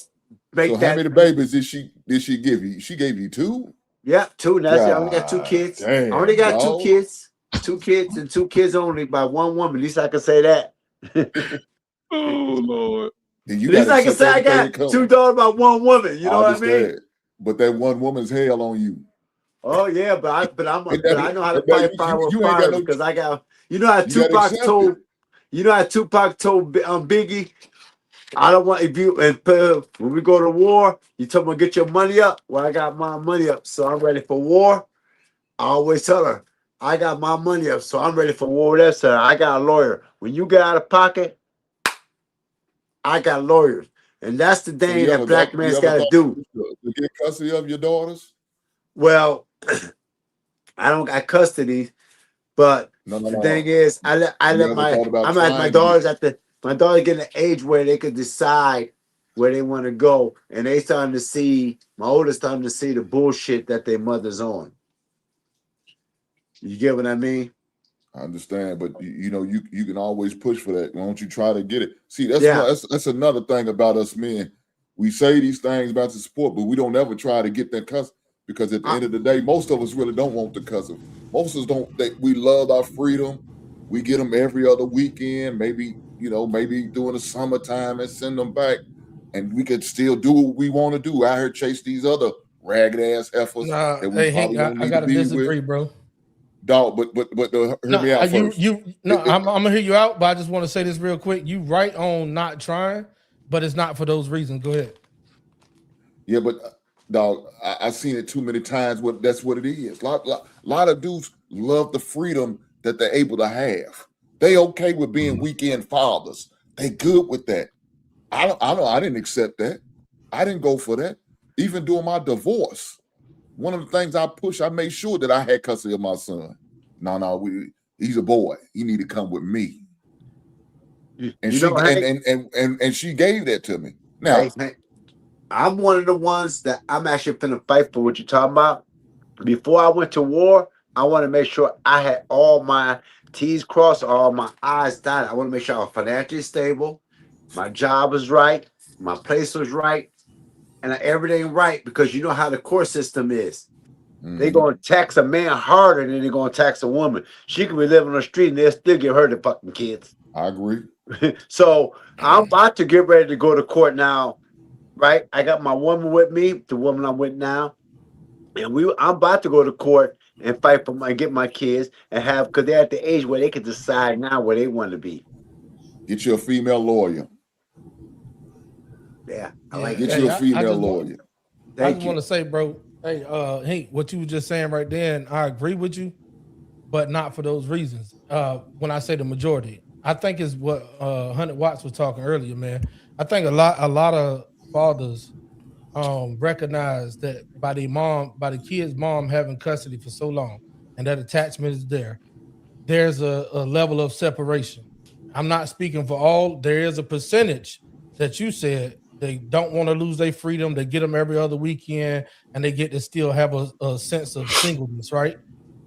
make so that. How many babies did she give you? She gave you 2? Yeah, 2. That's it. I only got 2 kids. Damn, I only got dog. 2 kids. 2 kids and 2 kids only by one woman. At least I can say that. Oh Lord. At least I can say I got 2 daughters by one woman. You know what I mean? But that one woman's hell on you. Oh yeah, but I know how to fight fire with fire because I got. You know how Tupac told. You know how Tupac told Biggie, I don't want when we go to war, you told me get your money up. Well, I got my money up, so I'm ready for war. I always tell her, I got my money up, so I'm ready for war. That's her. I got a lawyer. When you get out of pocket, I got lawyers, and that's the thing that black man's got to do. To get custody of your daughters. Well, I don't got custody, but the thing is, I let my daughters my daughters get an age where they could decide where they want to go, and they starting to see my oldest starting to see the bullshit that their mother's on. You get what I mean? I understand, but you can always push for that. Why don't you try to get it? See, that's another thing about us men. We say these things about the sport, but we don't ever try to get that custody. Because at the end of the day, most of us really don't want the cousin. Most of us don't. We love our freedom. We get them every other weekend, maybe during the summertime, and send them back, and we could still do what we want to do. I heard chase these other ragged ass heifers that we probably don't need to be disagree, with. bro. Dog, but hear me out first. I'm gonna hear you out, but I just want to say this real quick. You right on not trying, but it's not for those reasons. Go ahead. Yeah, but. Dog, I've seen it too many times. That's what it is. A lot of dudes love the freedom that they're able to have. They okay with being weekend fathers. They good with that. I didn't accept that. I didn't go for that. Even during my divorce, one of the things I made sure that I had custody of my son. He's a boy. He need to come with me. And she gave that to me. Now. I'm one of the ones that I'm actually finna fight for what you're talking about. Before I went to war, I want to make sure I had all my T's crossed, all my I's dotted. I want to make sure I was financially stable, my job was right, my place was right, and everything right, because you know how the court system is. Mm-hmm. They're going to tax a man harder than they're going to tax a woman. She can be living on the street and they'll still give her the fucking kids. I agree. So I'm about to get ready to go to court now. Right, I got my woman with me, the woman I'm with now, and I'm about to go to court and fight for get my kids and because they're at the age where they can decide now where they want to be. Get you a female lawyer. Yeah, get you a female lawyer. I just want to say, bro, hey, Hank, what you were just saying right there, and I agree with you, but not for those reasons. When I say the majority, I think is what 100 Watts was talking earlier, man. I think a lot of fathers recognize that by the kid's mom having custody for so long and that attachment is there's a level of separation. I'm not speaking for all. There is a percentage that you said they don't want to lose their freedom. They get them every other weekend and they get to still have a sense of singleness, right?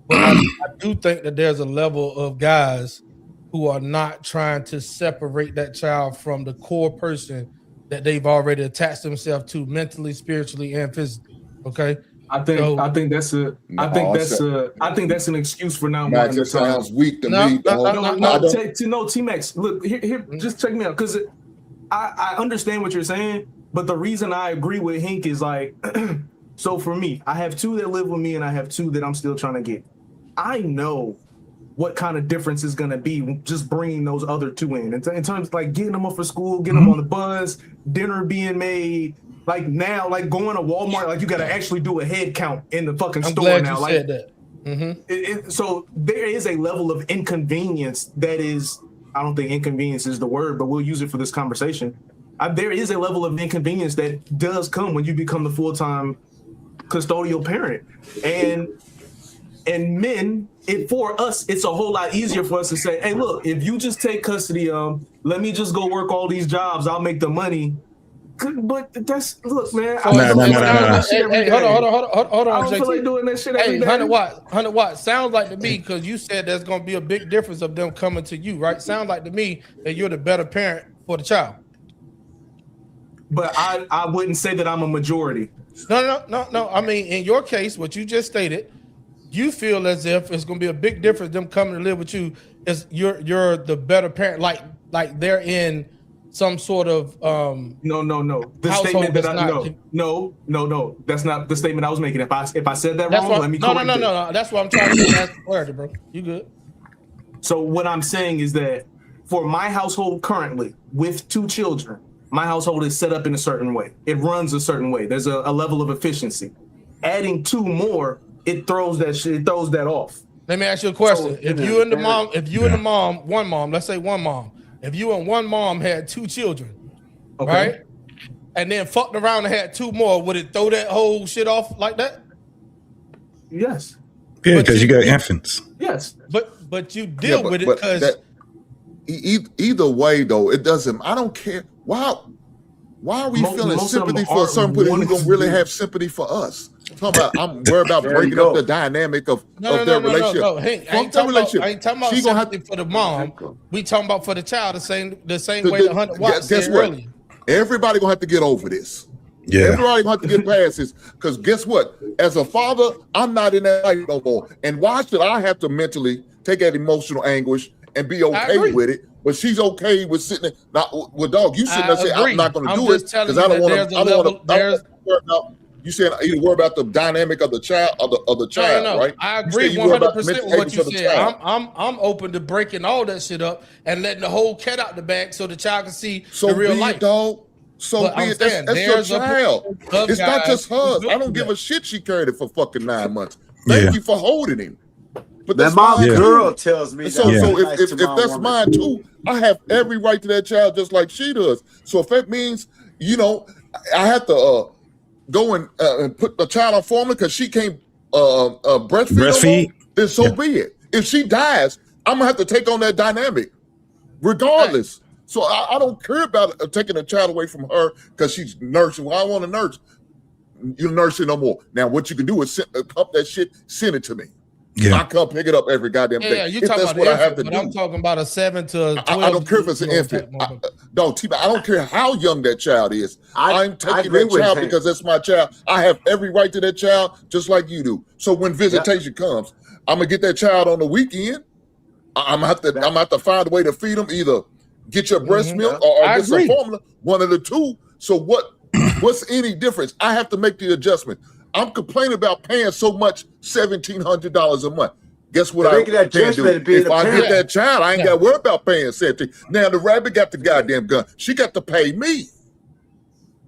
But I do think that there's a level of guys who are not trying to separate that child from the core person that they've already attached themselves to mentally, spiritually, and physically. Okay. I think that's an excuse for not wanting to sounds weak to me. No, T-Max, look, here, just check me out. Because I understand what you're saying, but the reason I agree with Hank is like, so for me, I have 2 that live with me and I have 2 that I'm still trying to get. I know what kind of difference is going to be just bringing those other 2 in terms of like getting them up for school, getting them on the bus, dinner being made, like now, like going to Walmart, like you got to actually do a head count in the fucking store now. You said that. Mm-hmm. So there is a level of inconvenience that is, I don't think inconvenience is the word, but we'll use it for this conversation, there is a level of inconvenience that does come when you become the full-time custodial parent, and men, for us, it's a whole lot easier for us to say, hey, look, if you just take custody of, let me just go work all these jobs, I'll make the money. But look, man. Hey, hold on. I don't feel like doing that shit every day. 100 watts. Sounds like to me, because you said there's going to be a big difference of them coming to you, right? Sounds like to me that you're the better parent for the child. But I wouldn't say that I'm a majority. No. I mean, in your case, what you just stated, you feel as if it's going to be a big difference them coming to live with you. Is you're the better parent, like they're in some sort of no. The statement that no. That's not the statement I was making. If I said that wrong, let me correct it. No. That's what I'm trying to ask clarity, bro. You good? So what I'm saying is that for my household currently with 2 children, my household is set up in a certain way. It runs a certain way. There's a level of efficiency. Adding 2 more, it throws that off. Let me ask you a question. So, if you and the mom, one mom, let's say one mom, if you and one mom had 2 children, okay, right, and then fucked around and had 2 more, would it throw that whole shit off like that? Yes. Yeah, because you got infants. Yes, but you deal with it because either way though, it doesn't. I don't care. Why are we feeling sympathy for some people who don't really have sympathy for us? I'm worried about breaking up the dynamic of their relationship. No. Hey, I ain't talking about sympathy for the mom. We talking about for the child the same way the 100 watts said earlier. Everybody gonna have to get over this. Yeah. Everybody gonna have to get past this. Because guess what? As a father, I'm not in that life no more. And why should I have to mentally take that emotional anguish and be okay with it? But she's okay with sitting there. Now, well, dog, you sitting there saying, I'm not going to do it because I don't want to. You said either worry about the dynamic of the child of the child, no. right? I agree 100% with what you said. I'm open to breaking all that shit up and letting the whole cat out the bag so the child can see the real life. Dog. So be it. That's your child. It's not just hers. I don't give a shit. She carried it for fucking 9 months. Thank you for holding him. But that's my girl tells me. So if that's mine too, I have every right to that child just like she does. So if that means, I have to go and put the child on formula because she can't breastfeed, then so be it. If she dies, I'm gonna have to take on that dynamic, regardless. So I don't care about taking a child away from her because she's nursing. Well, I want to nurse. You're nursing no more. Now what you can do is pump that shit, send it to me. Yeah. I come pick it up every goddamn day. Yeah, you talking about what I have to do. I'm talking about a 7 to 12. I don't care if it's an infant. I don't care how young that child is. I'm taking that child because that's my child. I have every right to that child, just like you do. So when visitation comes, I'm gonna get that child on the weekend. I'm gonna have to find a way to feed them. Either get your breast milk or get some formula. One of the two. So what's any difference? I have to make the adjustment. I'm complaining about paying so much, $1,700 a month. Guess what I can do? If I get that child, I ain't got to worry about paying $17. Now the rabbit got the goddamn gun. She got to pay me.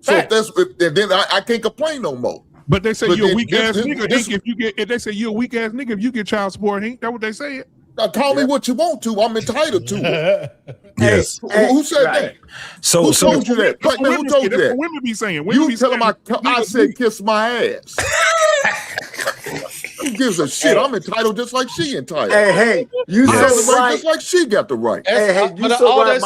So then I can't complain no more. But they say you're a weak ass nigga. If they say you're a weak ass nigga if you get child support, ain't that what they say? Now call me what you want to. I'm entitled to it. Yes. Who said that? Who told you that? Who told you that? Women be saying. You tell them I said kiss my ass. Who gives a shit? I'm entitled just like she entitled. Hey, you said the right just like she got the right. Hey, you so right.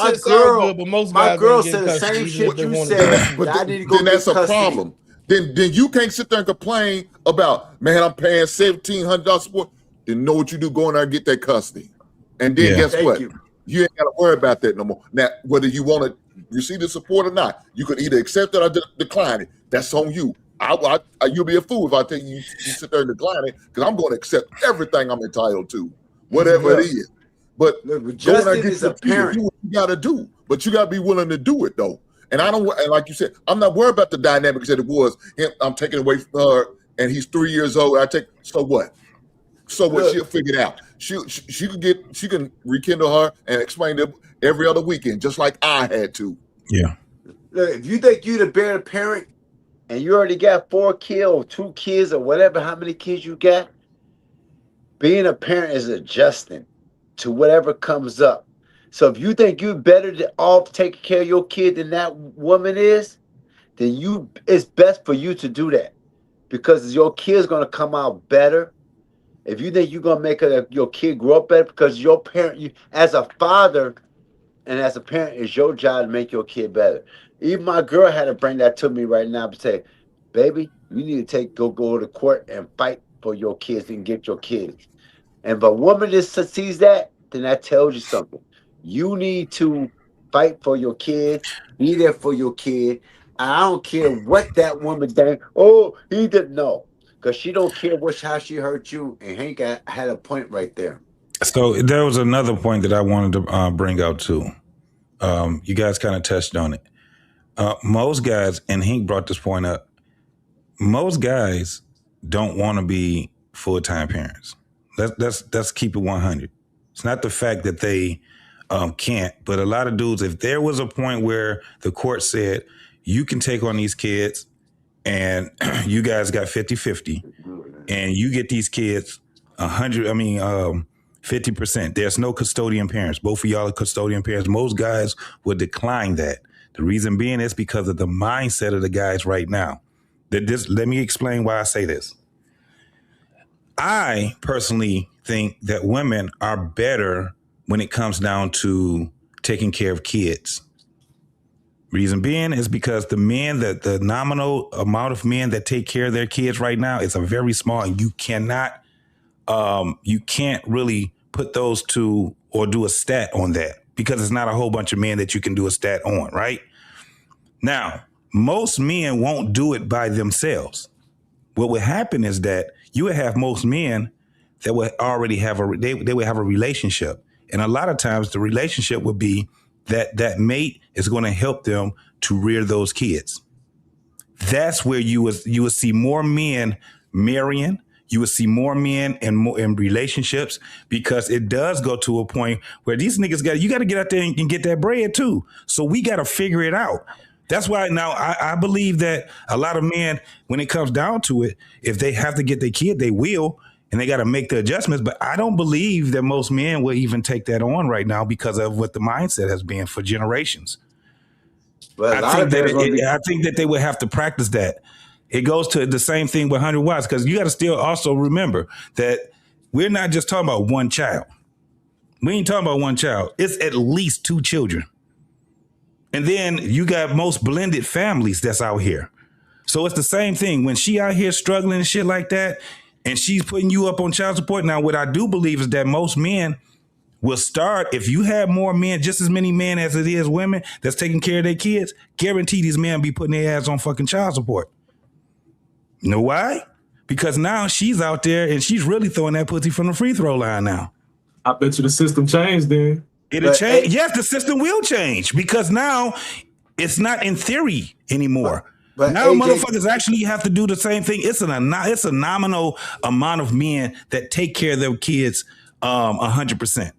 My girl said the same shit you said. But then that's a problem. Then you can't sit there and complain about, man, I'm paying $1,700 support. Then know what you do, go in there and get that custody. And then guess what? You ain't got to worry about that no more. Now, whether you want to receive the support or not, you can either accept it or decline it. That's on you. You'll be a fool if I tell you sit there and decline it, because I'm going to accept everything I'm entitled to, whatever it is. But Justin is a parent. Do what you got to do, but you got to be willing to do it though. And and like you said, I'm not worried about the dynamics that it was. I'm taking away from her, and he's 3 years old. So what? So what? She'll figure it out. She can rekindle her and explain it every other weekend, just like I had to. Yeah. Look, if you think you're the better parent and you already got 4 kids or 2 kids or whatever, how many kids you got, being a parent is adjusting to whatever comes up. So if you think you're better off taking care of your kid than that woman is, then it's best for you to do that because your kid's gonna come out better. If you think you're gonna make your kid grow up better, because your parent, as a father and as a parent, it's your job to make your kid better. Even my girl had to bring that to me right now and say, "Baby, you need to go to court and fight for your kids and get your kids." And if a woman just sees that, then that tells you something. You need to fight for your kid, be there for your kid. I don't care what that woman think. Oh, he didn't know. Because she don't care how she hurt you. And Hank had a point right there. So there was another point that I wanted to bring out too. You guys kind of touched on it. Most guys, and Hank brought this point up, most guys don't want to be full-time parents. Let's keep it 100. It's not the fact that they can't, but a lot of dudes, if there was a point where the court said, you can take on these kids and you guys got 50-50 and you get these kids 50%. There's no custodian parents. Both of y'all are custodian parents. Most guys would decline that. The reason being is because of the mindset of the guys right now. Let me explain why I say this. I personally think that women are better when it comes down to taking care of kids. Reason being is because the nominal amount of men that take care of their kids right now is a very small, and you can't really put those two or do a stat on that because it's not a whole bunch of men that you can do a stat on, right? Now, most men won't do it by themselves. What would happen is that you would have most men that would already have they would have a relationship. And a lot of times the relationship would be that mate is going to help them to rear those kids. That's where you would see more men marrying. You would see more men in relationships, because it does go to a point where these niggas you got to get out there and get that bread too. So we got to figure it out. That's why now I believe that a lot of men, when it comes down to it, if they have to get their kid, they will, and they got to make the adjustments. But I don't believe that most men will even take that on right now because of what the mindset has been for generations. But I think that they would have to practice that. It goes to the same thing with 100 watts, because you got to still also remember that we're not just talking about one child. We ain't talking about one child. It's at least 2 children. And then you got most blended families that's out here. So it's the same thing. When she out here struggling and shit like that, and she's putting you up on child support. Now, what I do believe is that most men will start, if you have more men, just as many men as it is women that's taking care of their kids, guarantee these men be putting their ass on fucking child support. You know why? Because now she's out there and she's really throwing that pussy from the free throw line now. I bet you the system changed then. It'll change. Yes, the system will change, because now it's not in theory anymore. But now motherfuckers actually have to do the same thing. It's a nominal amount of men that take care of their kids 100%.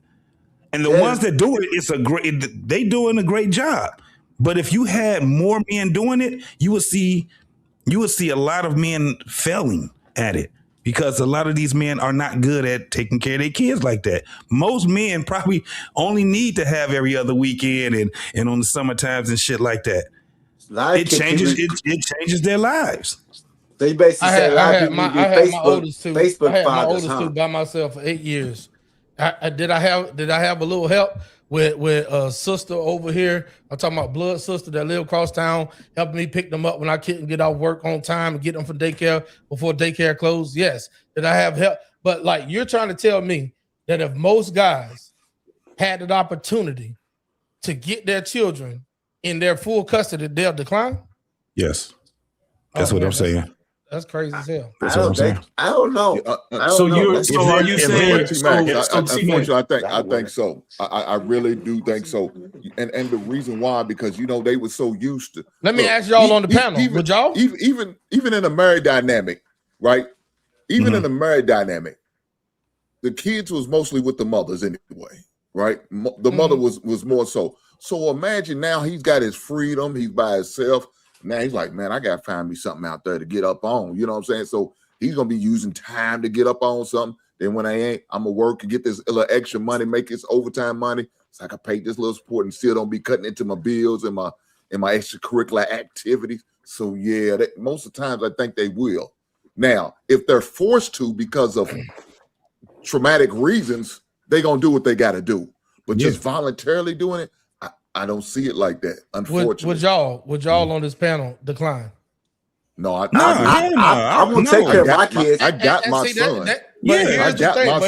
And the ones that do it, they doing a great job. But if you had more men doing it, you would see a lot of men failing at it, because a lot of these men are not good at taking care of their kids like that. Most men probably only need to have every other weekend and on the summer times and shit like that. It changes their lives. They basically said I had my oldest two by myself for 8 years. Did I have a little help with a sister over here? I'm talking about blood sister that lived across town, helping me pick them up when I couldn't get off work on time and get them from daycare before daycare closed. Yes. Did I have help? But like, you're trying to tell me that if most guys had an opportunity to get their children in their full custody, they'll decline? Yes. That's what I'm saying. That's crazy as hell. I don't know. Are you saying? I think so. I really do think so. And the reason why, because they were so used to. Let me ask y'all on the panel. Would y'all even in a married dynamic, right? Even in a married dynamic, the kids was mostly with the mothers anyway, right? The mother was more so. So imagine now he's got his freedom. He's by himself. Now he's like, man, I got to find me something out there to get up on. You know what I'm saying? So he's going to be using time to get up on something. Then when I ain't, I'm going to work and get this little extra money, make this overtime money so I can pay this little support and still don't be cutting into my bills and my extracurricular activities. So yeah, most of the times I think they will. Now, if they're forced to because of traumatic reasons, they're gonna do what they got to do. But just voluntarily doing it, I don't see it like that. Unfortunately, would y'all on this panel decline? No, I won't take care of my kids. I got my son. Here's the thing.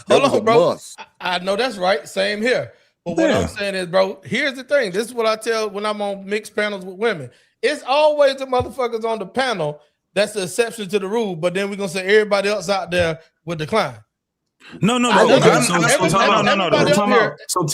But hold on, bro. I know that's right. Same here. But what I'm saying is, bro, here's the thing. This is what I tell when I'm on mixed panels with women. It's always the motherfuckers on the panel that's the exception to the rule. But then we're gonna say everybody else out there would decline. No. So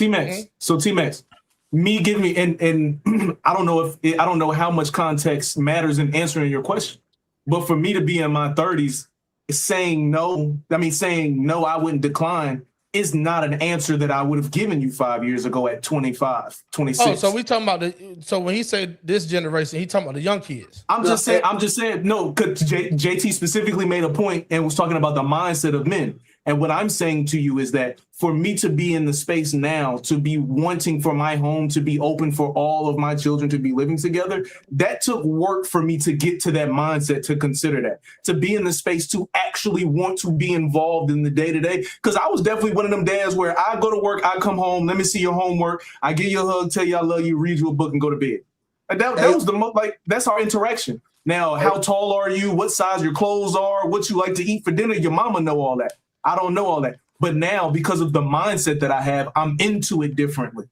T-Max, me giving me and I don't know how much context matters in answering your question, but for me to be in my 30s, saying no, I wouldn't decline is not an answer that I would have given you 5 years ago at 25, 26. Oh, so we talking about so when he said this generation, he talking about the young kids. I'm just saying no, because JT specifically made a point and was talking about the mindset of men. And what I'm saying to you is that for me to be in the space now, to be wanting for my home to be open for all of my children to be living together, that took work for me to get to that mindset, to consider that, to be in the space, to actually want to be involved in the day-to-day. Because I was definitely one of them dads where I go to work, I come home, let me see your homework, I give you a hug, tell you I love you, read you a book, and go to bed. And that was the most, that's our interaction. Now, how tall are you? What size your clothes are? What you like to eat for dinner? Your mama know all that. I don't know all that. But now, because of the mindset that I have, I'm into it differently.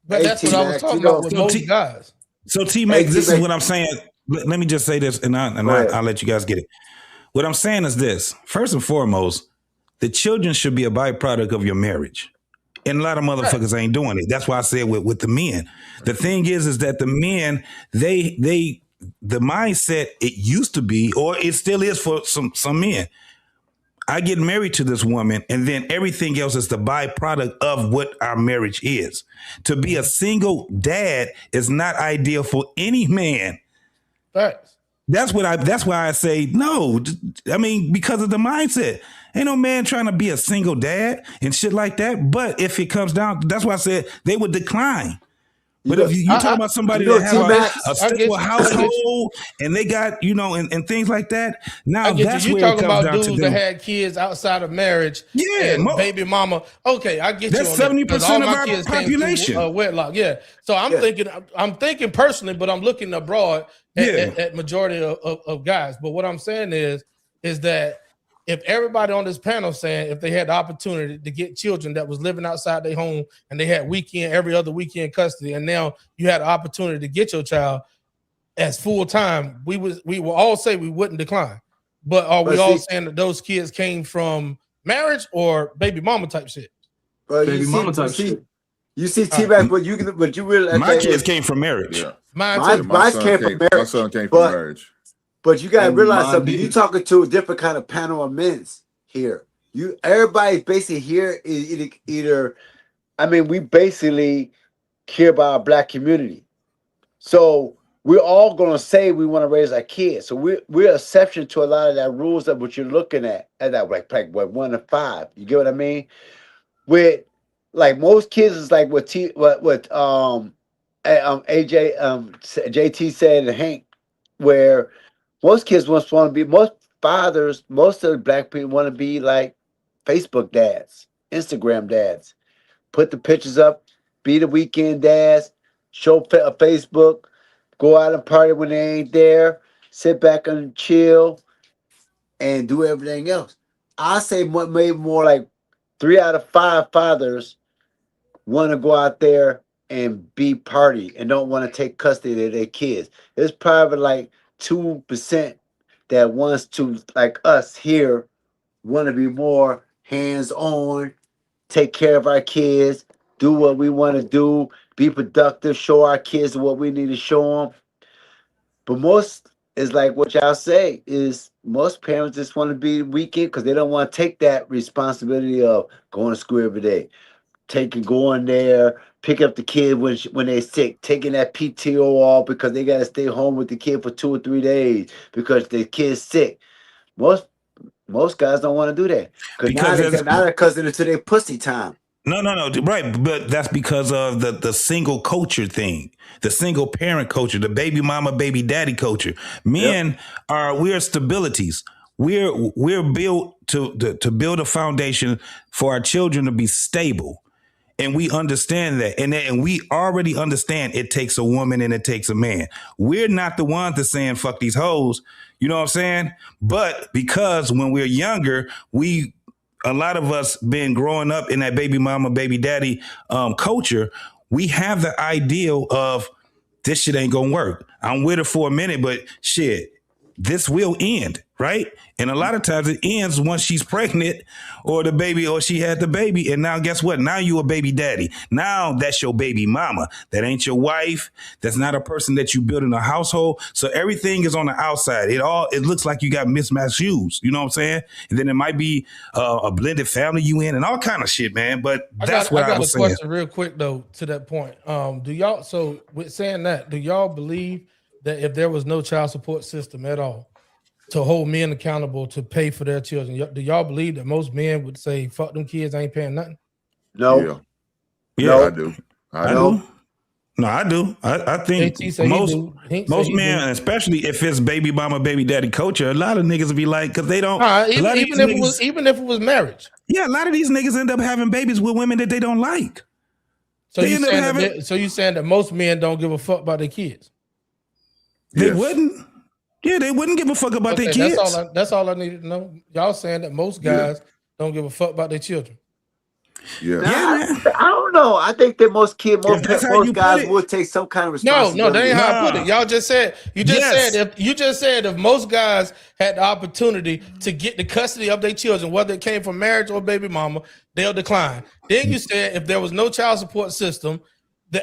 But that's what I was talking about with most guys. So T-Max, this is what I'm saying. Let me just say this, and I'll let you guys get it. What I'm saying is this. First and foremost, the children should be a byproduct of your marriage. And a lot of motherfuckers ain't doing it. That's why I said with the men. The thing is that the men, the mindset, it used to be, or it still is for some men. I get married to this woman, and then everything else is the byproduct of what our marriage is. To be a single dad is not ideal for any man. Facts. That's why I say no. I mean, because of the mindset. Ain't no man trying to be a single dad and shit like that. But if it comes down, that's why I said they would decline. But if you talk about somebody that has a stable household and they got, and things like that, now that's where it comes down to. You talking about dudes that had kids outside of marriage, and baby mama. Okay, I get that's you. That's 70% of our population. Wedlock, yeah. So I'm thinking personally, but I'm looking abroad at majority of guys. But what I'm saying is that if everybody on this panel saying if they had the opportunity to get children that was living outside their home and they had every other weekend custody, and now you had the opportunity to get your child as full time, we will all say we wouldn't decline. But are we all saying that those kids came from marriage or baby mama type shit? Baby mama type shit. You see, T-Mac, but you really my kids came from marriage. Yeah. Mine came from marriage. My son came from marriage. But you gotta realize something. You're talking to a different kind of panel of men here. Everybody basically here is either. I mean, we basically care about our black community, so we're all gonna say we want to raise our kids. So we're exception to a lot of that rules of what you're looking at that like 1 to 5. You get what I mean? With like most kids is like what AJ JT said and Hank, where most kids want to be, most fathers, most of the black people want to be like Facebook dads, Instagram dads. Put the pictures up, be the weekend dads, show Facebook, go out and party when they ain't there, sit back and chill, and do everything else. I say maybe more like 3 out of 5 fathers want to go out there and be party and don't want to take custody of their kids. It's probably like 2% that wants to, like us here, want to be more hands-on, take care of our kids, do what we want to do, be productive, show our kids what we need to show them. But most is like what y'all say is most parents just want to be weekend because they don't want to take that responsibility of going to school every day, going there, pick up the kid when they're sick, taking that PTO off because they got to stay home with the kid for 2 or 3 days because the kid's sick. Most guys don't want to do that because now they're cousin into their pussy time. No, right. But that's because of the single culture thing, the single parent culture, the baby mama, baby daddy culture. Men we're stabilities. We're built to build a foundation for our children to be stable. And we understand that. And we already understand it takes a woman and it takes a man. We're not the ones that's saying fuck these hoes. You know what I'm saying? But because when we're younger, a lot of us been growing up in that baby mama, baby daddy culture, we have the ideal of this shit ain't gonna work. I'm with her for a minute, but shit, this will end, right? And a lot of times it ends once she's pregnant or the baby, or she had the baby. And now guess what? Now you a baby daddy. Now that's your baby mama. That ain't your wife. That's not a person that you build in a household. So everything is on the outside. It looks like you got mismatched shoes. You know what I'm saying? And then it might be a blended family you in and all kind of shit, man. But that's what I was saying. I got a question real quick though, to that point. So with saying that, do y'all believe that if there was no child support system at all to hold men accountable to pay for their children, do y'all believe that most men would say, fuck them kids, I ain't paying nothing? No. Yeah, I do. I do. No, I do. I think most men, especially if it's baby mama, baby daddy culture, a lot of niggas be like, because they don't. Even if it was marriage. Yeah, a lot of these niggas end up having babies with women that they don't like. So you saying that most men don't give a fuck about their kids? They wouldn't. Yeah, they wouldn't give a fuck about their kids. That's all I needed to know. Y'all saying that most guys don't give a fuck about their children. Yeah, I don't know. I think that most guys would take some kind of responsibility. No, that ain't how I put it. Y'all just said if most guys had the opportunity to get the custody of their children, whether it came from marriage or baby mama, they'll decline. Then you said if there was no child support system,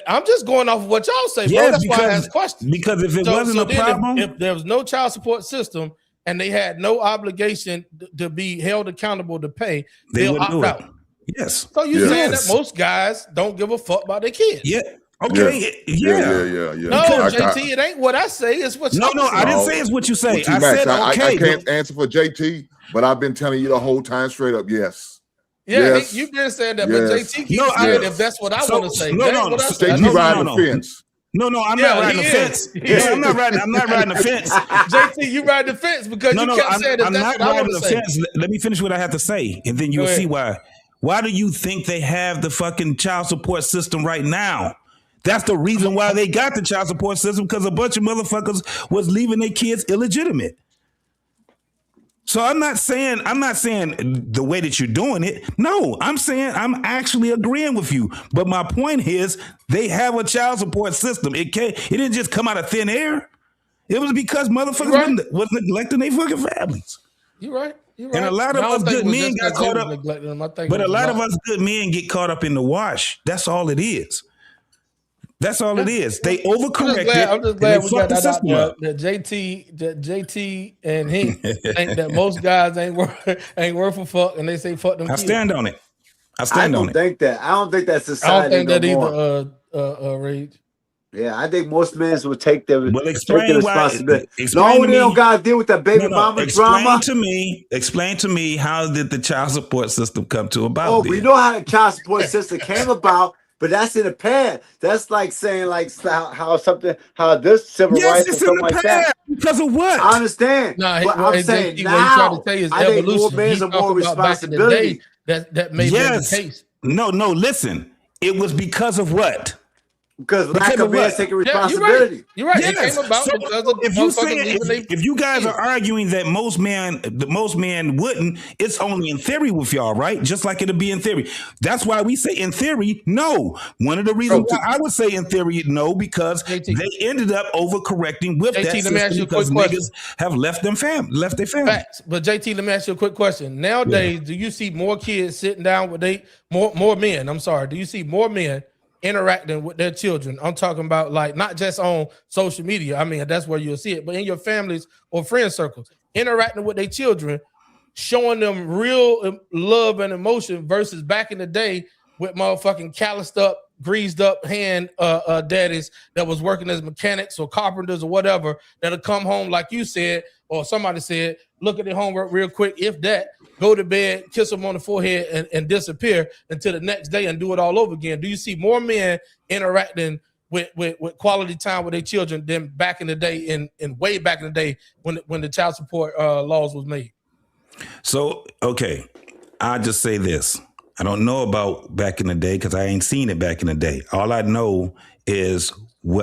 I'm just going off of what y'all say, bro. That's why I asked questions. Because if it wasn't a problem, if there was no child support system and they had no obligation to be held accountable to pay, they'll opt out. Yes. So you saying that most guys don't give a fuck about their kids? Yeah. Okay. Yeah. No, JT, it ain't what I say. It's what you say. No, I didn't say it's what you say. I said okay. I can't answer for JT, but I've been telling you the whole time straight up. Yes. Yeah, you've been saying that, but JT keeps saying if that's what I want to say. JT riding the fence. No, I'm not riding the fence. Yeah, I'm not riding the fence. JT, you ride the fence because you kept saying that that's what I want to say. Let me finish what I have to say, and then you'll see why. Why do you think they have the fucking child support system right now? That's the reason why they got the child support system, because a bunch of motherfuckers was leaving their kids illegitimate. So I'm not saying the way that you're doing it. No, I'm saying I'm actually agreeing with you. But my point is they have a child support system. It didn't just come out of thin air. It was because motherfuckers was neglecting their fucking families. You're right. And a lot of us good men got caught up. But a lot of us good men get caught up in the wash. That's all it is. That's all it is. They overcorrected. I'm just glad we got that out there. That JT and he think that most guys ain't worth a fuck, and they say fuck them. I stand on it. I don't think that's society. I don't think that either. Rage. Yeah, I think most men would take the responsibility. No, they don't gotta deal with that baby mama drama. Explain to me how did the child support system come to about? Oh, we know how the child support system came about. But that's in the past. That's like saying how this civil rights and something like that. Because of what? I understand. But I'm saying now, I think more men are more responsibility. That may be the case. No, listen. It was because of what? Because lack of men taking responsibility. You're right. It came about because of if you guys are arguing that most men wouldn't, it's only in theory with y'all, right? Just like it'll be in theory. That's why we say in theory, no. One of the reasons why I would say in theory, no, because they ended up overcorrecting with that system because niggas have left their family. Facts. But JT, let me ask you a quick question. Nowadays, do you see more kids sitting down with more men? I'm sorry. Do you see more men interacting with their children? I'm talking about like not just on social media. I mean, that's where you'll see it, but in your families or friend circles, interacting with their children, showing them real love and emotion versus back in the day with motherfucking calloused up, greased up hand daddies that was working as mechanics or carpenters or whatever, that'll come home like you said, or somebody said, look at the homework real quick, if that, go to bed, kiss them on the forehead, and disappear until the next day and do it all over again? Do you see more men interacting with quality time with their children than back in the day, and way back in the day when the child support laws was made? So, okay, I'll just say this. I don't know about back in the day because I ain't seen it back in the day. All I know is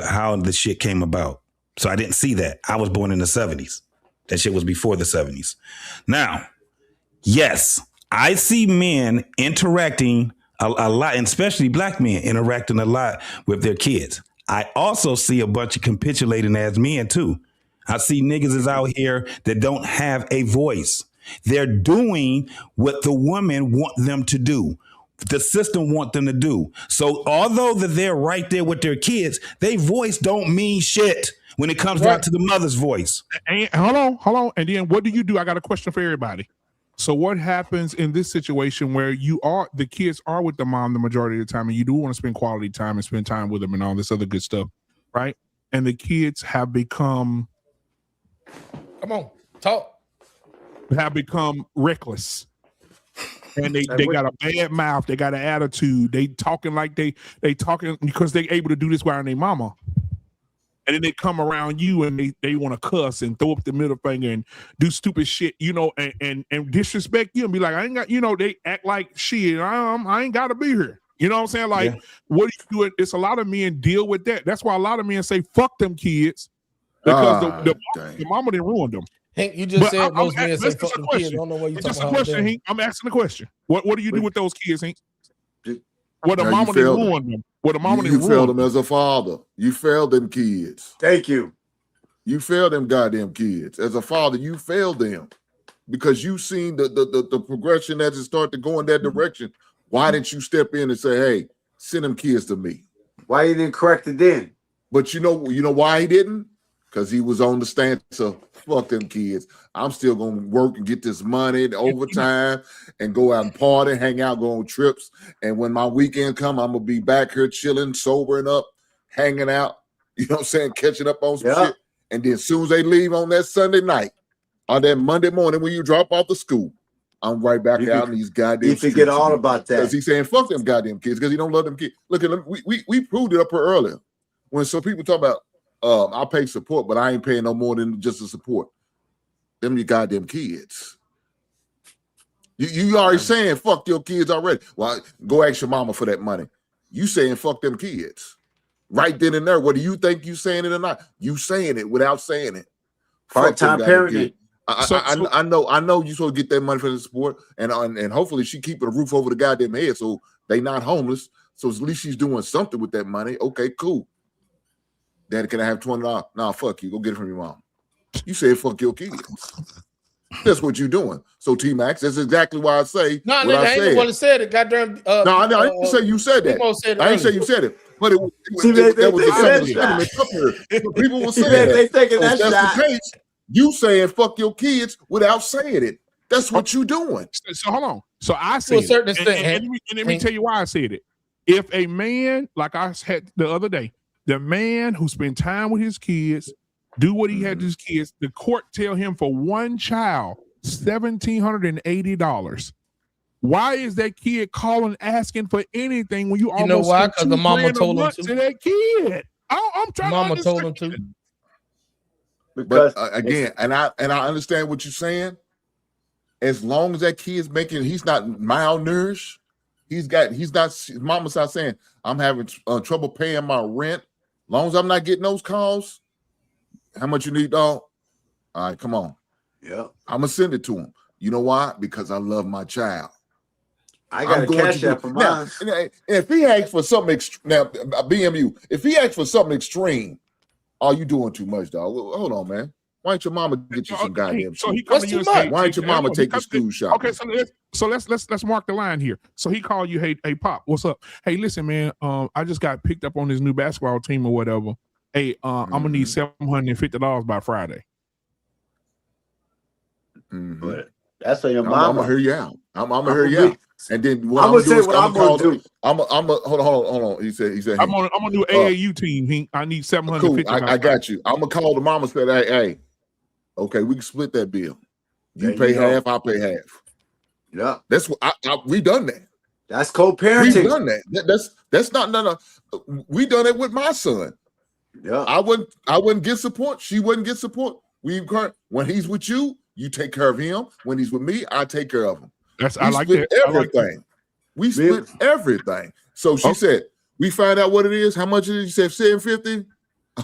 how the shit came about. So I didn't see that. I was born in the 70s. That shit was before the 70s. Now, yes, I see men interacting a lot, and especially black men interacting a lot with their kids. I also see a bunch of capitulating as men too. I see niggas is out here that don't have a voice. They're doing what the women want them to do. The system want them to do. So although that they're right there with their kids, their voice don't mean shit when it comes down to the mother's voice. And hold on. And then what do you do? I got a question for everybody. So what happens in this situation where the kids are with the mom the majority of the time, and you do want to spend quality time and spend time with them and all this other good stuff, right? And the kids have become, come on, talk. Have become reckless, and they got a bad mouth. They got an attitude. They talking like they talking because they able to do this around their mama, and then they come around you and they want to cuss and throw up the middle finger and do stupid shit, and disrespect you and be like, I ain't got, they act like shit. I ain't got to be here. You know what I'm saying? Like, what do you do? It's a lot of men deal with that. That's why a lot of men say fuck them kids because the mama didn't ruin them. Hank, you just said most men say fuck them kids. I don't know what you're talking about. It's just a question, Hank. I'm asking the question. What do you do with those kids, Hank? What the mama didn't ruin them. What the mama didn't ruin them. You failed them as a father. You failed them kids. Thank you. You failed them goddamn kids. As a father, you failed them because you seen the progression as it started to go in that direction. Why didn't you step in and say, hey, send them kids to me? Why you didn't correct it then? But you know why he didn't? Because he was on the stance of fuck them kids. I'm still gonna work and get this money, the overtime, and go out and party, hang out, go on trips. And when my weekend come, I'm gonna be back here chilling, sobering up, hanging out. You know what I'm saying? Catching up on some shit. And then as soon as they leave on that Sunday night or that Monday morning when you drop off to school, I'm right back out in these goddamn. You forget all about that because he's saying fuck them goddamn kids because he don't love them kids. Look at them. We proved it up here earlier when some people talk about. I pay support, but I ain't paying no more than just the support. Them you goddamn kids. You already saying fuck your kids already. Well, go ask your mama for that money. You saying fuck them kids. Right then and there. Whether you think you saying it or not, you saying it without saying it. Part-time parenting. I know you supposed to get that money for the support, and hopefully she keeping a roof over the goddamn head so they not homeless. So at least she's doing something with that money. Okay, cool. Daddy, can I have $20? Nah, fuck you. Go get it from your mom. You said fuck your kids. That's what you're doing. So T-Max, that's exactly why I say I ain't the one that said it. Goddamn. I didn't say you said that. I didn't say you said it. But that was the sentiment up here. People were saying that. They taking that that's shot. The case, you saying fuck your kids without saying it. That's what you're doing. So hold on. So I said to a certain extent, and let me tell you why I said it. If a man, like I said the other day, the man who spent time with his kids, do what he had to his kids, the court tell him for one child, $1,780. Why is that kid calling asking for anything when you almost know why? Because the mama told him to that kid. I'm trying mama to told him to. But again, and I understand what you're saying. As long as that kid's he's not malnourished. Mama's not saying I'm having trouble paying my rent. As long as I'm not getting those calls, how much you need, dog? All right, come on. Yeah. I'm going to send it to him. You know why? Because I love my child. I got a cash app for mine. Now, if he asks for something now, BMU, if he asks for something extreme, are you doing too much, dog? Hold on, man. Why don't your mama get you some goddamn shit? What's too much? Why don't your mama take the school shop? Okay, so let's mark the line here. So he called you, hey Pop, what's up? Hey, listen, man, I just got picked up on this new basketball team or whatever. Hey, I'm gonna need $750 by Friday. But that's on your mama. I'm gonna hear you out. I'm gonna hear you out. And then what I'm gonna say what I'm gonna do. I'm hold on. He said I'm gonna do AAU team. I need $750. Cool. I got you. I'm gonna call the mama and say, hey, okay, we can split that bill. You pay half, I'll pay half. Yeah. That's what we done that. That's co-parenting. We've done that. That's not no. We done it with my son. Yeah. I wouldn't get support. She wouldn't get support. When he's with you, you take care of him. When he's with me, I take care of him. I like that. Everything. We split everything. So she said, we find out what it is. How much it is? You said $750.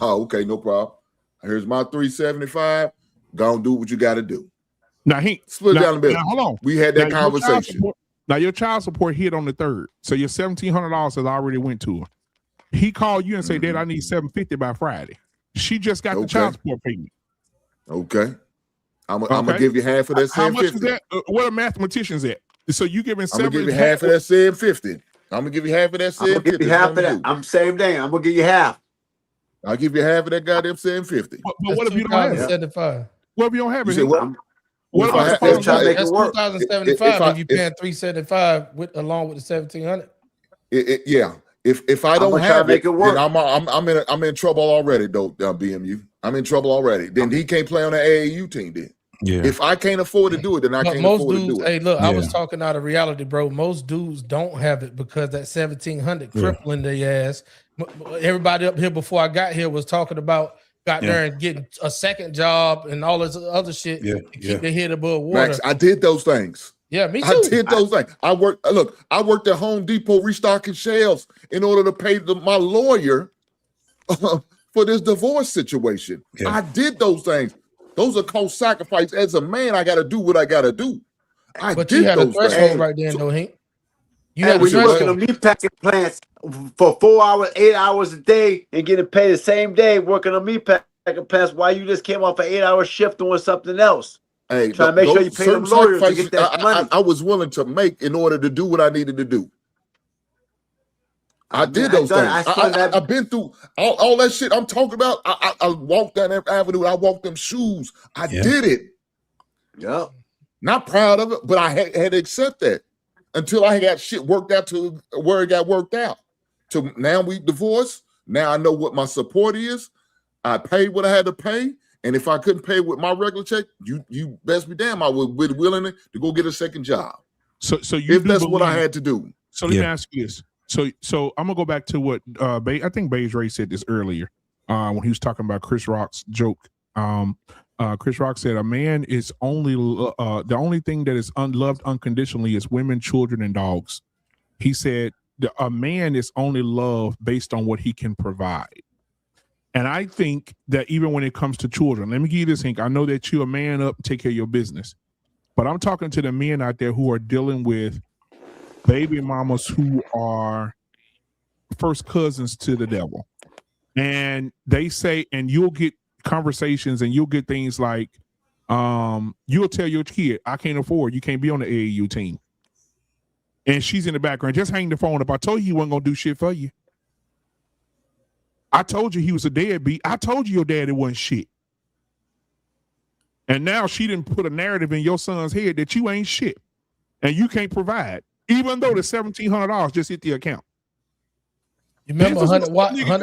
Oh, okay, no problem. Here's my $375. Go and do what you got to do. Now he split down the bill. Now, hold on. We had that conversation. Your child support hit on the 3rd, so your $1,700 has already went to her. He called you and said, "Dad, I need $750 by Friday." She just got the child support payment. Okay. I'm gonna give you half of that $750. How much is that? What are mathematicians at? So you giving $750? I'm gonna give you half of that $750. I'm gonna give you half of that $750. I'm gonna give you half of that. I'm same thing. I'm gonna give you half. I'll give you half of that goddamn $750. But what if you don't have it? What if you don't have it? What about that's $2,075 if you're paying $375 along with the $1,700? Yeah. If I don't have it, then I'm in trouble already, though. BMU, I'm in trouble already. Then he can't play on the AAU team. Then, if I can't afford to do it, then I can't afford to do it. Hey, look, I was talking out of reality, bro. Most dudes don't have it because that $1,700 crippling their ass. Everybody up here before I got here was talking about there and getting a second job and all this other shit to keep their head above water. Max, I did those things. Yeah, me too. I did those things. I worked at Home Depot restocking shelves in order to pay my lawyer for this divorce situation. Yeah. I did those things. Those are called sacrifice. As a man, I got to do what I got to do. But you had a threshold right then, though, Hank. You working on meat packing plants for 4 hours, 8 hours a day, and getting paid the same day working on meat packing plants while you just came off an 8-hour shift doing something else. Hey, trying to make sure you pay them lawyers to get that money. I was willing to make in order to do what I needed to do. I did those things. I've been through all that shit I'm talking about. I walked down that avenue. I walked them shoes. I did it. Yeah. Not proud of it, but I had to accept that until I got shit worked out to where it got worked out. So now we divorced. Now I know what my support is. I paid what I had to pay. And if I couldn't pay with my regular check, you best be damn, I would be willing to go get a second job. So if that's what I had to do. So let me ask you this. So I'm gonna go back to what I think Beige Ray said this earlier when he was talking about Chris Rock's joke. Chris Rock said a man is only the only thing that is unloved unconditionally is women, children, and dogs. He said a man is only loved based on what he can provide. And I think that even when it comes to children, let me give you this, Hank. I know that you're a man up and take care of your business, but I'm talking to the men out there who are dealing with baby mamas who are first cousins to the devil. And they say, and you'll get conversations and you'll get things like, you'll tell your kid, I can't afford, you can't be on the AAU team. And she's in the background, just hang the phone up. I told you he wasn't going to do shit for you. I told you he was a deadbeat. I told you your daddy wasn't shit. And now she didn't put a narrative in your son's head that you ain't shit and you can't provide, even though the $1,700 just hit the account. You remember 100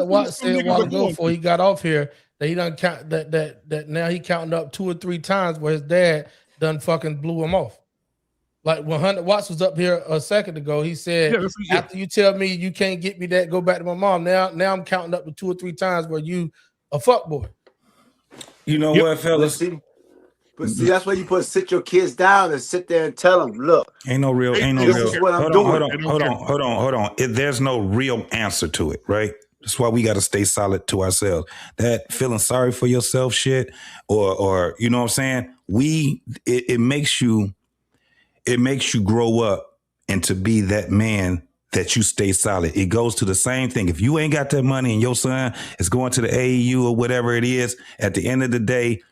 Watt said a while ago before he got off here that he done count that now he counting up 2 or 3 times where his dad done fucking blew him off. Like when 100 Watts was up here a second ago, he said, after you tell me you can't get me that, go back to my mom. Now I'm counting up to 2 or 3 times where you a fuck boy. You know what, fellas? But see, that's why you sit your kids down and sit there and tell them, look, ain't no real. This is what I'm doing. Hold on. There's no real answer to it, right? That's why we got to stay solid to ourselves. That feeling sorry for yourself shit, or you know what I'm saying? It makes you grow up and to be that man that you stay solid. It goes to the same thing. If you ain't got that money and your son is going to the AAU or whatever it is, at the end of the day,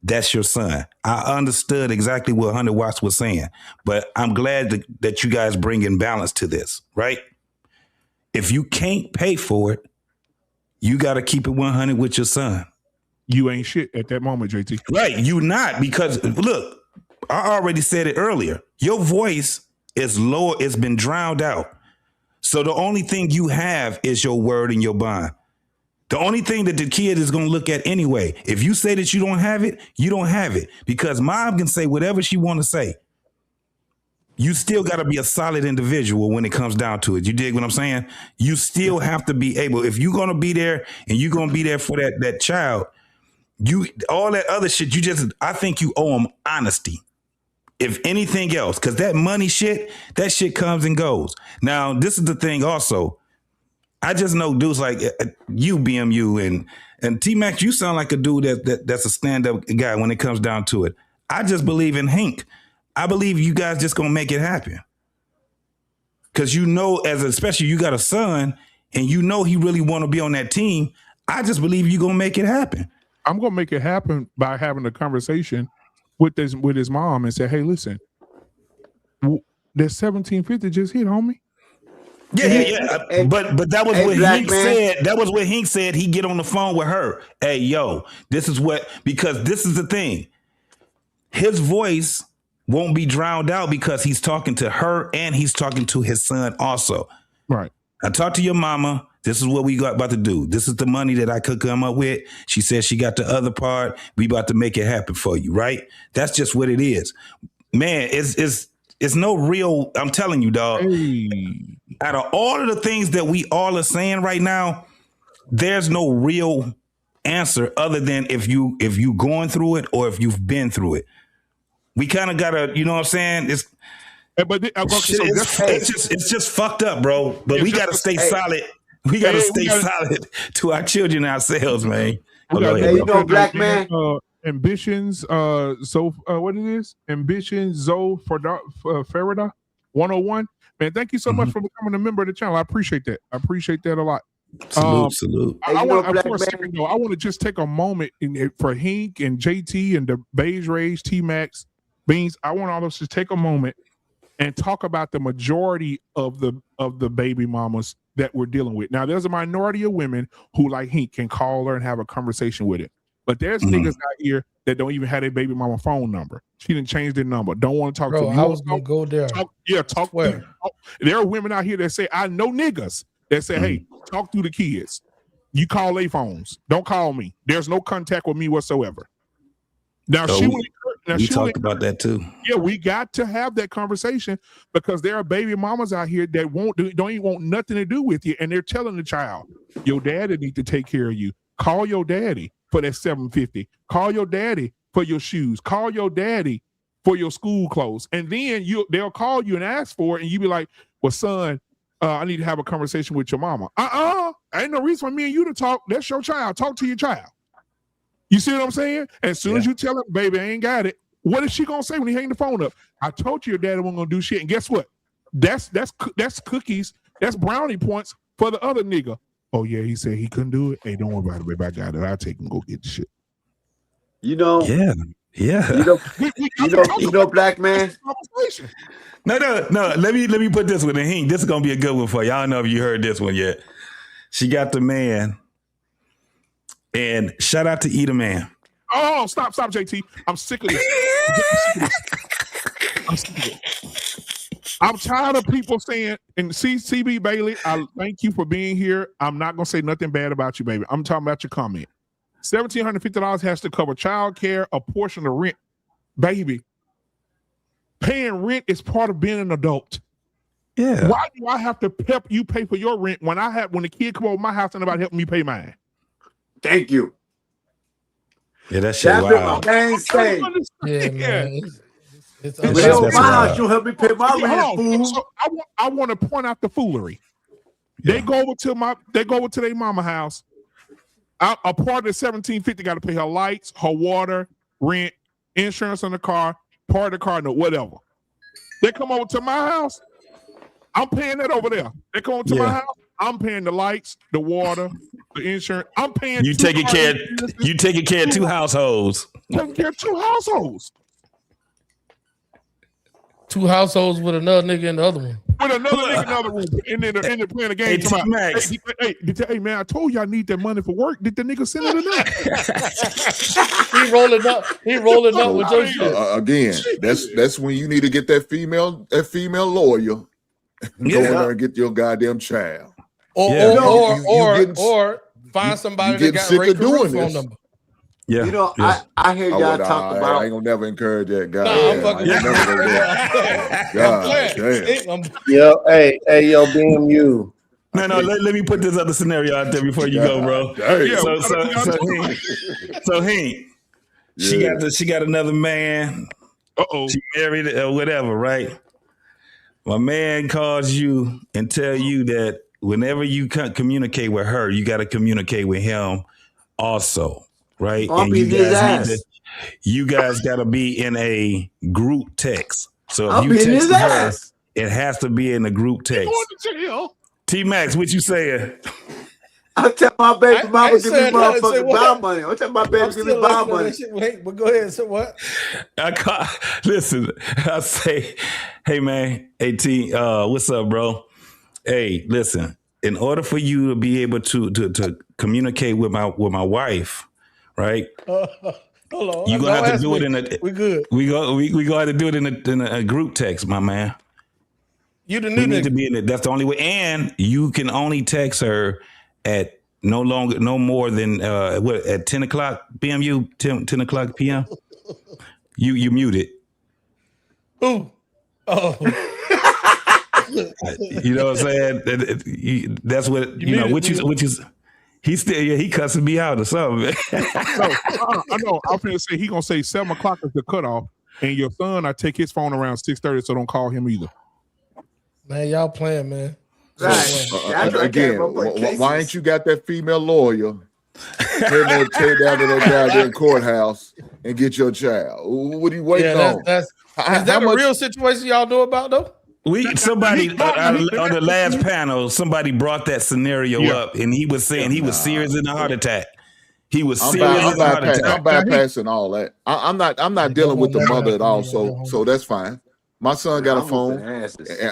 that's your son. I understood exactly what 100 Watts was saying, but I'm glad that you guys bring in balance to this, right? If you can't pay for it, you got to keep it 100 with your son. You ain't shit at that moment, JT. Right, you not, because look, I already said it earlier. Your voice is low. It's been drowned out. So the only thing you have is your word and your bond. The only thing that the kid is going to look at anyway, if you say that you don't have it, you don't have it, because mom can say whatever she want to say. you still got to be a solid individual when it comes down to it. You dig what I'm saying? You still have to be able, if you're going to be there and you're going to be there for that child, all that other shit, I think you owe them honesty. If anything else, because that money shit, that shit comes and goes. Now, this is the thing also. I just know dudes like you, BMU, and T-Max, you sound like a dude that's a stand-up guy when it comes down to it. I just believe in Hank. I believe you guys just gonna make it happen. Because you know, especially you got a son, and you know he really want to be on that team. I just believe you're gonna make it happen. I'm gonna make it happen by having a conversation with his mom and say, "Hey, listen, that 1750 just hit, homie." Yeah. But that was what Hank said. That was what Hank said. He get on the phone with her. Hey, yo, this is because this is the thing. His voice won't be drowned out because he's talking to her and he's talking to his son also. Right. I talked to your mama. This is what we got about to do. This is the money that I could come up with. She said she got the other part. We about to make it happen for you, right? That's just what it is. Man, it's no real, I'm telling you, dog. Hey. Out of all of the things that we all are saying right now, there's no real answer other than if you going through it or if you've been through it. We kind of gotta, you know what I'm saying? It's just fucked up, bro. But we gotta stay solid. We gotta stay solid to our children ourselves, man. Black man. Ambitions, what it is? Ambitions, Farida 101. Man, thank you so much for becoming a member of the channel. I appreciate that. I appreciate that a lot. Salute. I want to just take a moment for Hank and JT and the Beige Rage, T-Max, Beans. I want all of us to take a moment and talk about the majority of the baby mamas that we're dealing with. Now, there's a minority of women who, like Hank, can call her and have a conversation with it. But there's niggas out here that don't even have their baby mama phone number. She didn't change their number. Don't want to talk to them. I was going to go there. Talk. There are women out here that say, I know niggas that say, hey, talk through the kids. You call their phones. Don't call me. There's no contact with me whatsoever. Now, we talked about that too. Yeah, we got to have that conversation because there are baby mamas out here that don't even want nothing to do with you. And they're telling the child, your daddy need to take care of you. Call your daddy for that $750. Call your daddy for your shoes. Call your daddy for your school clothes. And then they'll call you and ask for it. And you be like, well, son, I need to have a conversation with your mama. Ain't no reason for me and you to talk. That's your child. Talk to your child. You see what I'm saying? As soon as you tell him, baby, I ain't got it. What is she gonna say when he hang the phone up? I told you your daddy wasn't gonna do shit. And guess what? That's cookies. That's brownie points for the other nigga. Oh yeah, he said he couldn't do it. Hey, don't worry about it, baby. I got it. I'll take him, go get the shit. Yeah. You know, black man. No. Let me put this one in. This is gonna be a good one for you. I don't know if you heard this one yet. She got the man. And shout out to Eat Man. Oh, stop, JT. I'm sick of this. I'm sick of it. I'm tired of people saying, and CB Bailey, I thank you for being here. I'm not going to say nothing bad about you, baby. I'm talking about your comment. $1,750 has to cover child care, a portion of rent. Baby, paying rent is part of being an adult. Yeah. Why do I have to help you pay for your rent when the kid come over my house and nobody helping me pay mine? Thank you. Yeah, that shit wild. Yeah, man. It's you help me pay my rent, fool. So I want to point out the foolery. Yeah. They go over to their mama house. A part of the $1,750 got to pay her lights, her water, rent, insurance on the car, part of the car, no whatever. They come over to my house. I'm paying that over there. They come over to my house. I'm paying the lights, the water, the insurance. I'm paying. You taking care of two households. Taking care of two households. Two households with another nigga in the other one. With another nigga in the other room. And then they're playing a game. Hey, man, I told you I need that money for work. Did the nigga send it or not? He rolling up with your shit. Again, that's when you need to get that female lawyer. Go in there and get your goddamn child. Or find somebody that got Ray Carew phone number. Yeah. You know, yeah. I hear y'all talk I about. ain't gonna never encourage that guy. Nah, I'm I fucking. ain't never go there. I'm God playing. damn. Yo, hey, yo, BMU. No, let me put this other scenario out there before you go, bro. Damn. Yeah, So Hank, she got another man. Uh-oh. She married or whatever, right? My man calls you and tell you that whenever you communicate with her, you got to communicate with him also, right? I'll And beat his ass. you guys got to be in a group text. So if I'll you beat his text her, ass. it has to be in a group text. T-Max, what you saying? I tell my baby mama give me saying nothing, say motherfucking what? bond money. I tell my baby I'm give me still bond listening to money. that shit. Wait, but go ahead. So what? Listen, I say, hey man, hey T, what's up, bro? Hey, listen. In order for you to be able to communicate with my wife, right? Hold on. You gonna have to do it in a. We good. We gonna have to do it in a group text, my man. You the We new need to nigga. be in it. That's the only way. And you can only text her at no more than at 10 o'clock BMU, 10 o'clock PM. You muted. Ooh. Oh. You know what I'm saying? That's what you know. Which is he still he cussing me out or something. I know. I'm finna say he gonna say 7 o'clock is the cutoff, and your son, I take his phone around 6:30, so don't call him either. Man, y'all playing, man. Right. Again, why ain't you got that female lawyer? Take down to that goddamn courthouse and get your child. What are you waiting on? Is that a real situation y'all know about though? Somebody on the last panel, somebody brought that scenario up, and he was saying he was serious in a heart attack. He was serious in a heart attack. I'm bypassing all that. I'm not dealing with the mother at all. So that's fine. My son got a phone.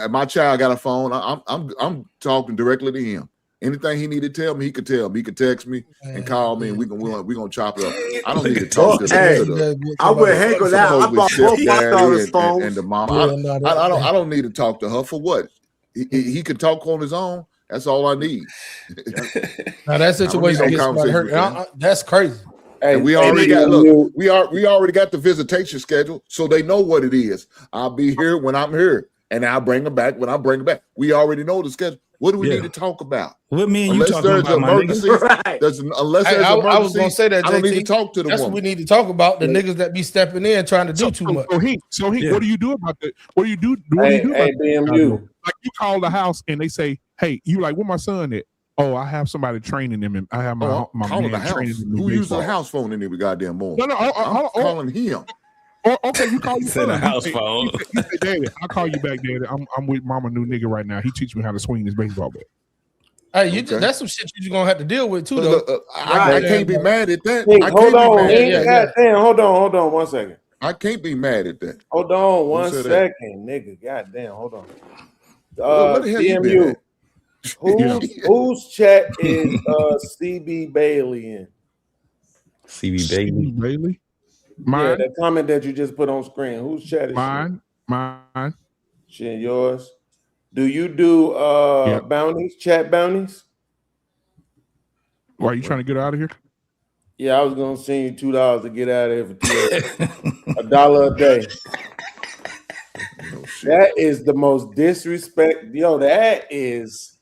My child got a phone. I'm talking directly to him. Anything he need to tell me, he could tell me. He could text me and call me, and we gonna chop it up. I don't need to talk to the. I would hang with that. I bought both my daughter's phones. And the mom. I don't need to talk to her for what? He can talk on his own. That's all I need. Now that situation gets somebody hurt. That's crazy. Hey, we already got the visitation schedule, so they know what it is. I'll be here when I'm here, and I'll bring them back when I bring them back. We already know the schedule. What do we need to talk about? What mean unless you talking there's about, emergency, unless there's emergency, I was gonna say that. I don't need to talk to the That's woman. what we need to talk about. The niggas that be stepping in trying to do too much. So what do you do about that? What do you do? Hey, BMU. Like you call the house and they say, "Hey, you like where my son at?" Oh, I have somebody training them, and I have my calling man the house. training them. Who uses a house phone in every goddamn morning? No, I'm calling him. Okay, you call your Said a son. house phone. He said, "Daddy, I'll call you back, Daddy. I'm with Mama new nigga right now. He teach me how to swing this baseball bat." Hey, that's some shit you're gonna have to deal with too, though. I can't be mad at that. Hey, hold on 1 second. I can't be mad at that. Hold on 1 second, nigga. Goddamn, hold on. What the hell you been at? Whose chat is CB Bailey in? CB Bailey? Mine. Yeah, the comment that you just put on screen. Whose chat is mine? Mine. Shit, yours. Do you do bounties, chat bounties? Why are you trying to get out of here? Yeah, I was gonna send you $2 to get out of here for $1 a day. That is the most disrespect. Yo, that is.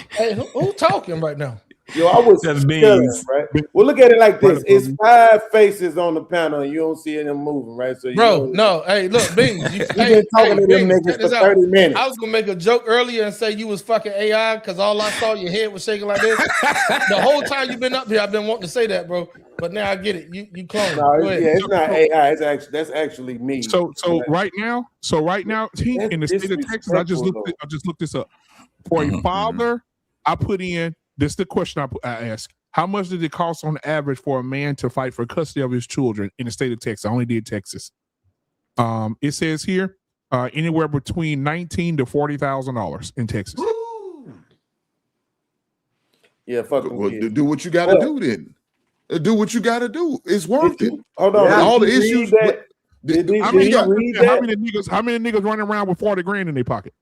Hey, who talking right now? Yo, I was chilling, right? Well, look at it like this: it's 5 faces on the panel, and you don't see them moving, right? So, no. Hey, look, Beans, you've been talking to them niggas for 30 minutes. I was gonna make a joke earlier and say you was fucking AI because all I saw your head was shaking like this. The whole time you've been up here, I've been wanting to say that, bro. But now I get it. You clone. No, it's not AI. That's actually me. So right now, in the state of Texas, I just looked this up. For a father, I put in. This is the question I ask. How much did it cost on average for a man to fight for custody of his children in the state of Texas? I only did Texas. It says here anywhere between $19,000 to $40,000 in Texas. Woo! Yeah, fuck them kids. Do what you got to do then. Do what you got to do. It's worth it. Hold on. All the issues. How many niggas running around with $40,000 in their pocket?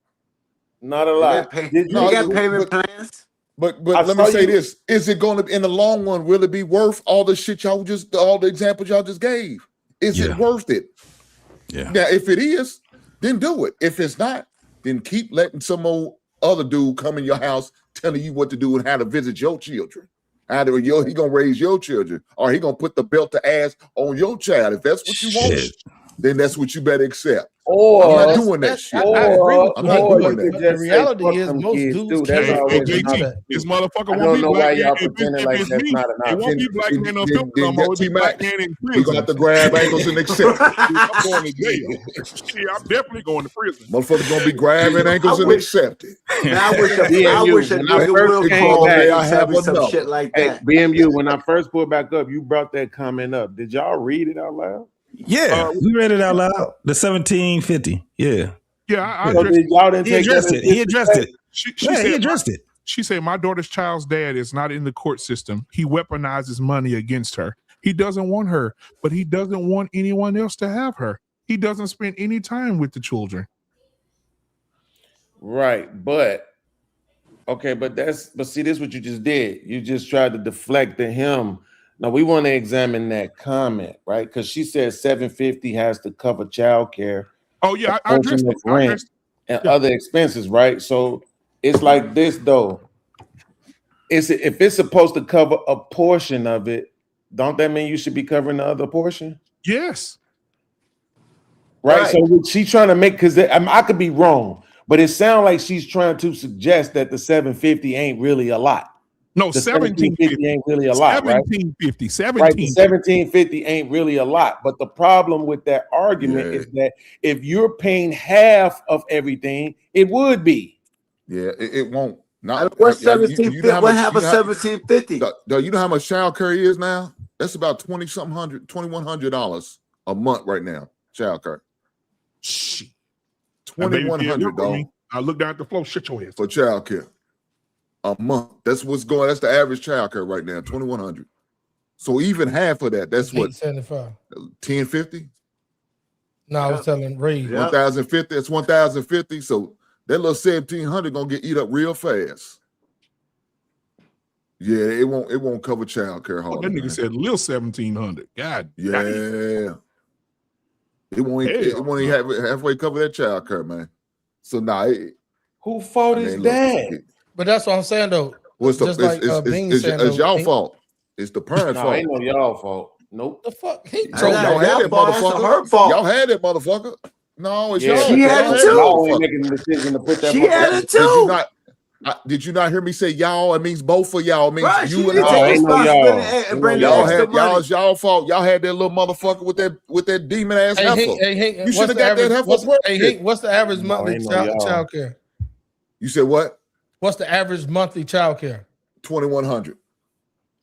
Not a lot. You got payment plans? But let me say this: is it going to, in the long run, will it be worth all the shit all the examples y'all just gave? Is it worth it? Yeah. Now, if it is, then do it. If it's not, then keep letting some old other dude come in your house telling you what to do and how to visit your children. He gonna raise your children, or he gonna put the belt to ass on your child. If that's what you want, then that's what you better accept. Or I'm not doing that shit. I agree with I'm not doing that. The reality is most dudes can't do that. This motherfucker I won't don't be know black why man. y'all pretending like that's not an It won't option. be black man on film no more. It'll be black man in We prison. got to grab ankles and accept. I'm going to jail. Shit, I'm definitely going to prison. Motherfuckers gonna be grabbing ankles and accept it. Man, I wish a nigga will call me and tell me some shit like that. BMU, when I first pulled back up, you brought that comment up. Did y'all read it out loud? Yeah, we read it out loud. The 1750. Yeah. Yeah, So y'all didn't He take addressed that it. He addressed it. She Yeah, said, he addressed it. She said, my daughter's child's dad is not in the court system. He weaponizes money against her. He doesn't want her, but he doesn't want anyone else to have her. He doesn't spend any time with the children. Right, but see, this is what you just did. You just tried to deflect to him. Now we want to examine that comment, right? Because she said 750 has to cover childcare. Oh yeah, I addressed it. Rent and other expenses, right? So it's like this though. If it's supposed to cover a portion of it, don't that mean you should be covering the other portion? Yes. Right. So what she's trying to make, because I could be wrong, but it sounds like she's trying to suggest that the 750 ain't really a lot. No, the 1750 ain't really a lot, right? 1750. Right, the 1750 ain't really a lot. But the problem with that argument is that if you're paying half of everything, it would be. Yeah, it won't. Not what's 1750? What have a 1750? You know how much child care is now? That's about $2,100 a month right now. Child care. Shit. $2,100, dog. I look down at the floor, shit your ass. For child care. A month. That's what's going. That's the average child care right now, $2,100. So even half of that, that's what, 875. 1050? No, I was telling Ray. 1,050. That's 1,050. So that little 1,700 gonna get eat up real fast. Yeah, it won't cover child care. Oh, that nigga said little 1,700. God. Yeah. Damn. It won't even halfway cover that child care, man. So who fault is that? But that's what I'm saying though. It's y'all fault. It's the parents' fault. Ain't no y'all fault. Nope. The fuck? So y'all had that motherfucker. Her fault. Y'all had that motherfucker. No, it's y'all. She had it too. Y'all ain't making the decision to put that. She had it too. Did you not hear me say y'all? It means both of y'all. It means right, you and y'all. It's y'all fault. Y'all had that little motherfucker with that demon ass heifer. You should have got that heifer. Hey, what's the average monthly child care? You said what? What's the average monthly child care? 2,100.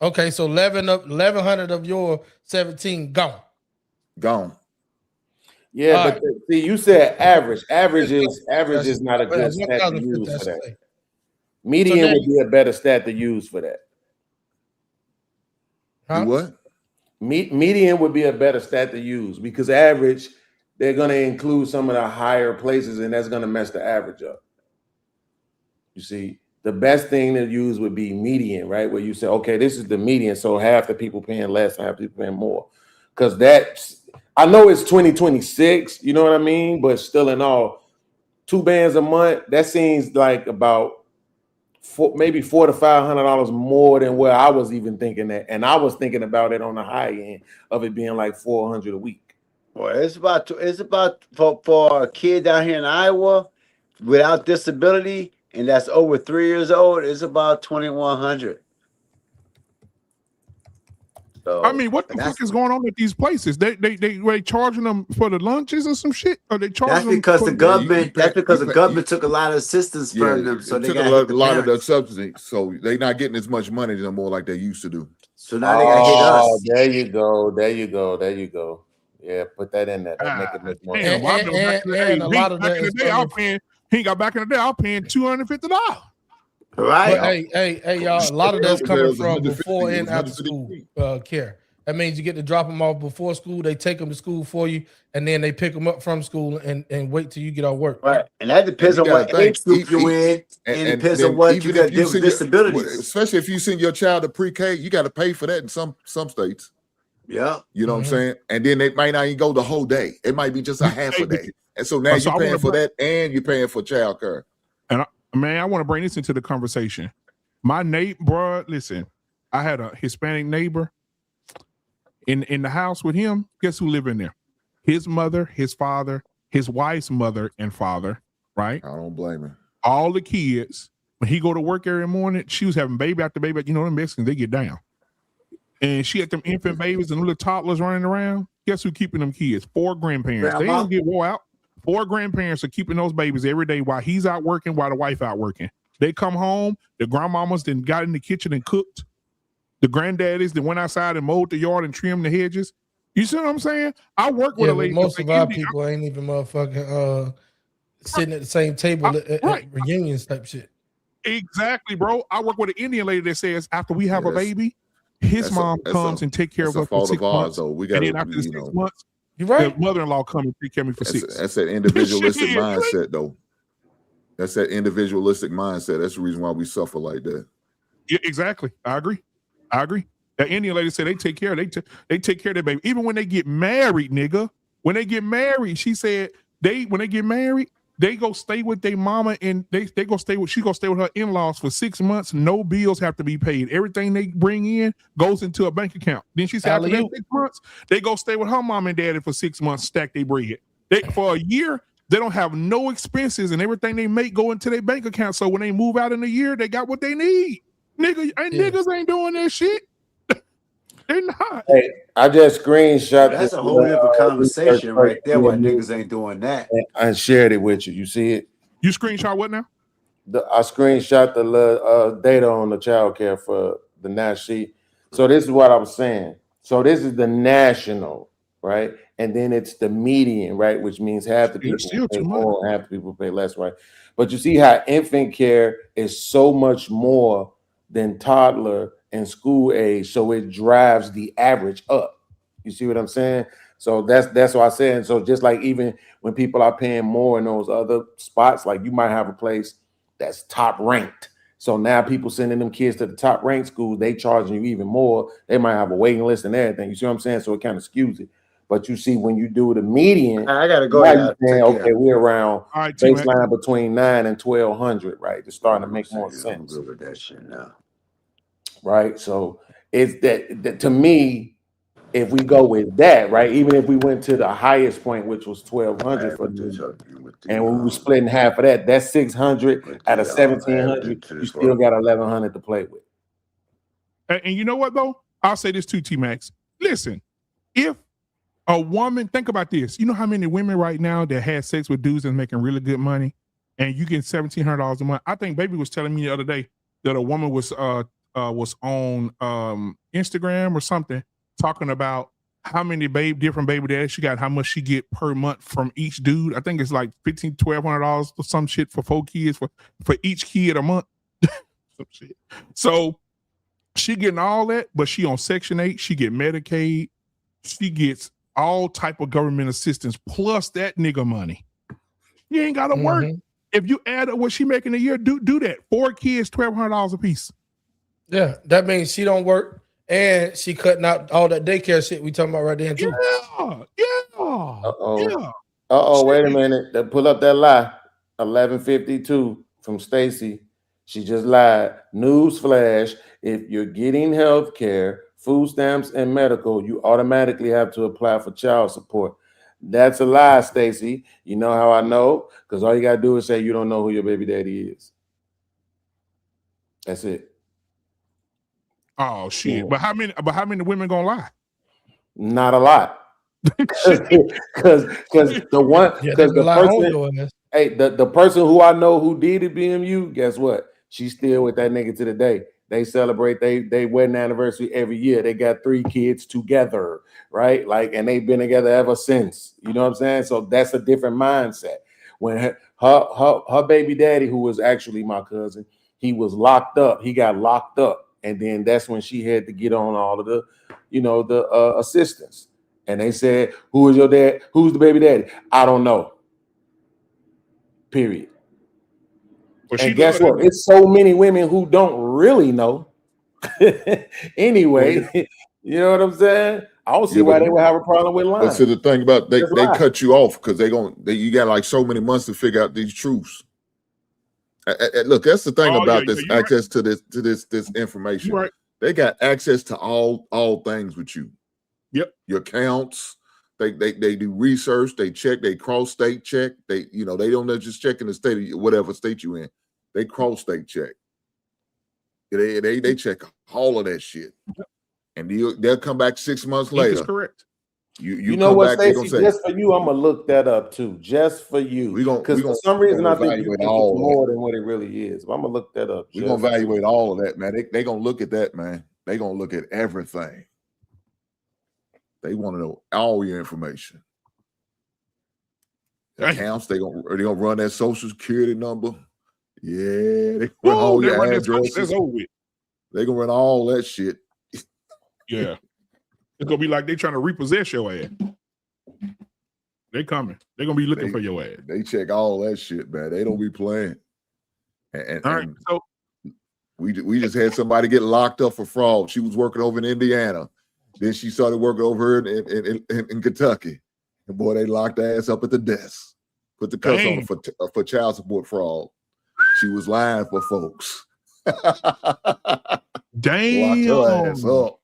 Okay, so 1,100 of your 17 gone. Yeah, but see, you said average. Average is not a good stat to use for that. Median would be a better stat to use for that. Huh? What? Median would be a better stat to use because average, they're going to include some of the higher places, and that's going to mess the average up. You see, the best thing to use would be median, right? Where you say, okay, this is the median, so half the people paying less, half the people paying more. Because I know it's 2026, you know what I mean? But still in all, 2 bands a month, that seems like about maybe $400 to $500 more than where I was even thinking that. And I was thinking about it on the high end of it being like $400 a week. Well, it's about for a kid down here in Iowa without disability, and that's over 3 years old, it's about 2,100. So, I mean, what the fuck is going on at these places? They charging them for the lunches or some shit? Or they charging that's because the government. That's because the government took a lot of assistance from them, so they took got a lot of the subsidy. So they're not getting as much money no more like they used to do. So now they got to hit us. There you go. Yeah, put that in there. That make it much more. And a lot of that is he got back in the day. I was paying $250. Right. But hey, y'all. A lot of that's coming from before and after school care. That means you get to drop them off before school. They take them to school for you, and then they pick them up from school and wait till you get off work. Right, and that depends on what age group you in. It depends on what you got different disabilities. Especially if you send your child to pre-K, you got to pay for that in some states. Yeah, you know what I'm saying. And then it might not even go the whole day. It might be just a half a day. And so now you're paying for that, and you're paying for child care. And I want to bring this into the conversation. My neighbor, bro, listen, I had a Hispanic neighbor in the house with him. Guess who lived in there? His mother, his father, his wife's mother and father, right? I don't blame him. All the kids, when he go to work every morning, she was having baby after baby. You know, them Mexicans, they get down. And she had them infant babies and little toddlers running around. Guess who keeping them kids? 4 grandparents. They don't get wore out. 4 grandparents are keeping those babies every day while he's out working, while the wife out working. They come home, the grandmamas then got in the kitchen and cooked. The granddaddies that went outside and mowed the yard and trimmed the hedges. You see what I'm saying? I work with a lady. Most of our people ain't even motherfucking sitting at the same table at reunions type shit. Exactly, bro. I work with an Indian lady that says after we have a baby, his mom comes and take care of us for 6 months. Though. We got and then after the 6 months, you're right. The mother-in-law come and take care of me for 6. That's that individualistic mindset, though. That's that individualistic mindset. That's the reason why we suffer like that. Yeah, exactly. I agree. That Indian lady said they take care of they take care of their baby. Even when they get married, nigga. When they get married, she said when they get married, they go stay with their mama and she go stay with her in-laws for 6 months. No bills have to be paid. Everything they bring in goes into a bank account. Then she said after that 6 months, they go stay with her mom and daddy for 6 months, stack their bread. For a year, they don't have no expenses and everything they make go into their bank account. So when they move out in a year, they got what they need. Niggas ain't doing that shit. They're not. Hey, I just screenshot. That's a whole different conversation right there. Why niggas ain't doing that? I shared it with you. You see it? You screenshot what now? I screenshot the data on the child care for the national. So this is what I was saying. So this is the national, right? And then it's the median, right? Which means half the people pay more, half the people pay less, right? But you see how infant care is so much more than toddler and school age, so it drives the average up. You see what I'm saying? So that's what I said. And so just like even when people are paying more in those other spots, like you might have a place that's top ranked. So now people sending them kids to the top ranked schools, they charging you even more. They might have a waiting list and everything. You see what I'm saying? So it kind of skews it. But you see, when you do the median, I gotta go. Okay, we're around baseline between 9 and 1,200, right? It's starting to make more sense. I'm good with that shit now. Right. So it's that to me, if we go with that, right, even if we went to the highest point, which was 1,200 for and we were splitting half of that, that's 600 out of 1,700. You still got 1,100 to play with. And you know what though? I'll say this too, T-Max. Listen, if a woman, think about this. You know how many women right now that had sex with dudes and making really good money, and you get $1,700 a month? I think Baby was telling me the other day that a woman was on Instagram or something talking about how many different baby daddies she got, how much she get per month from each dude. I think it's like $1,200 or some shit for 4 kids for each kid a month. Some shit. So she getting all that, but she on Section 8. She get Medicaid. She gets all type of government assistance plus that nigga money. You ain't got to work. If you add up what she making a year, do that. 4 kids, $1,200 a piece. Yeah, that means she don't work and she cutting out all that daycare shit we talking about right there too. Wait a minute. Pull up that lie. 1152 from Stacy. She just lied. Newsflash: if you're getting health care, food stamps, and medical, you automatically have to apply for child support. That's a lie, Stacy. You know how I know? Because all you gotta do is say you don't know who your baby daddy is. That's it. Oh shit! Yeah. But how many women gonna lie? Not a lot. Because the person who I know who did it, BMU, guess what? She's still with that nigga to the day. They celebrate they wedding anniversary every year. They got 3 kids together, right? Like, and they've been together ever since. You know what I'm saying? So that's a different mindset. When her baby daddy, who was actually my cousin, he was locked up. He got locked up. And then that's when she had to get on all of the, the assistants. And they said, who is your dad? Who's the baby daddy? I don't know. Period. Well, and guess what? It's so many women who don't really know. Anyway, you know what I'm saying? I don't see why they would have a problem with lying. That's the thing about they cut you off because you got like so many months to figure out these truths. Look, that's the thing about this access to this information. Right. They got access to all things with you. Yep. Your accounts. They do research. They check. They cross state check. They they don't just check in the state of whatever state you in. They cross state check. They check all of that shit, and they'll come back 6 months later. That's correct. You know what, Stacey? Just for you, I'm gonna look that up too. Just for you, because for some reason I think it's more than what it really is. But I'm gonna look that up. We're gonna evaluate all of that, man. They gonna look at that, man. They gonna look at everything. They want to know all your information. Accounts, they gonna run that social security number. Yeah, they run all your addresses. They gonna run all that shit. Yeah. It's gonna be like they trying to repossess your ass. They coming. They're gonna be looking for your ass. They check all that shit, man. They don't be playing. And so we just had somebody get locked up for fraud. She was working over in Indiana. Then she started working over here in Kentucky. And boy, they locked her ass up at the desk. Put the cuffs on her for child support fraud. She was lying for folks. Damn. Locked her ass up.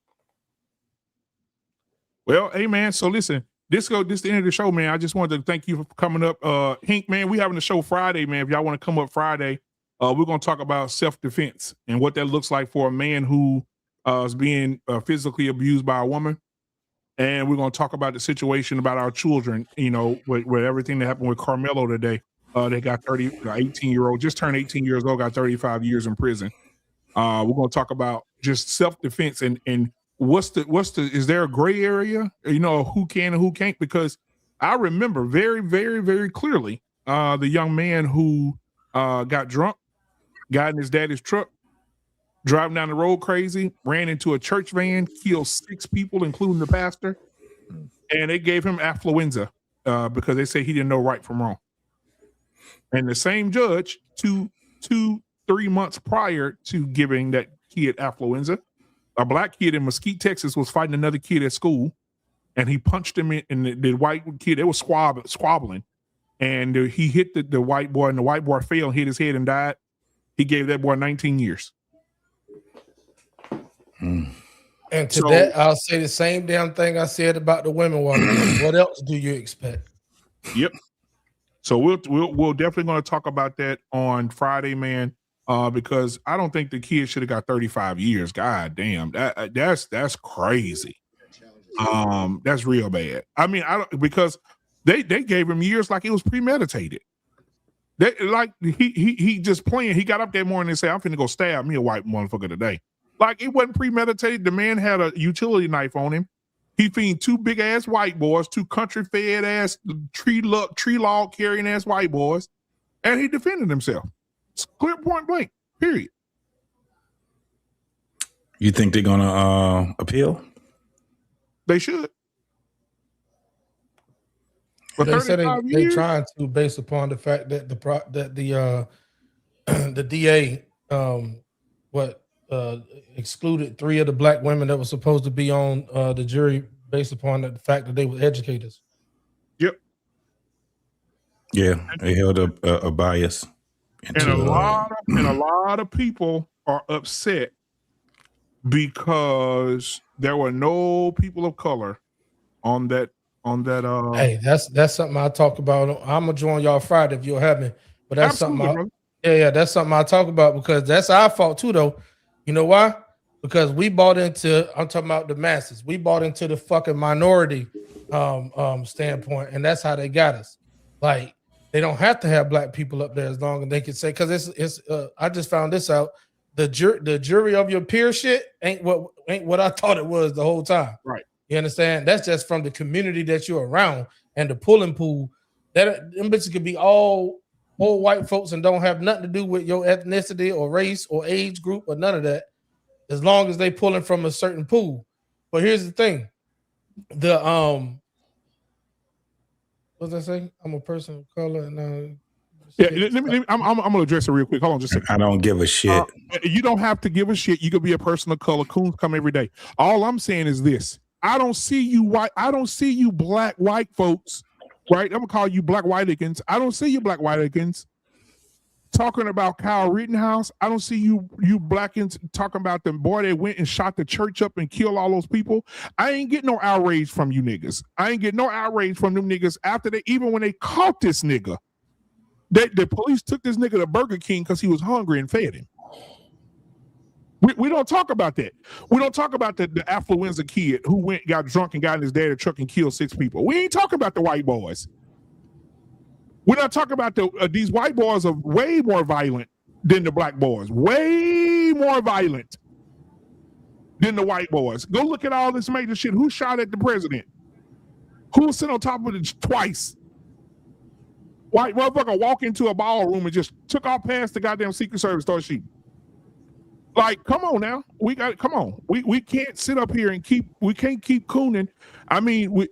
Well, hey man, so listen, this the end of the show, man. I just wanted to thank you for coming up. Hink, man, we having a show Friday, man. If y'all want to come up Friday, we're gonna talk about self-defense and what that looks like for a man who is being physically abused by a woman. And we're gonna talk about the situation about our children, with everything that happened with Carmelo today. They got 18-year-old, just turned 18 years old, got 35 years in prison. We're gonna talk about just self-defense and is there a gray area, who can and who can't? Because I remember very, very, very clearly the young man who got drunk, got in his daddy's truck, driving down the road crazy, ran into a church van, killed 6 people, including the pastor, and they gave him affluenza because they say he didn't know right from wrong. And the same judge, 3 months prior to giving that kid affluenza, a black kid in Mesquite, Texas, was fighting another kid at school, and he punched him and the white kid, they were squabbling, and he hit the white boy, and the white boy fell, hit his head, and died. He gave that boy 19 years. And to that, I'll say the same damn thing I said about the women walking. What else do you expect? Yep. So we'll definitely going to talk about that on Friday, man. Because I don't think the kid should have got 35 years. God damn, that's crazy. That's real bad. I mean, because they gave him years like it was premeditated. They like he just playing. He got up that morning and said, "I'm finna go stab me a white motherfucker today." Like it wasn't premeditated. The man had a utility knife on him. He feeding 2 big ass white boys, 2 country fed ass tree log carrying ass white boys, and he defended himself. It's clear point blank, period. You think they're gonna appeal? They should. But they said they're trying to, based upon the fact that the DA excluded 3 of the black women that were supposed to be on the jury based upon the fact that they were educators. Yep. Yeah, they held a bias. And a lot of people are upset because there were no people of color on that. Hey, that's something I talk about. I'm gonna join y'all Friday if you'll have me. But that's something. That's something I talk about because that's our fault too, though. You know why? Because we bought into. I'm talking about the masses. We bought into the fucking minority standpoint, and that's how they got us. Like. They don't have to have black people up there as long as they can say, because it's I just found this out. The jury of your peer shit ain't what I thought it was the whole time. Right. You understand? That's just from the community that you're around and the pulling pool. That them bitches could be all white folks and don't have nothing to do with your ethnicity or race or age group or none of that. as long as they pulling from a certain pool. But here's the thing. What does that say? I'm a person of color. And I'm gonna address it real quick. Hold on, just a second. I don't give a shit. You don't have to give a shit. You could be a person of color. Coons come every day. All I'm saying is this: I don't see you white. I don't see you black white folks. Right? I'm gonna call you black whiteikins. I don't see you black whiteikins talking about Kyle Rittenhouse. I don't see you blackins talking about the boy that went and shot the church up and killed all those people. I ain't getting no outrage from you niggas. I ain't getting no outrage from them niggas after even when they caught this nigga. The police took this nigga to Burger King because he was hungry and fed him. We don't talk about that. We don't talk about the affluenza kid who got drunk and got in his dad's truck and killed 6 people. We ain't talking about the white boys. We're not talking about these white boys are way more violent than the black boys. Way more violent than the white boys. Go look at all this major shit. Who shot at the president? Who was sitting on top of it twice? White motherfucker walk into a ballroom and just took off past the goddamn Secret Service start shooting. Like, come on now. Come on. We can't sit up here and keep cooning. I mean,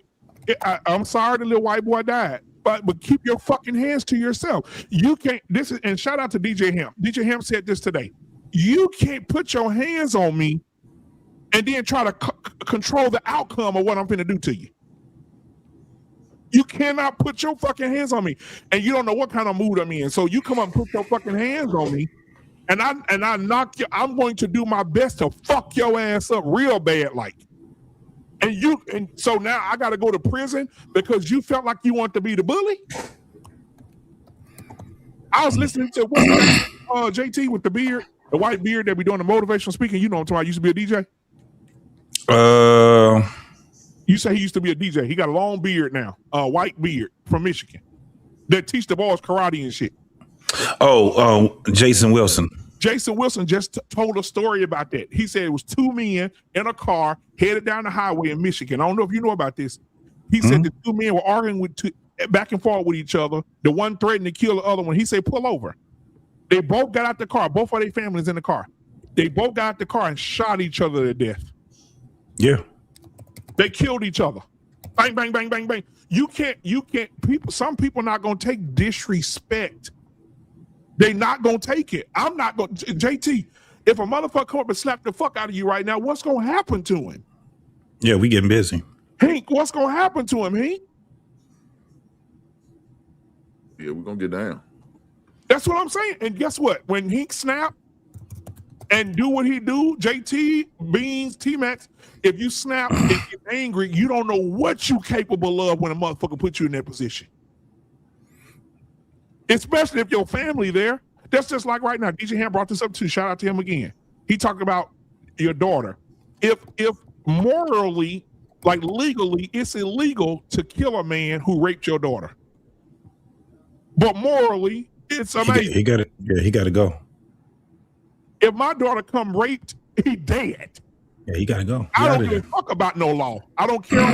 I'm sorry the little white boy died. But keep your fucking hands to yourself. You can't. And shout out to DJ Hemp. DJ Hemp said this today. You can't put your hands on me and then try to control the outcome of what I'm finna do to you. You cannot put your fucking hands on me, and you don't know what kind of mood I'm in. So you come up and put your fucking hands on me, and I knock you. I'm going to do my best to fuck your ass up real bad, like. And so now I got to go to prison because you felt like you want to be the bully. I was listening to JT with the beard, the white beard that be doing the motivational speaking. You know what I'm talking about. Used to be a DJ. You say he used to be a DJ. He got a long beard now, white beard from Michigan that teach the boys karate and shit. Jason Wilson. Jason Wilson just told a story about that. He said it was 2 men in a car headed down the highway in Michigan. I don't know if you know about this. He said the 2 men were arguing back and forth with each other. The one threatened to kill the other one. He said, pull over. They both got out the car. Both of their families in the car. They both got out the car and shot each other to death. Yeah. They killed each other. Bang, bang, bang, bang, bang. Some people not going to take disrespect. They not going to take it. I'm not going to. JT, if a motherfucker come up and slap the fuck out of you right now, what's going to happen to him? Yeah, we getting busy. Hank, what's going to happen to him, Hank? Yeah, we're going to get down. That's what I'm saying. And guess what? When Hank snap and do what he do, JT, Beans, T-Max, if you snap and get angry, you don't know what you capable of when a motherfucker puts you in that position. Especially if your family there. That's just like right now. DJ Ham brought this up too. Shout out to him again. He talked about your daughter. If morally, like legally, it's illegal to kill a man who raped your daughter. But morally, it's amazing. He got to go. If my daughter come raped, he dead. Yeah, he got to go. I don't give a fuck about no law. I don't care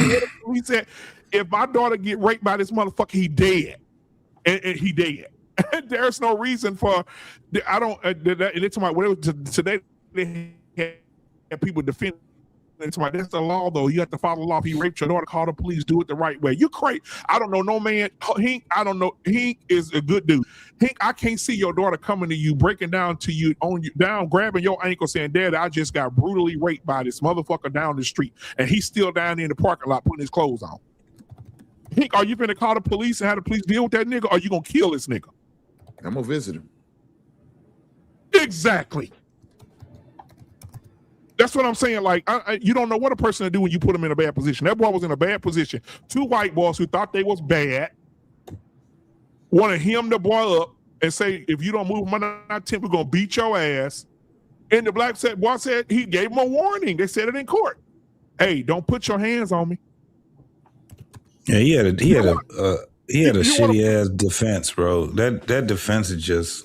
what he said. If my daughter get raped by this motherfucker, he dead. And he dead. There's no reason for. I don't. It's my whatever. Today they had people defending. It's my. That's the law, though. You have to follow the law. If he raped your daughter, call the police. Do it the right way. You crazy? I don't know. No man. Hink. I don't know. Hink is a good dude. Hink. I can't see your daughter coming to you, breaking down to you, on you down, grabbing your ankle, saying, "Dad, I just got brutally raped by this motherfucker down the street, and he's still down in the parking lot putting his clothes on." Hink, are you finna call the police and have the police deal with that nigga, or are you gonna kill this nigga? I'm gonna visit him. Exactly. That's what I'm saying. Like, you don't know what a person to do when you put him in a bad position. That boy was in a bad position. 2 white boys who thought they was bad want to hem the boy up and say, if you don't move my tent, we're gonna beat your ass. And the black boy said he gave him a warning. They said it in court. Hey, don't put your hands on me. Yeah, he had a shitty ass defense, bro. That defense is just,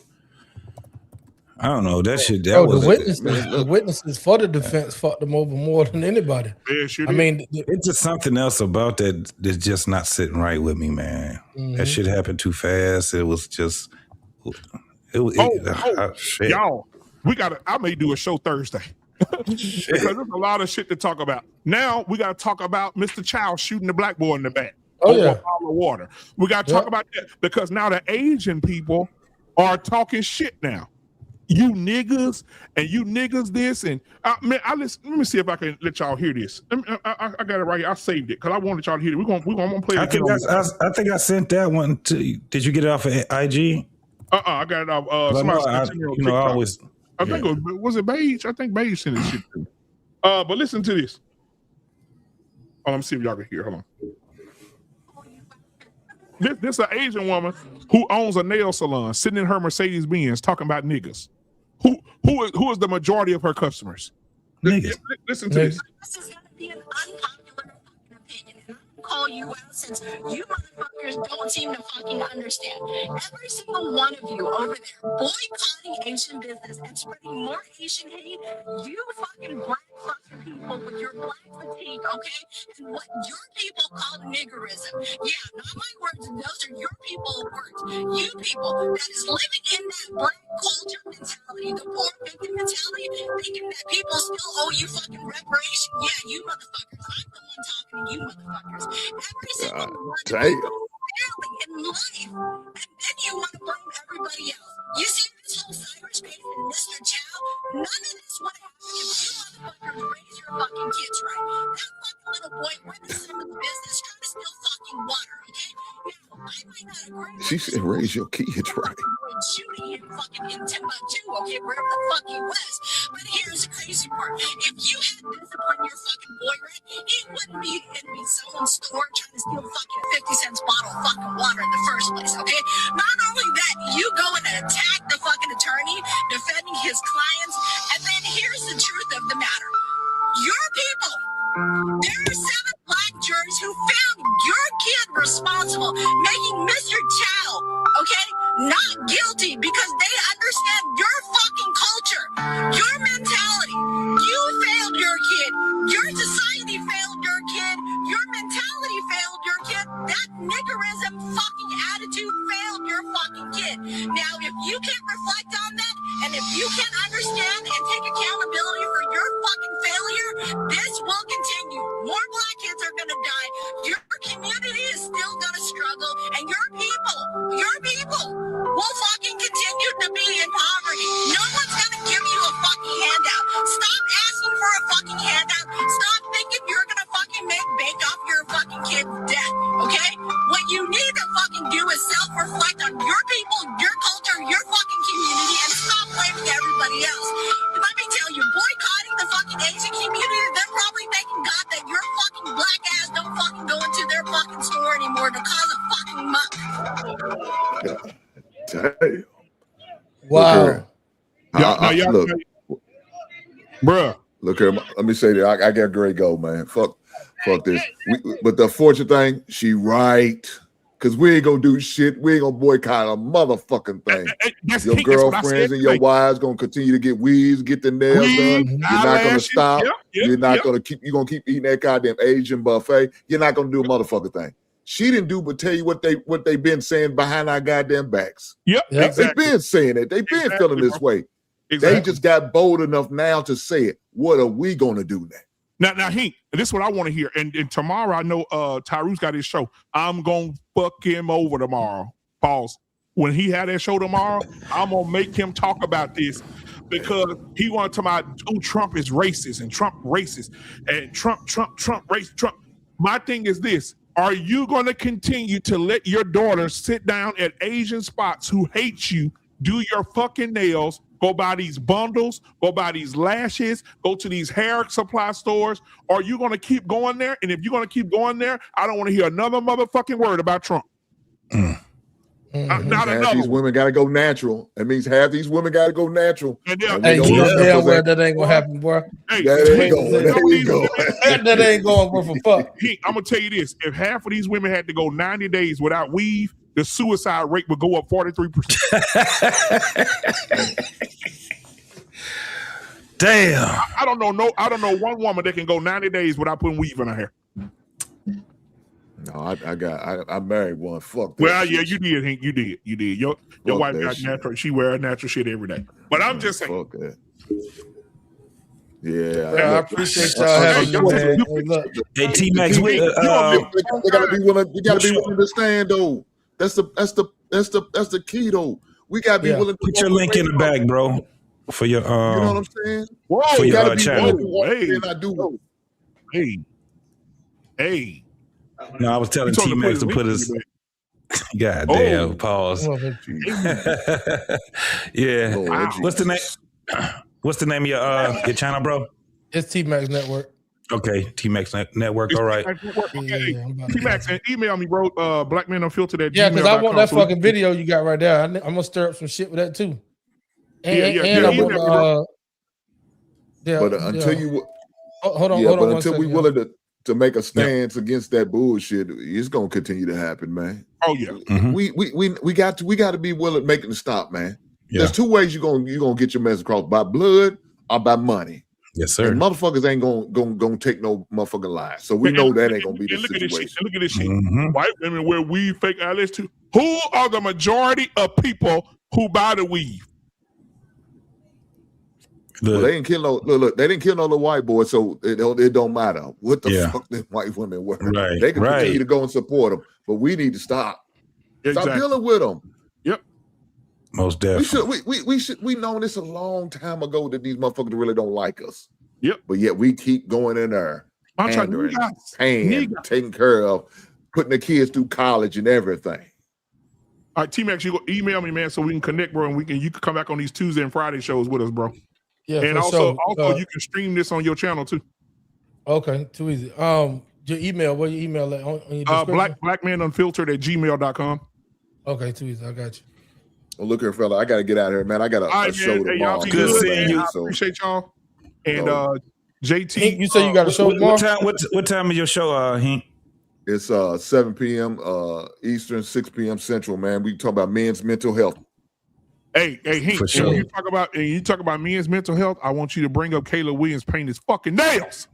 I don't know. That shit. That was the witnesses for the defense fucked them over more than anybody. Yeah, sure I mean, it's just something else about that that's just not sitting right with me, man. Mm-hmm. That shit happened too fast. It was just, shit. Y'all, I may do a show Thursday. because there's a lot of shit to talk about. Now we got to talk about Mr. Chow shooting the black boy in the back. Oh, over yeah. a bottle of water. We got to talk about that because now the Asian people are talking shit now. You niggas and you niggas this and man, let me see if I can let y'all hear this. I got it right here. I saved it because I wanted y'all to hear it. We're gonna play it. I think I sent that one to you. Did you get it off of IG? I got it off. I think it was Beige? I think Beige sent this shit too. But listen to this. Oh, let me see if y'all can hear. Hold on. This is an Asian woman who owns a nail salon, sitting in her Mercedes Benz, talking about niggas. Who is the majority of her customers? Niggas. Listen to this. This is going to be an unpopular opinion, and I'm call you out since you motherfuckers don't seem to fucking understand. Every single one of you over there boycotting Asian business and spreading more Asian hate, you fucking black fucking people with your black fatigue, okay? And what your people call niggerism. Yeah, not my words, those are your people's words. You people that is living in that black culture mentality, the poor victim mentality, thinking that people still owe you fucking reparation. Yeah, you motherfuckers. I'm the one talking to you motherfuckers. Every single one damn. in life. And then you want to blame everybody else. You see this whole cyberspace and Mr. Chow? None of this would happen if you motherfuckers raise your fucking kids right. That fucking little boy went to someone's business trying to steal fucking water, okay? Now, I might not agree. She said raise your kids right. Shooting him fucking in Timbuktu, okay, wherever the fuck he was. But here's the crazy part. If you had disciplined your fucking boy right, he wouldn't be in someone's store trying to steal fucking 50 cents bottle of fucking water in the first place, okay? Not only that, you go and attack the fucking attorney defending his clients, and then here's the truth of the matter. Your people, there are 7 black jurors who found your kid responsible, making Mr. Chow, okay, not guilty because they understand your fucking culture, your mentality. You failed your kid. Your society failed your kid. Your mentality failed your kid. That niggerism fucking attitude failed your fucking kid. Now, if you can't reflect on that, and if you can't understand and take accountability for your fucking failure, this will continue. More black kids are gonna die. Your community is still gonna struggle, and your people will fucking continue to be in poverty. No one's gonna give you a fucking handout. Stop asking for a fucking handout. Stop thinking you're gonna fucking make bank off your fucking kid's death, okay? What you need to fucking do is self-reflect on your people, your culture, your fucking community, and stop blaming everybody else. Let me tell you, boycotting the fucking Asian community, they're probably thanking God that your fucking black ass don't fucking go into their fucking store anymore to cause a fucking muck. Damn. Wow. Look, bruh. Look here. Let me say that I got great go, man. Fuck this. But the fortunate thing, she right. Because we ain't gonna do shit. We ain't gonna boycott a motherfucking thing. Your girlfriends and your wives gonna continue to get weeds, get the nails done. You're not gonna stop. You're not gonna keep. You're gonna keep eating that goddamn Asian buffet. You're not gonna do a motherfucking thing. She didn't do but tell you what they been saying behind our goddamn backs. Yep. Exactly. They've been saying it. They've been feeling this way. Exactly. They just got bold enough now to say it. What are we gonna do now? Now, Hank, this is what I want to hear. And tomorrow, I know Tyru's got his show. I'm going to fuck him over tomorrow. Pause. When he had that show tomorrow, I'm going to make him talk about this because he wanted to talk about, oh, Trump is racist and Trump racist and Trump racist. Trump. My thing is this. Are you going to continue to let your daughter sit down at Asian spots who hate you, do your fucking nails, go buy these bundles, go buy these lashes, go to these hair supply stores? Or are you going to keep going there? And if you're going to keep going there, I don't want to hear another motherfucking word about Trump. Not half these women got to go natural. That means half these women got to go natural. Hey, you know damn well that ain't going to happen, bro. Hey, there you go. That ain't going worth a fuck. I'm going to tell you this. If half of these women had to go 90 days without weave, the suicide rate would go up 43%. Damn. I don't know one woman that can go 90 days without putting weave in her hair. No, I married one. Fuck that. Well, shit. yeah, you did, Hank. You did. Your wife got natural. She wear natural shit every day. But I'm just saying. Fuck that. Yeah, I appreciate y'all having me, man. Hey, look. Hey, T-Max, they gotta be willing. You gotta be willing to stand though. That's the key though. We gotta be willing to put your link in the bag, bro, for your you know what I'm saying? for You your gotta be channel. willing to I do. Hey. No, I was telling You told him to T-Max to put put his his. link God damn, pause. Yeah. Lord, What's the name? What's the name of your channel, bro? It's T-Max Network. Okay, T-Max Network. All right. T-Max, and email me, bro. Black Men Unfiltered at Yeah, because I want that gmail.com. fucking video you got right there. I'm gonna stir up some shit with that too. And, Yeah, and I email want me, But until you hold on, but one until we second. willing to make a stance against that bullshit, it's gonna continue to happen, man. Oh yeah. We got to be willing to make it stop, man. Yeah. There's two ways you're gonna get your message across: by blood or by money. Yes, sir. And motherfuckers ain't gonna take no motherfucking lie. So we know that ain't gonna be the situation. Look at this shit. White women wear weave, fake eyelids too. Who are the majority of people who buy the weave? Well, they didn't kill no look. They didn't kill no little white boy, so it don't matter what the fuck the white women were. Right, They can right. continue to go and support them, but we need to stop. Stop Exactly. dealing with them. Yep. Most definitely. We known this a long time ago that these motherfuckers really don't like us. Yep. But yet we keep going in there, I'm trying to pandering, paying, taking care of, putting the kids through college and everything. All right, T-Max, you go email me, man, so we can connect, bro, and you can come back on these Tuesday and Friday shows with us, bro. Yeah, and for also sure. you can stream this on your channel too. Okay, too easy. Your email, where your email at on your description? blackmanunfiltered at gmail.com. Okay, too easy. I got you. Well, look here, fella. I got to get out of here, man. I got a show man. Hey, tomorrow. y'all be good, man. So, I appreciate y'all. And JT, you say you got a show tomorrow? What time is your show, Hank? It's 7 p.m. Eastern, 6 p.m. Central, man. We talk about men's mental health. Hey, Hank, For sure. when you talk about men's mental health, I want you to bring up Caleb Williams painting his fucking nails.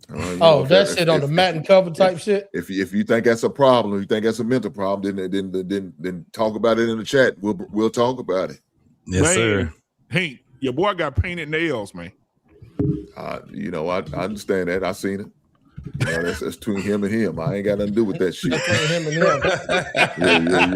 That shit on the mat and cover type shit. If you think that's a problem, if you think that's a mental problem, then talk about it in the chat. We'll talk about it. Yes, man, sir. Hank, your boy got painted nails, man. I understand that. I seen it. That's between him and him. I ain't got nothing to do with that shit. Between him and him.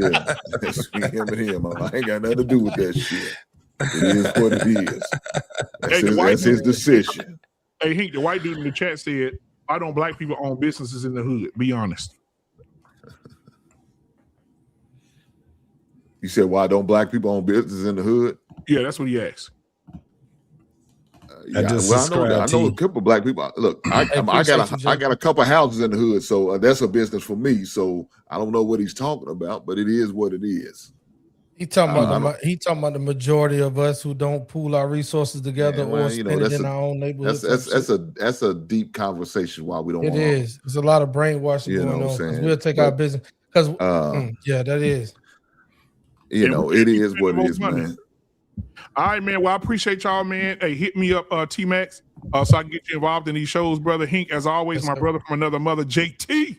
Yeah. That's between him and him. I ain't got nothing to do with that shit. It is what it is. That's his decision. Hey, Hank, the white dude in the chat said, "Why don't black people own businesses in the hood? Be honest." You said, why don't black people own businesses in the hood? Yeah, that's what he asked. I know a couple of black people. Look, I got a couple of houses in the hood, so that's a business for me. So I don't know what he's talking about, but it is what it is. He talking about the majority of us who don't pool our resources together or spend it in our own neighborhood. That's a deep conversation. Why we don't? It is. There's a lot of brainwashing going on. 'Cause we'll take our business because that is. It is what it is, man. All right, man. Well, I appreciate y'all, man. Hey, hit me up, T-Max, so I can get you involved in these shows, brother. Hank, as always, my brother from another mother, JT.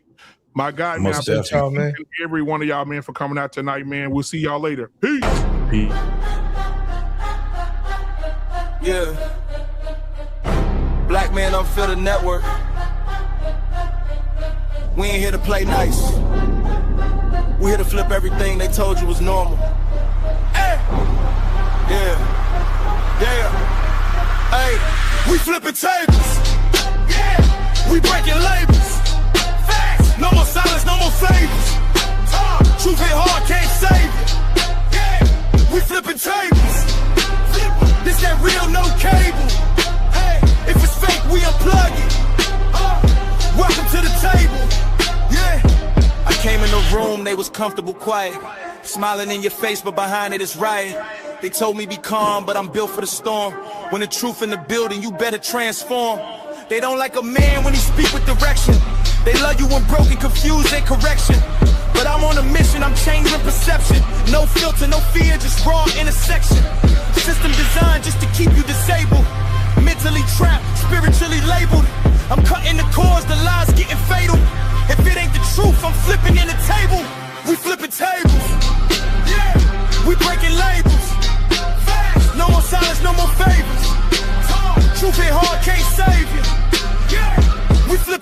My guy, man. I appreciate y'all, man. Every one of y'all, man, for coming out tonight, man. We'll see y'all later. Peace. Yeah. Black Man Unfiltered Network. We ain't here to play nice. We here to flip everything they told you was normal. Hey. Yeah. Hey, we flipping tables. Yeah. We breaking labels. Facts. No more silence, no more favors. Truth hit hard, can't save it. Yeah. We flipping tables. This that real, no cable. Hey, if it's fake, we unplug it. Welcome to the table. Yeah. I came in the room, they was comfortable, quiet. Smiling in your face, but behind it is riot. They told me be calm, but I'm built for the storm. When the truth in the building, you better transform. They don't like a man when he speak with direction. They love you when broken, confused, and correction. But I'm on a mission, I'm changing perception. No filter, no fear, just raw intersection. System designed just to keep you disabled. Mentally trapped, spiritually labeled. I'm cutting the cords, the lies getting fatal. If it ain't the truth, I'm flipping in the table. We flipping tables. Yeah, we breaking labels. No more silence, no more favors.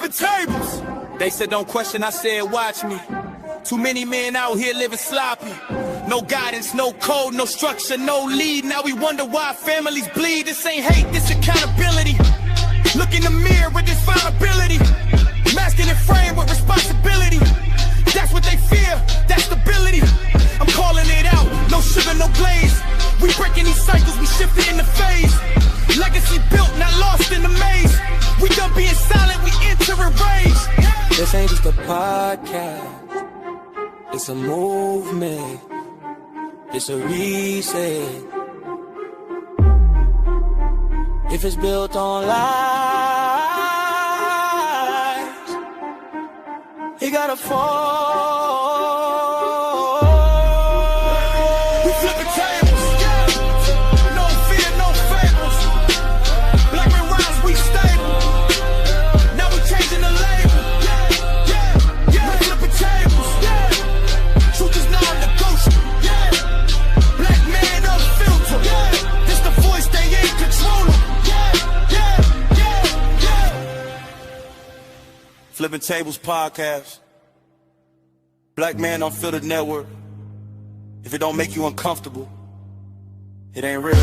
flipping tables. They said don't question, I said watch me. Too many men out here living sloppy. No guidance, no code, no structure, no lead. Now we wonder why families bleed. This ain't hate, this accountability. Look in the mirror with this vulnerability. Masking and frame with responsibility. That's what they fear, that stability. I'm calling it out, no sugar, no glaze. We breaking these cycles, we shifting in the phase. Legacy built, not lost in the maze. We done being silent, we enter a rage. This ain't just a podcast, it's a movement. It's a reset. If it's built on lies, it gotta fall. We flipping tables. No fear, no fables. Black men rise, we stable. Now we changing the label. We flipping tables. Truth is non-negotiable. Black man unfiltered. This the voice they ain't controlling. Flipping Tables podcast. Black Man Unfiltered Network. If it don't make you uncomfortable, it ain't real.